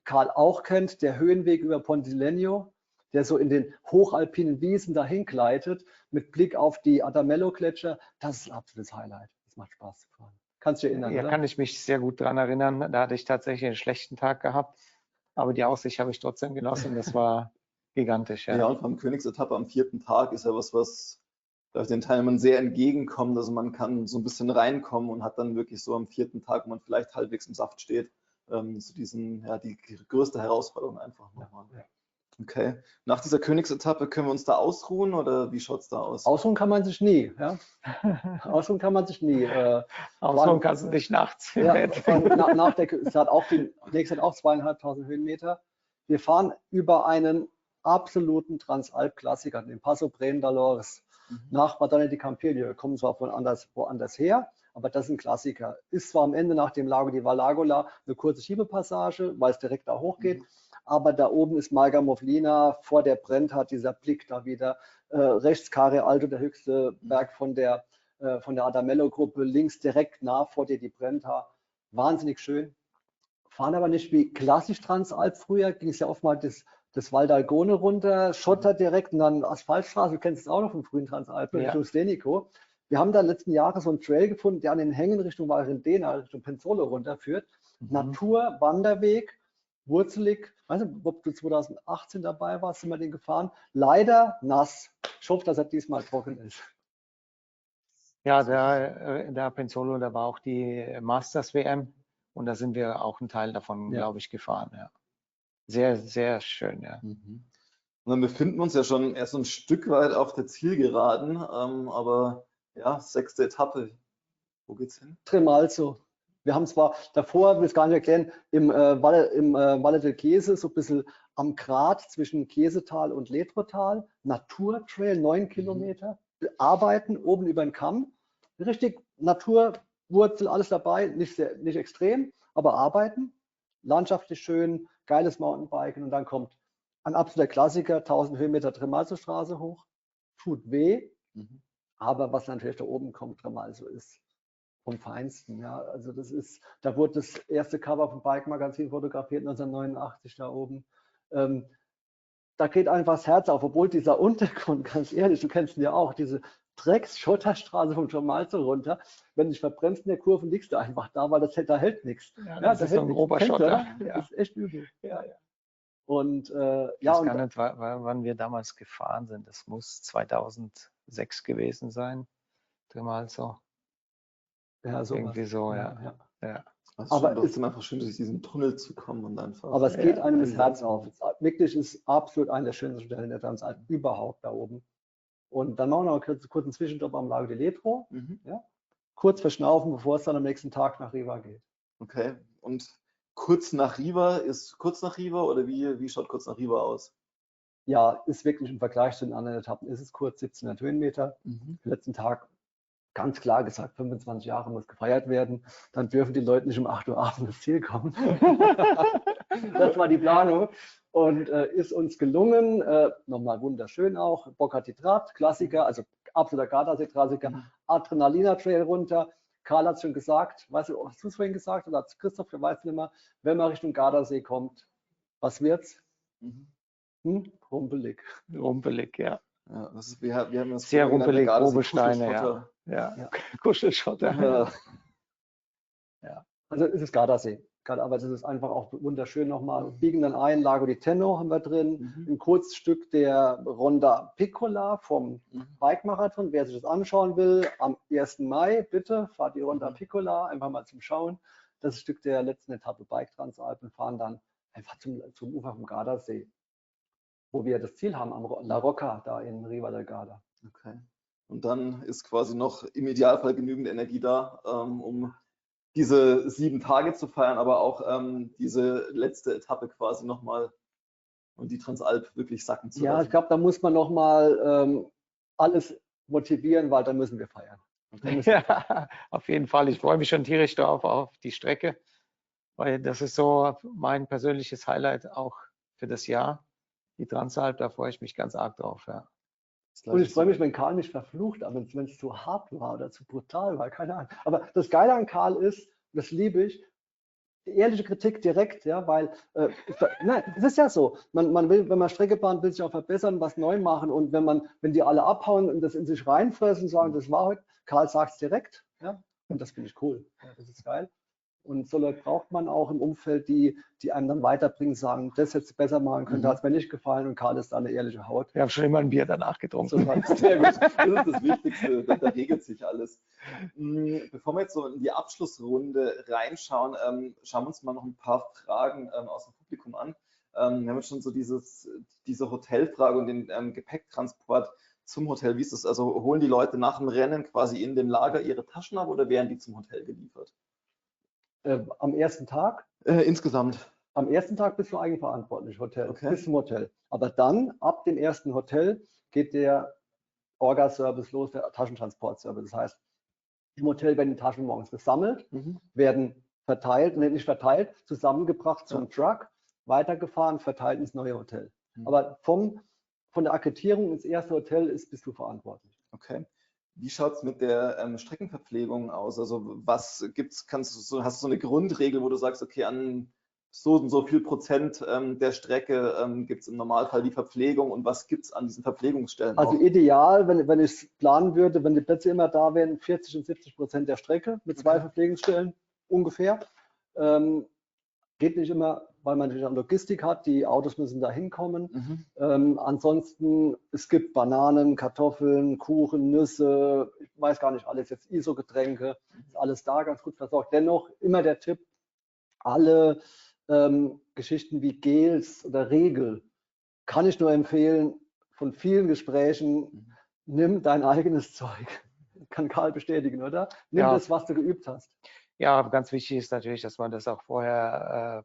Karl auch kennt, der Höhenweg über Ponte di Legno, der so in den hochalpinen Wiesen dahin gleitet, mit Blick auf die Adamello-Gletscher. Das ist ein absolutes Highlight. Das macht Spaß zu fahren. Kannst du dich erinnern, Ja, oder? kann ich mich sehr gut daran erinnern. Da hatte ich tatsächlich einen schlechten Tag gehabt, aber die Aussicht habe ich trotzdem genossen. Das war gigantisch. Ja, und beim Königsetappe am 4. Tag ist ja was den Teilnehmern sehr entgegenkommt. Also man kann so ein bisschen reinkommen und hat dann wirklich so am 4. Tag, wo man vielleicht halbwegs im Saft steht, so die größte Herausforderung einfach nochmal. Ja. Okay. Nach dieser Königsetappe können wir uns da ausruhen oder wie schaut es da aus? Ausruhen kann man sich nie. Ja? Ausruhen kann man sich nie. Ausruhen kannst du dich nachts im Ja, Bett. es hat auch die nächste hat auch 2.500 Höhenmeter. Wir fahren über einen absoluten Transalp-Klassiker, den Passo Brendalores, nach Madonna di Campiglio. Wir kommen zwar von woanders her, aber das ist ein Klassiker. Ist zwar am Ende nach dem Lago di Valagola eine kurze Schiebepassage, weil es direkt da hochgeht, aber da oben ist Marga Movlina, vor der Brenta, dieser Blick da wieder, rechts Care Alto, der höchste Berg von der Adamello-Gruppe, links direkt nah vor dir die Brenta. Wahnsinnig schön. Fahren aber nicht wie klassisch Transalp früher, ging es ja oft mal das Val d'Algone runter, Schotter direkt und dann Asphaltstraße, du kennst es auch noch vom frühen Transalp, Richtung Stenico. Wir haben da letzten Jahre so einen Trail gefunden, der an den Hängen Richtung Valrendena, Richtung Penzolo runterführt. Natur, Wanderweg, wurzelig. Ich weiß nicht, ob du 2018 dabei warst, sind wir den gefahren. Leider nass. Ich hoffe, dass er diesmal trocken ist. Ja, der Penzolo, da war auch die Masters WM und da sind wir auch einen Teil davon, glaube ich, gefahren. Ja. Sehr, sehr schön, ja. Und dann befinden wir uns ja schon erst so ein Stück weit auf der Zielgeraden, aber ja, 6. Etappe. Wo geht's hin? Tremalzo. Wir haben zwar davor, ich will es gar nicht erklären, im Valle del Chiese, so ein bisschen am Grat zwischen Chiesetal und Letrotal, Naturtrail, 9 Kilometer, arbeiten oben über den Kamm, richtig Naturwurzel, alles dabei, nicht extrem, aber arbeiten, landschaftlich schön, geiles Mountainbiken und dann kommt ein absoluter Klassiker, 1000 Höhenmeter Tremalzo-Straße hoch, tut weh, aber was natürlich da oben kommt, Tremalzo ist vom Feinsten. Ja. Also das ist, da wurde das erste Cover vom Bike Magazin fotografiert 1989 da oben. Da geht einfach das Herz auf, obwohl dieser Untergrund, ganz ehrlich, du kennst ihn ja auch, diese Drecks-Schotterstraße vom Tremalzo runter, wenn du dich verbrennst in der Kurve, liegst du einfach da, weil da hält nichts. Ja, das ist so ein grober Schotter. Ja. Das ist echt übel. Ja. Und Ich weiß gar nicht, wann wir damals gefahren sind. Das muss 2006 gewesen sein, Tremalzo. Ja, so irgendwie so, ja. Also aber es ist einfach schön, durch diesen Tunnel zu kommen und einfach. Aber es geht einem das Herz auf. Wirklich ist absolut eine der schönsten Stellen der Transalp überhaupt da oben. Und dann machen wir noch einen kurzen Zwischenstopp am Lago di Letro. Mhm. Ja? Kurz verschnaufen, bevor es dann am nächsten Tag nach Riva geht. Okay. Und kurz nach Riva ist kurz nach Riva oder wie schaut kurz nach Riva aus? Ja, ist wirklich im Vergleich zu den anderen Etappen, ist es kurz, 1700 Höhenmeter. Mhm. Am letzten Tag ganz klar gesagt, 25 Jahre muss gefeiert werden. Dann dürfen die Leute nicht um 8 Uhr abends ins Ziel kommen. Das war die Planung und ist uns gelungen. Nochmal wunderschön auch. Bocatitrat, Klassiker, also absoluter Gardasee-Klassiker. Adrenalina-Trail runter. Karl hat es schon gesagt, weißt du, hast du es vorhin gesagt oder hat Christoph, ich weiß nicht mehr, wenn man Richtung Gardasee kommt, was wird's? Rumpelig. Rumpelig, ja. Ja, wir haben das Sehr vorhin genannt, rumpelig, der Gardasee grobe Steine, Kuschelschotter. Ja. Kuschelschotter. Ja. Ja, also es ist Gardasee. Aber es ist einfach auch wunderschön nochmal. Biegen dann ein, Lago di Tenno haben wir drin, ein kurzes Stück der Ronda Piccola vom Bike-Marathon. Wer sich das anschauen will, am 1. Mai, bitte, fahrt die Ronda Piccola, einfach mal zum Schauen. Das Stück der letzten Etappe Bike Transalpen, fahren dann einfach zum Ufer vom Gardasee, wo wir das Ziel haben, am La Rocca, da in Riva del Garda. Okay. Und dann ist quasi noch im Idealfall genügend Energie da, um diese 7 Tage zu feiern, aber auch diese letzte Etappe quasi nochmal und die Transalp wirklich sacken zu lassen. Ja, ich glaube, da muss man nochmal alles motivieren, weil dann müssen wir feiern. Ja, auf jeden Fall. Ich freue mich schon tierisch drauf, auf die Strecke, weil das ist so mein persönliches Highlight auch für das Jahr. Die Transalp, da freue ich mich ganz arg drauf. Ja. Und ich freue mich, wenn Karl mich verflucht, aber wenn es zu hart war oder zu brutal war, keine Ahnung. Aber das Geile an Karl ist, das liebe ich, die ehrliche Kritik direkt, ja, weil, nein, es ist ja so, man will, wenn man Strecke bahnt, will sich auch verbessern, was neu machen und wenn die alle abhauen und das in sich reinfressen und sagen, das war heute, Karl sagt es direkt, ja, und das finde ich cool, ja, das ist geil. Und so Leute braucht man auch im Umfeld, die einem dann weiterbringen, sagen, das hättest du besser machen können, hat es mir nicht gefallen und Karl ist da eine ehrliche Haut. Wir haben schon immer ein Bier danach getrunken. Sehr gut. Das ist das Wichtigste, da regelt sich alles. Bevor wir jetzt so in die Abschlussrunde reinschauen, schauen wir uns mal noch ein paar Fragen aus dem Publikum an. Wir haben jetzt schon so diese Hotelfrage und den Gepäcktransport zum Hotel. Wie ist das? Also holen die Leute nach dem Rennen quasi in dem Lager ihre Taschen ab oder werden die zum Hotel geliefert? Am ersten Tag? Insgesamt. Am ersten Tag bist du eigenverantwortlich, Hotel, Okay. bis zum Hotel. Aber dann, ab dem ersten Hotel, geht der Orga-Service los, der Taschentransportservice. Das heißt, im Hotel werden die Taschen morgens gesammelt, werden verteilt, nicht verteilt, zusammengebracht zum Truck, weitergefahren, verteilt ins neue Hotel. Aber von der Akkreditierung ins erste Hotel bist du verantwortlich. Okay. Wie schaut es mit der Streckenverpflegung aus? Also was gibt's, hast du so eine Grundregel, wo du sagst, okay, an so und so viel Prozent der Strecke gibt es im Normalfall die Verpflegung und was gibt es an diesen Verpflegungsstellen? Also ideal, wenn ich es planen würde, wenn die Plätze immer da wären, 40 und 70% der Strecke mit 2 Verpflegungsstellen ungefähr. Geht nicht immer, weil man natürlich auch Logistik hat, die Autos müssen da hinkommen. Ansonsten, es gibt Bananen, Kartoffeln, Kuchen, Nüsse, ich weiß gar nicht alles, jetzt ISO-Getränke, ist alles da, ganz gut versorgt. Dennoch immer der Tipp, alle Geschichten wie Gels oder Riegel, kann ich nur empfehlen, von vielen Gesprächen, nimm dein eigenes Zeug. Kann Karl bestätigen, oder? Nimm das, was du geübt hast. Ja, ganz wichtig ist natürlich, dass man das auch vorher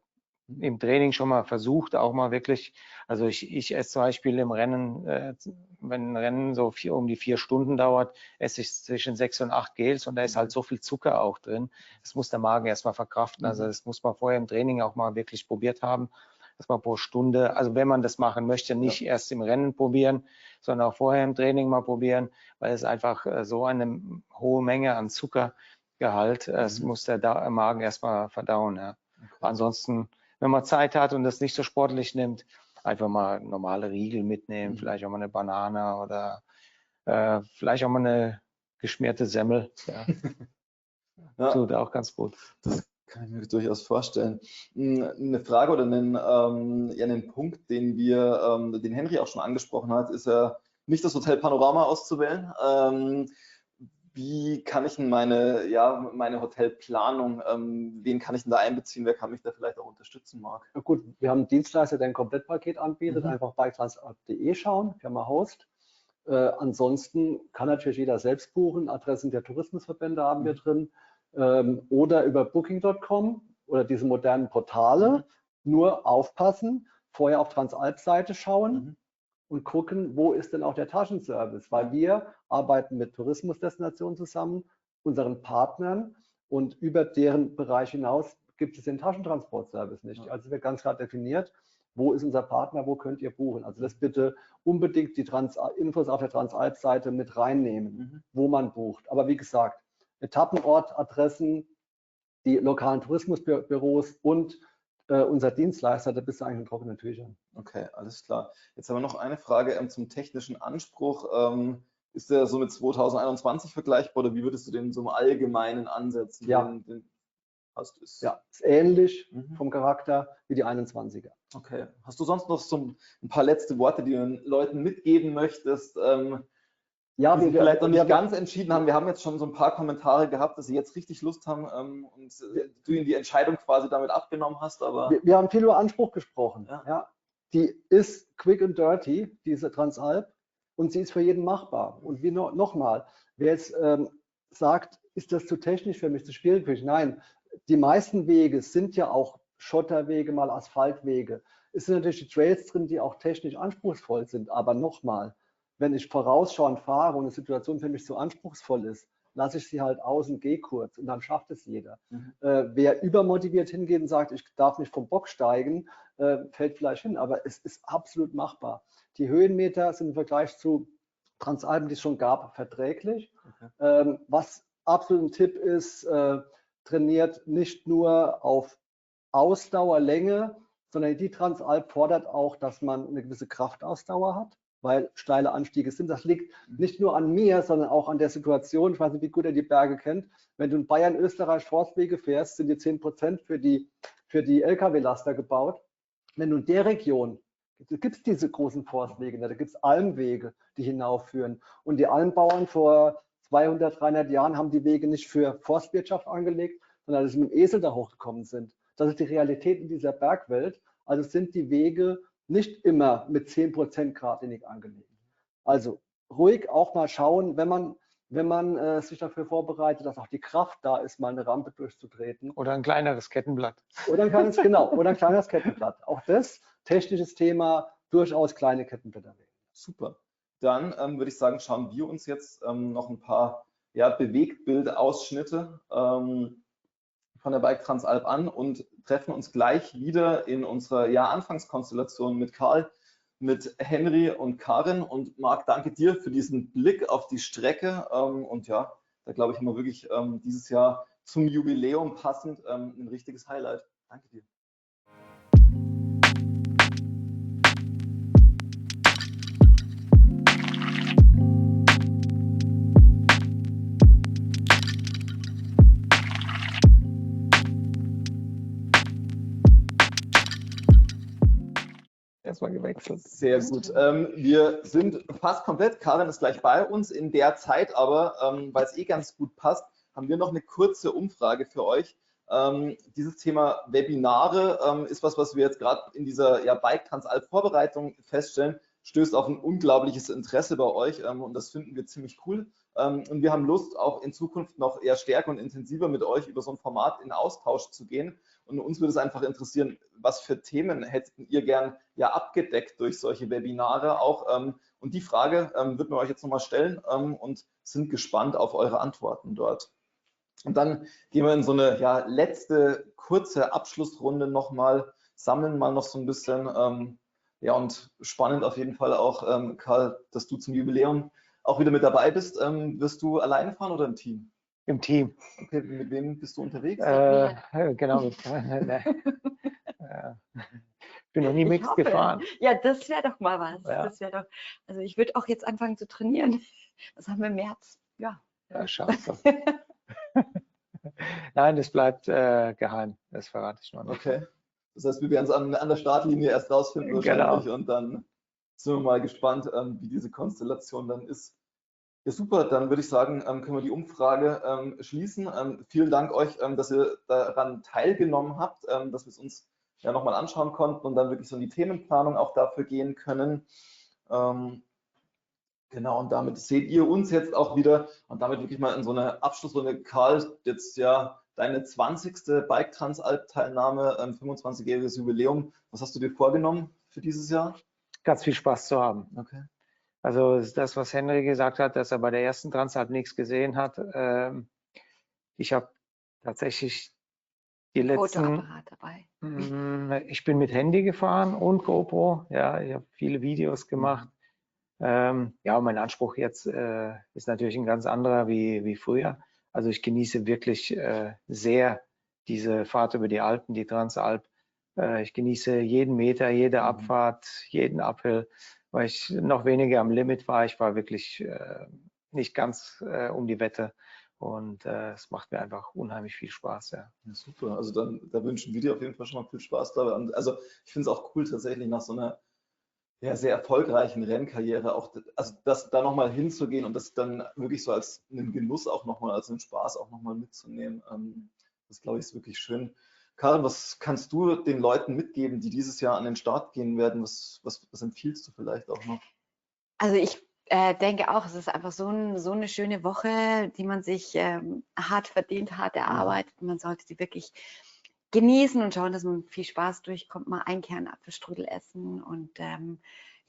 im Training schon mal versucht, auch mal wirklich, also ich esse zum Beispiel im Rennen, wenn ein Rennen so um die 4 Stunden dauert, esse ich zwischen 6 und 8 Gels und da ist halt so viel Zucker auch drin. Das muss der Magen erstmal verkraften. Also das muss man vorher im Training auch mal wirklich probiert haben, dass man pro Stunde, also wenn man das machen möchte, nicht erst im Rennen probieren, sondern auch vorher im Training mal probieren, weil es einfach so eine hohe Menge an Zuckergehalt, das muss der Magen erstmal verdauen. Ja. Ansonsten, wenn man Zeit hat und das nicht so sportlich nimmt, einfach mal normale Riegel mitnehmen, vielleicht auch mal eine Banane oder vielleicht auch mal eine geschmierte Semmel. Ja. Tut auch ganz gut. Das kann ich mir durchaus vorstellen. Eine Frage oder einen Punkt, den Henry auch schon angesprochen hat, ist ja nicht das Hotel Panorama auszuwählen. Wie kann ich denn meine Hotelplanung, wen kann ich denn da einbeziehen, wer kann mich da vielleicht auch unterstützen, Marc? Na gut, wir haben einen Dienstleister, der ein Komplettpaket anbietet, einfach biketrans.de schauen, Firma Host. Ansonsten kann natürlich jeder selbst buchen. Adressen der Tourismusverbände haben wir drin. Oder über Booking.com oder diese modernen Portale. Nur aufpassen, vorher auf Transalp-Seite schauen und gucken, wo ist denn auch der Taschenservice, weil wir arbeiten mit Tourismusdestinationen zusammen, unseren Partnern, und über deren Bereich hinaus gibt es den Taschentransportservice nicht. Also wird ganz klar definiert, wo ist unser Partner, wo könnt ihr buchen. Also das bitte unbedingt die Infos auf der Transalp-Seite mit reinnehmen, wo man bucht. Aber wie gesagt, Etappenort, Adressen, die lokalen Tourismusbüros und unser Dienstleister, da bist du eigentlich in trockenen Tüchern. Okay, alles klar. Jetzt haben wir noch eine Frage zum technischen Anspruch. Ist der so mit 2021 vergleichbar oder wie würdest du den so im Allgemeinen ansetzen? Ja. Ja, ist ähnlich vom Charakter wie die 21er. Okay. Hast du sonst noch so ein paar letzte Worte, die du den Leuten mitgeben möchtest? Ja, die wir vielleicht noch nicht ganz entschieden haben. Wir haben jetzt schon so ein paar Kommentare gehabt, dass sie jetzt richtig Lust haben und du ihnen die Entscheidung quasi damit abgenommen hast. Aber wir haben viel über Anspruch gesprochen. Ja. Ja. Die ist quick and dirty, diese Transalp, und sie ist für jeden machbar. Und wie nochmal, wer jetzt sagt, ist das zu technisch für mich, zu schwierig für mich? Nein, die meisten Wege sind ja auch Schotterwege, mal Asphaltwege. Es sind natürlich die Trails drin, die auch technisch anspruchsvoll sind. Aber nochmal, wenn ich vorausschauend fahre und eine Situation für mich so anspruchsvoll ist, lasse ich sie halt aus und gehe kurz und dann schafft es jeder. Wer übermotiviert hingeht und sagt, ich darf nicht vom Bock steigen, fällt vielleicht hin, aber es ist absolut machbar. Die Höhenmeter sind im Vergleich zu Transalpen, die es schon gab, verträglich. Was absolut ein Tipp ist, trainiert nicht nur auf Ausdauer, Länge, sondern die Transalp fordert auch, dass man eine gewisse Kraftausdauer hat, weil steile Anstiege sind. Das liegt nicht nur an mir, sondern auch an der Situation. Ich weiß nicht, wie gut ihr die Berge kennt. Wenn du in Bayern, Österreich Forstwege fährst, sind die 10% für die Lkw-Laster gebaut. Wenn du in der Region, gibt es diese großen Forstwege, da gibt es Almwege, die hinaufführen. Und die Almbauern vor 200, 300 Jahren haben die Wege nicht für Forstwirtschaft angelegt, sondern dass sie mit dem Esel da hochgekommen sind. Das ist die Realität in dieser Bergwelt. Also sind die Wege nicht immer mit 10% geradlinig angelegt. Also ruhig auch mal schauen, wenn man sich dafür vorbereitet, dass auch die Kraft da ist, mal eine Rampe durchzutreten. Oder ein kleineres Kettenblatt. Oder ein kleineres Kettenblatt. Auch das, technisches Thema, durchaus kleine Kettenblätter wählen. super. Dann würde ich sagen, schauen wir uns jetzt noch ein paar Bewegtbildausschnitte von der Bike Transalp an und treffen uns gleich wieder in unserer Anfangskonstellation mit Karl, mit Henry und Karin. Und Marc, danke dir für diesen Blick auf die Strecke. Und ja, da glaube ich, haben wir wirklich dieses Jahr zum Jubiläum passend ein richtiges Highlight. Danke dir. Erstmal gewechselt. Sehr gut. Wir sind fast komplett. Karin ist gleich bei uns. In der Zeit aber, weil es ganz gut passt, haben wir noch eine kurze Umfrage für euch. Dieses Thema Webinare ist was wir jetzt gerade in dieser Bike Transalp Vorbereitung feststellen, stößt auf ein unglaubliches Interesse bei euch und das finden wir ziemlich cool. Und wir haben Lust, auch in Zukunft noch eher stärker und intensiver mit euch über so ein Format in Austausch zu gehen. Und uns würde es einfach interessieren, was für Themen hättet ihr gern abgedeckt durch solche Webinare auch. Und die Frage würden wir euch jetzt nochmal stellen und sind gespannt auf eure Antworten dort. Und dann gehen wir in so eine letzte kurze Abschlussrunde nochmal, sammeln mal noch so ein bisschen. Und spannend auf jeden Fall auch, Karl, dass du zum Jubiläum auch wieder mit dabei bist. Wirst du alleine fahren oder im Team? Im Team. Okay, mit wem bist du unterwegs? Genau. Ich bin noch nie Ich Mixed hoffe. gefahren. Ja, das wäre doch mal was. Ja. Das wäre doch, also ich würde auch jetzt anfangen zu trainieren. Das haben wir im März. Ja. Ja, schafft das. Nein, das bleibt geheim. Das verrate ich noch nicht. Okay. Das heißt, wir werden es an der Startlinie erst rausfinden wahrscheinlich Genau. und dann sind wir mal gespannt, wie diese Konstellation dann ist. Ja, super, dann würde ich sagen, können wir die Umfrage schließen. Vielen Dank euch, dass ihr daran teilgenommen habt, dass wir es uns nochmal anschauen konnten und dann wirklich so in die Themenplanung auch dafür gehen können. Genau, und damit seht ihr uns jetzt auch wieder und damit wirklich mal in so einer Abschlussrunde. Karl, jetzt ja deine 20. Bike Transalp-Teilnahme, 25-jähriges Jubiläum. Was hast du dir vorgenommen für dieses Jahr? Ganz viel Spaß zu haben. Okay. Also das, was Henry gesagt hat, dass er bei der ersten Transalp nichts gesehen hat. Ich habe tatsächlich die letzten... Fotoapparat dabei. Ich bin mit Handy gefahren und GoPro. Ja, ich habe viele Videos gemacht. Ja, mein Anspruch jetzt ist natürlich ein ganz anderer wie früher. Also ich genieße wirklich sehr diese Fahrt über die Alpen, die Transalp. Ich genieße jeden Meter, jede Abfahrt, jeden Uphill, weil ich noch weniger am Limit war. Ich war wirklich nicht ganz um die Wette und es macht mir einfach unheimlich viel Spaß. Ja. Ja, super, also da wünschen wir dir auf jeden Fall schon mal viel Spaß dabei. Und also ich finde es auch cool tatsächlich nach so einer sehr erfolgreichen Rennkarriere, auch also das da nochmal hinzugehen und das dann wirklich so als einen Genuss auch nochmal, als einen Spaß auch nochmal mitzunehmen. Das glaube ich ist wirklich schön. Karin, was kannst du den Leuten mitgeben, die dieses Jahr an den Start gehen werden? Was empfiehlst du vielleicht auch noch? Also ich denke auch, es ist einfach so eine schöne Woche, die man sich hart verdient, hart erarbeitet. Man sollte sie wirklich genießen und schauen, dass man viel Spaß durchkommt, mal einen Kern Apfelstrudel essen und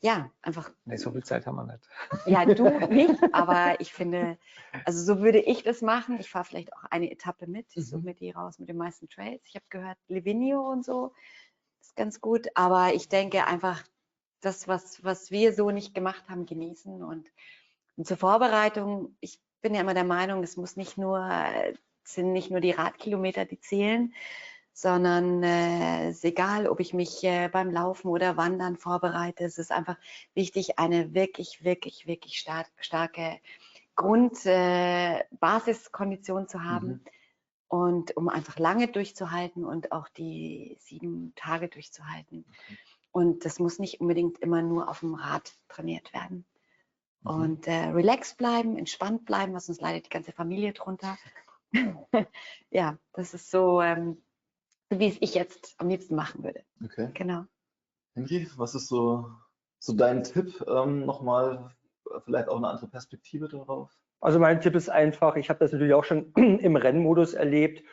ja, einfach. Nee, so viel Zeit haben wir nicht. Ja, du nicht, aber ich finde, also so würde ich das machen. Ich fahre vielleicht auch eine Etappe mit. Ich suche mir die raus mit den meisten Trails. Ich habe gehört, Livigno und so ist ganz gut, aber ich denke einfach, das, was wir so nicht gemacht haben, genießen und zur Vorbereitung, ich bin ja immer der Meinung, es sind nicht nur die Radkilometer, die zählen, sondern es ist egal, ob ich mich beim Laufen oder Wandern vorbereite. Es ist einfach wichtig, eine wirklich starke Basiskondition zu haben und um einfach lange durchzuhalten und auch die 7 Tage durchzuhalten. Und das muss nicht unbedingt immer nur auf dem Rad trainiert werden. Und relaxed bleiben, entspannt bleiben, was uns leidet die ganze Familie drunter. Ja, das ist so, wie es ich jetzt am liebsten machen würde. Okay. Genau. Henry, was ist so dein Tipp nochmal, vielleicht auch eine andere Perspektive darauf? Also mein Tipp ist einfach, ich habe das natürlich auch schon im Rennmodus erlebt,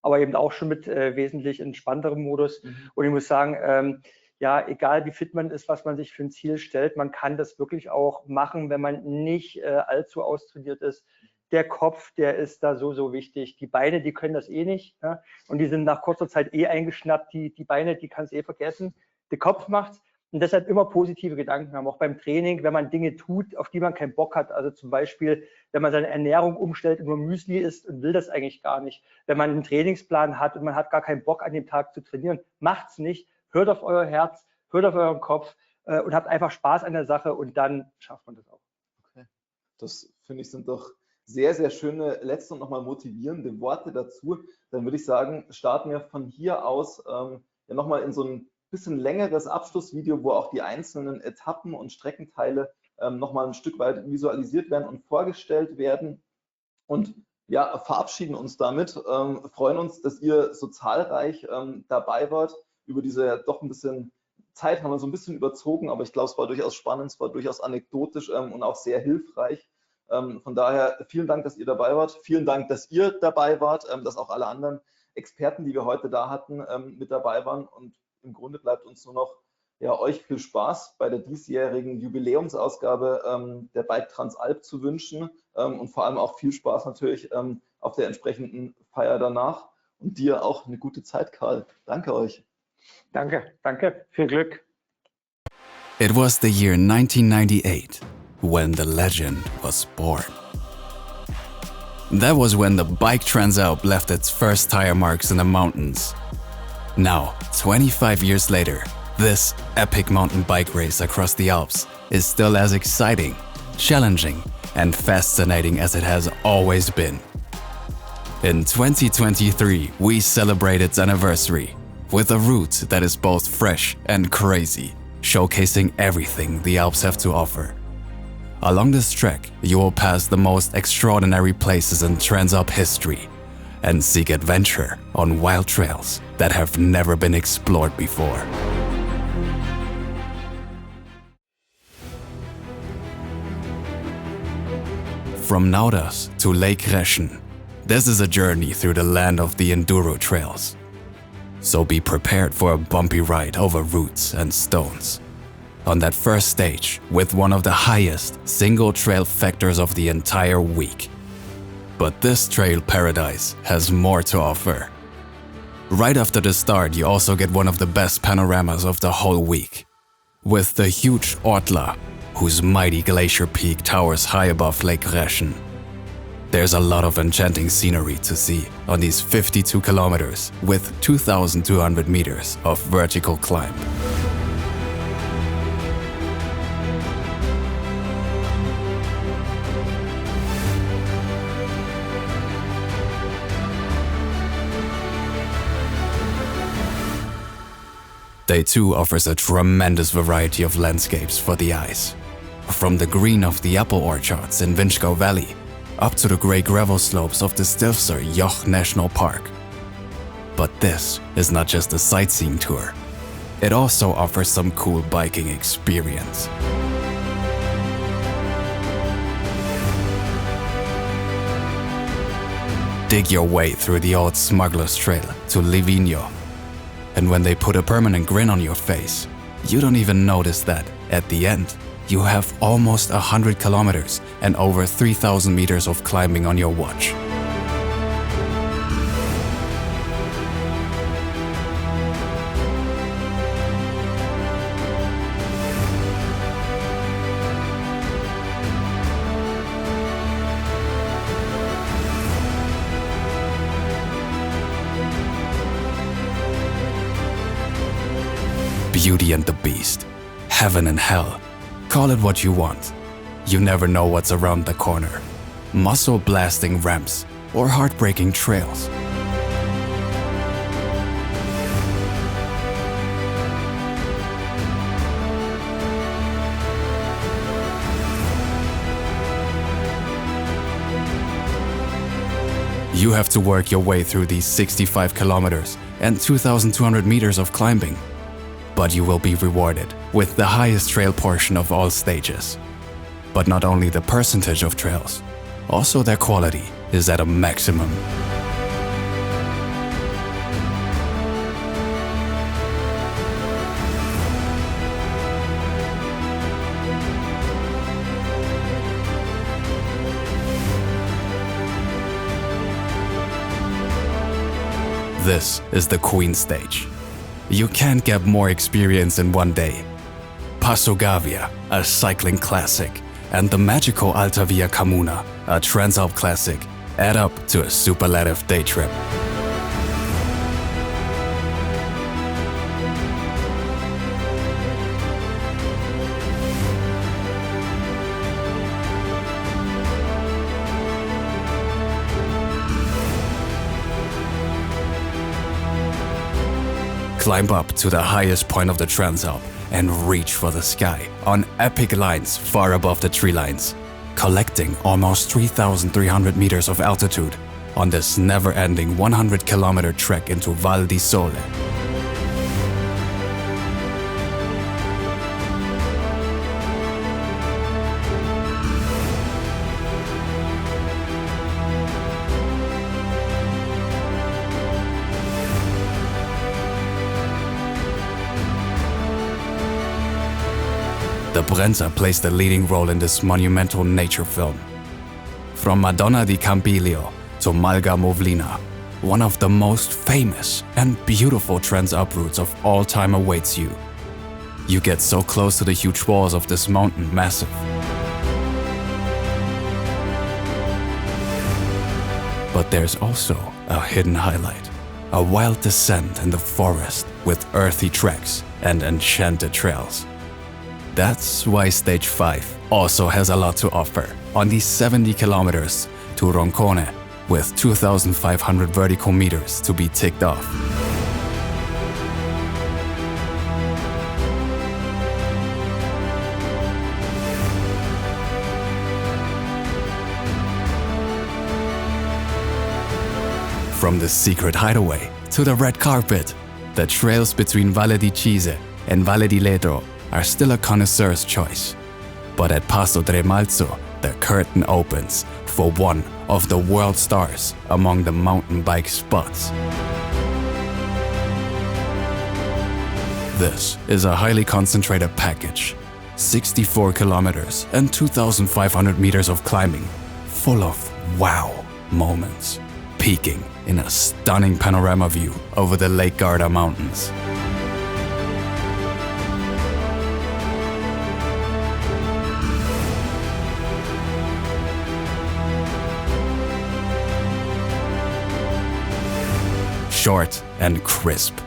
aber eben auch schon mit wesentlich entspannterem Modus. Und ich muss sagen, ja, egal wie fit man ist, was man sich für ein Ziel stellt, man kann das wirklich auch machen, wenn man nicht allzu austrainiert ist. Der Kopf, der ist da so wichtig. Die Beine, die können das eh nicht. Ja? Und die sind nach kurzer Zeit eh eingeschnappt. Die Beine, die kannst du eh vergessen. Der Kopf macht's. Und deshalb immer positive Gedanken haben, auch beim Training, wenn man Dinge tut, auf die man keinen Bock hat. Also zum Beispiel, wenn man seine Ernährung umstellt und nur Müsli isst und will das eigentlich gar nicht. Wenn man einen Trainingsplan hat und man hat gar keinen Bock an dem Tag zu trainieren, macht's nicht. Hört auf euer Herz, hört auf euren Kopf und habt einfach Spaß an der Sache und dann schafft man das auch. Okay. Das finde ich sind doch sehr schöne letzte und nochmal motivierende Worte dazu. Dann würde ich sagen, starten wir von hier aus ja nochmal in so ein bisschen längeres Abschlussvideo, wo auch die einzelnen Etappen und Streckenteile nochmal ein Stück weit visualisiert werden und vorgestellt werden. Und ja, verabschieden uns damit, freuen uns, dass ihr so zahlreich dabei wart. Über diese doch ein bisschen Zeit haben wir so ein bisschen überzogen, aber ich glaube, es war durchaus spannend, es war durchaus anekdotisch und auch sehr hilfreich. Von daher vielen Dank, dass ihr dabei wart. Vielen Dank, dass ihr dabei wart, dass auch alle anderen Experten, die wir heute da hatten, mit dabei waren. Und im Grunde bleibt uns nur noch euch viel Spaß bei der diesjährigen Jubiläumsausgabe der Bike Transalp zu wünschen und vor allem auch viel Spaß natürlich auf der entsprechenden Feier danach. Und dir auch eine gute Zeit, Karl. Danke euch. Danke. Viel Glück. It was the year 1998 when the legend was born. That was when the Bike Transalp left its first tire marks in the mountains. Now, 25 years later, this epic mountain bike race across the Alps is still as exciting, challenging, and fascinating as it has always been. In 2023, we celebrate its anniversary with a route that is both fresh and crazy, showcasing everything the Alps have to offer. Along this trek, you will pass the most extraordinary places in Transalp history and seek adventure on wild trails that have never been explored before. From Nauders to Lake Reschen, this is a journey through the land of the enduro trails. So be prepared for a bumpy ride over roots and stones. On that first stage with one of the highest single trail factors of the entire week. But this trail paradise has more to offer. Right after the start, you also get one of the best panoramas of the whole week. With the huge Ortler, whose mighty glacier peak towers high above Lake Reschen. There's a lot of enchanting scenery to see on these 52 kilometers with 2,200 meters of vertical climb. Day 2 offers a tremendous variety of landscapes for the eyes. From the green of the apple orchards in Vinschgau Valley, up to the grey gravel slopes of the Stilfser Joch National Park. But this is not just a sightseeing tour. It also offers some cool biking experience. Dig your way through the old Smuggler's Trail to Livigno. And when they put a permanent grin on your face, you don't even notice that, at the end, you have almost 100 kilometers and over 3,000 meters of climbing on your watch. Beauty and the Beast, heaven and hell, call it what you want. You never know what's around the corner. Muscle-blasting ramps or heartbreaking trails. You have to work your way through these 65 kilometers and 2,200 meters of climbing. But you will be rewarded with the highest trail portion of all stages. But not only the percentage of trails, also their quality is at a maximum. This is the Queen Stage. You can't get more experience in one day. Passo Gavia, a cycling classic, and the magical Alta Via Comuna, a Transalp classic, add up to a superlative day trip. Climb up to the highest point of the Transalp and reach for the sky on epic lines far above the tree lines, collecting almost 3,300 meters of altitude on this never-ending 100-kilometer trek into Val di Sole. The Brenzer plays the leading role in this monumental nature film. From Madonna di Campiglio to Malga Movlina, one of the most famous and beautiful Transalp routes of all time awaits you. You get so close to the huge walls of this mountain massive. But there's also a hidden highlight, a wild descent in the forest with earthy tracks and enchanted trails. That's why Stage 5 also has a lot to offer on these 70 kilometers to Roncone, with 2,500 vertical meters to be ticked off. From the secret hideaway to the red carpet, the trails between Valle di Cise and Valle di Ledro are still a connoisseur's choice. But at Passo Tremalzo, the curtain opens for one of the world stars among the mountain bike spots. This is a highly concentrated package, 64 kilometers and 2,500 meters of climbing, full of wow moments, peaking in a stunning panorama view over the Lake Garda Mountains. Short and crisp.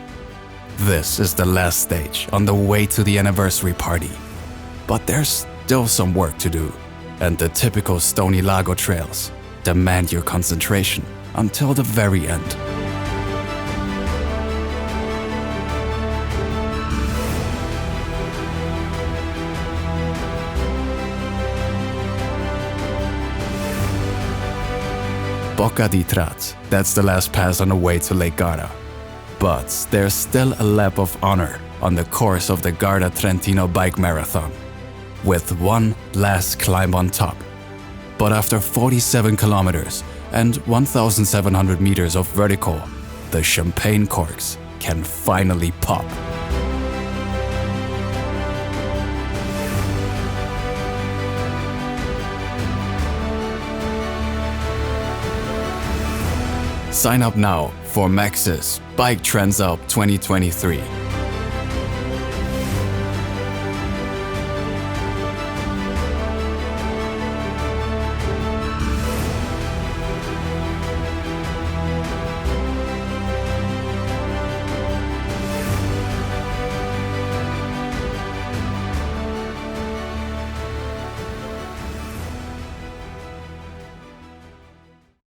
This is the last stage on the way to the anniversary party. But there's still some work to do, and the typical Stony Lago trails demand your concentration until the very end. Bocca di Trat, that's the last pass on the way to Lake Garda. But there's still a lap of honor on the course of the Garda Trentino Bike Marathon, with one last climb on top. But after 47 kilometers and 1,700 meters of vertical, the champagne corks can finally pop. Sign up now for Maxxis Bike Transalp 2023.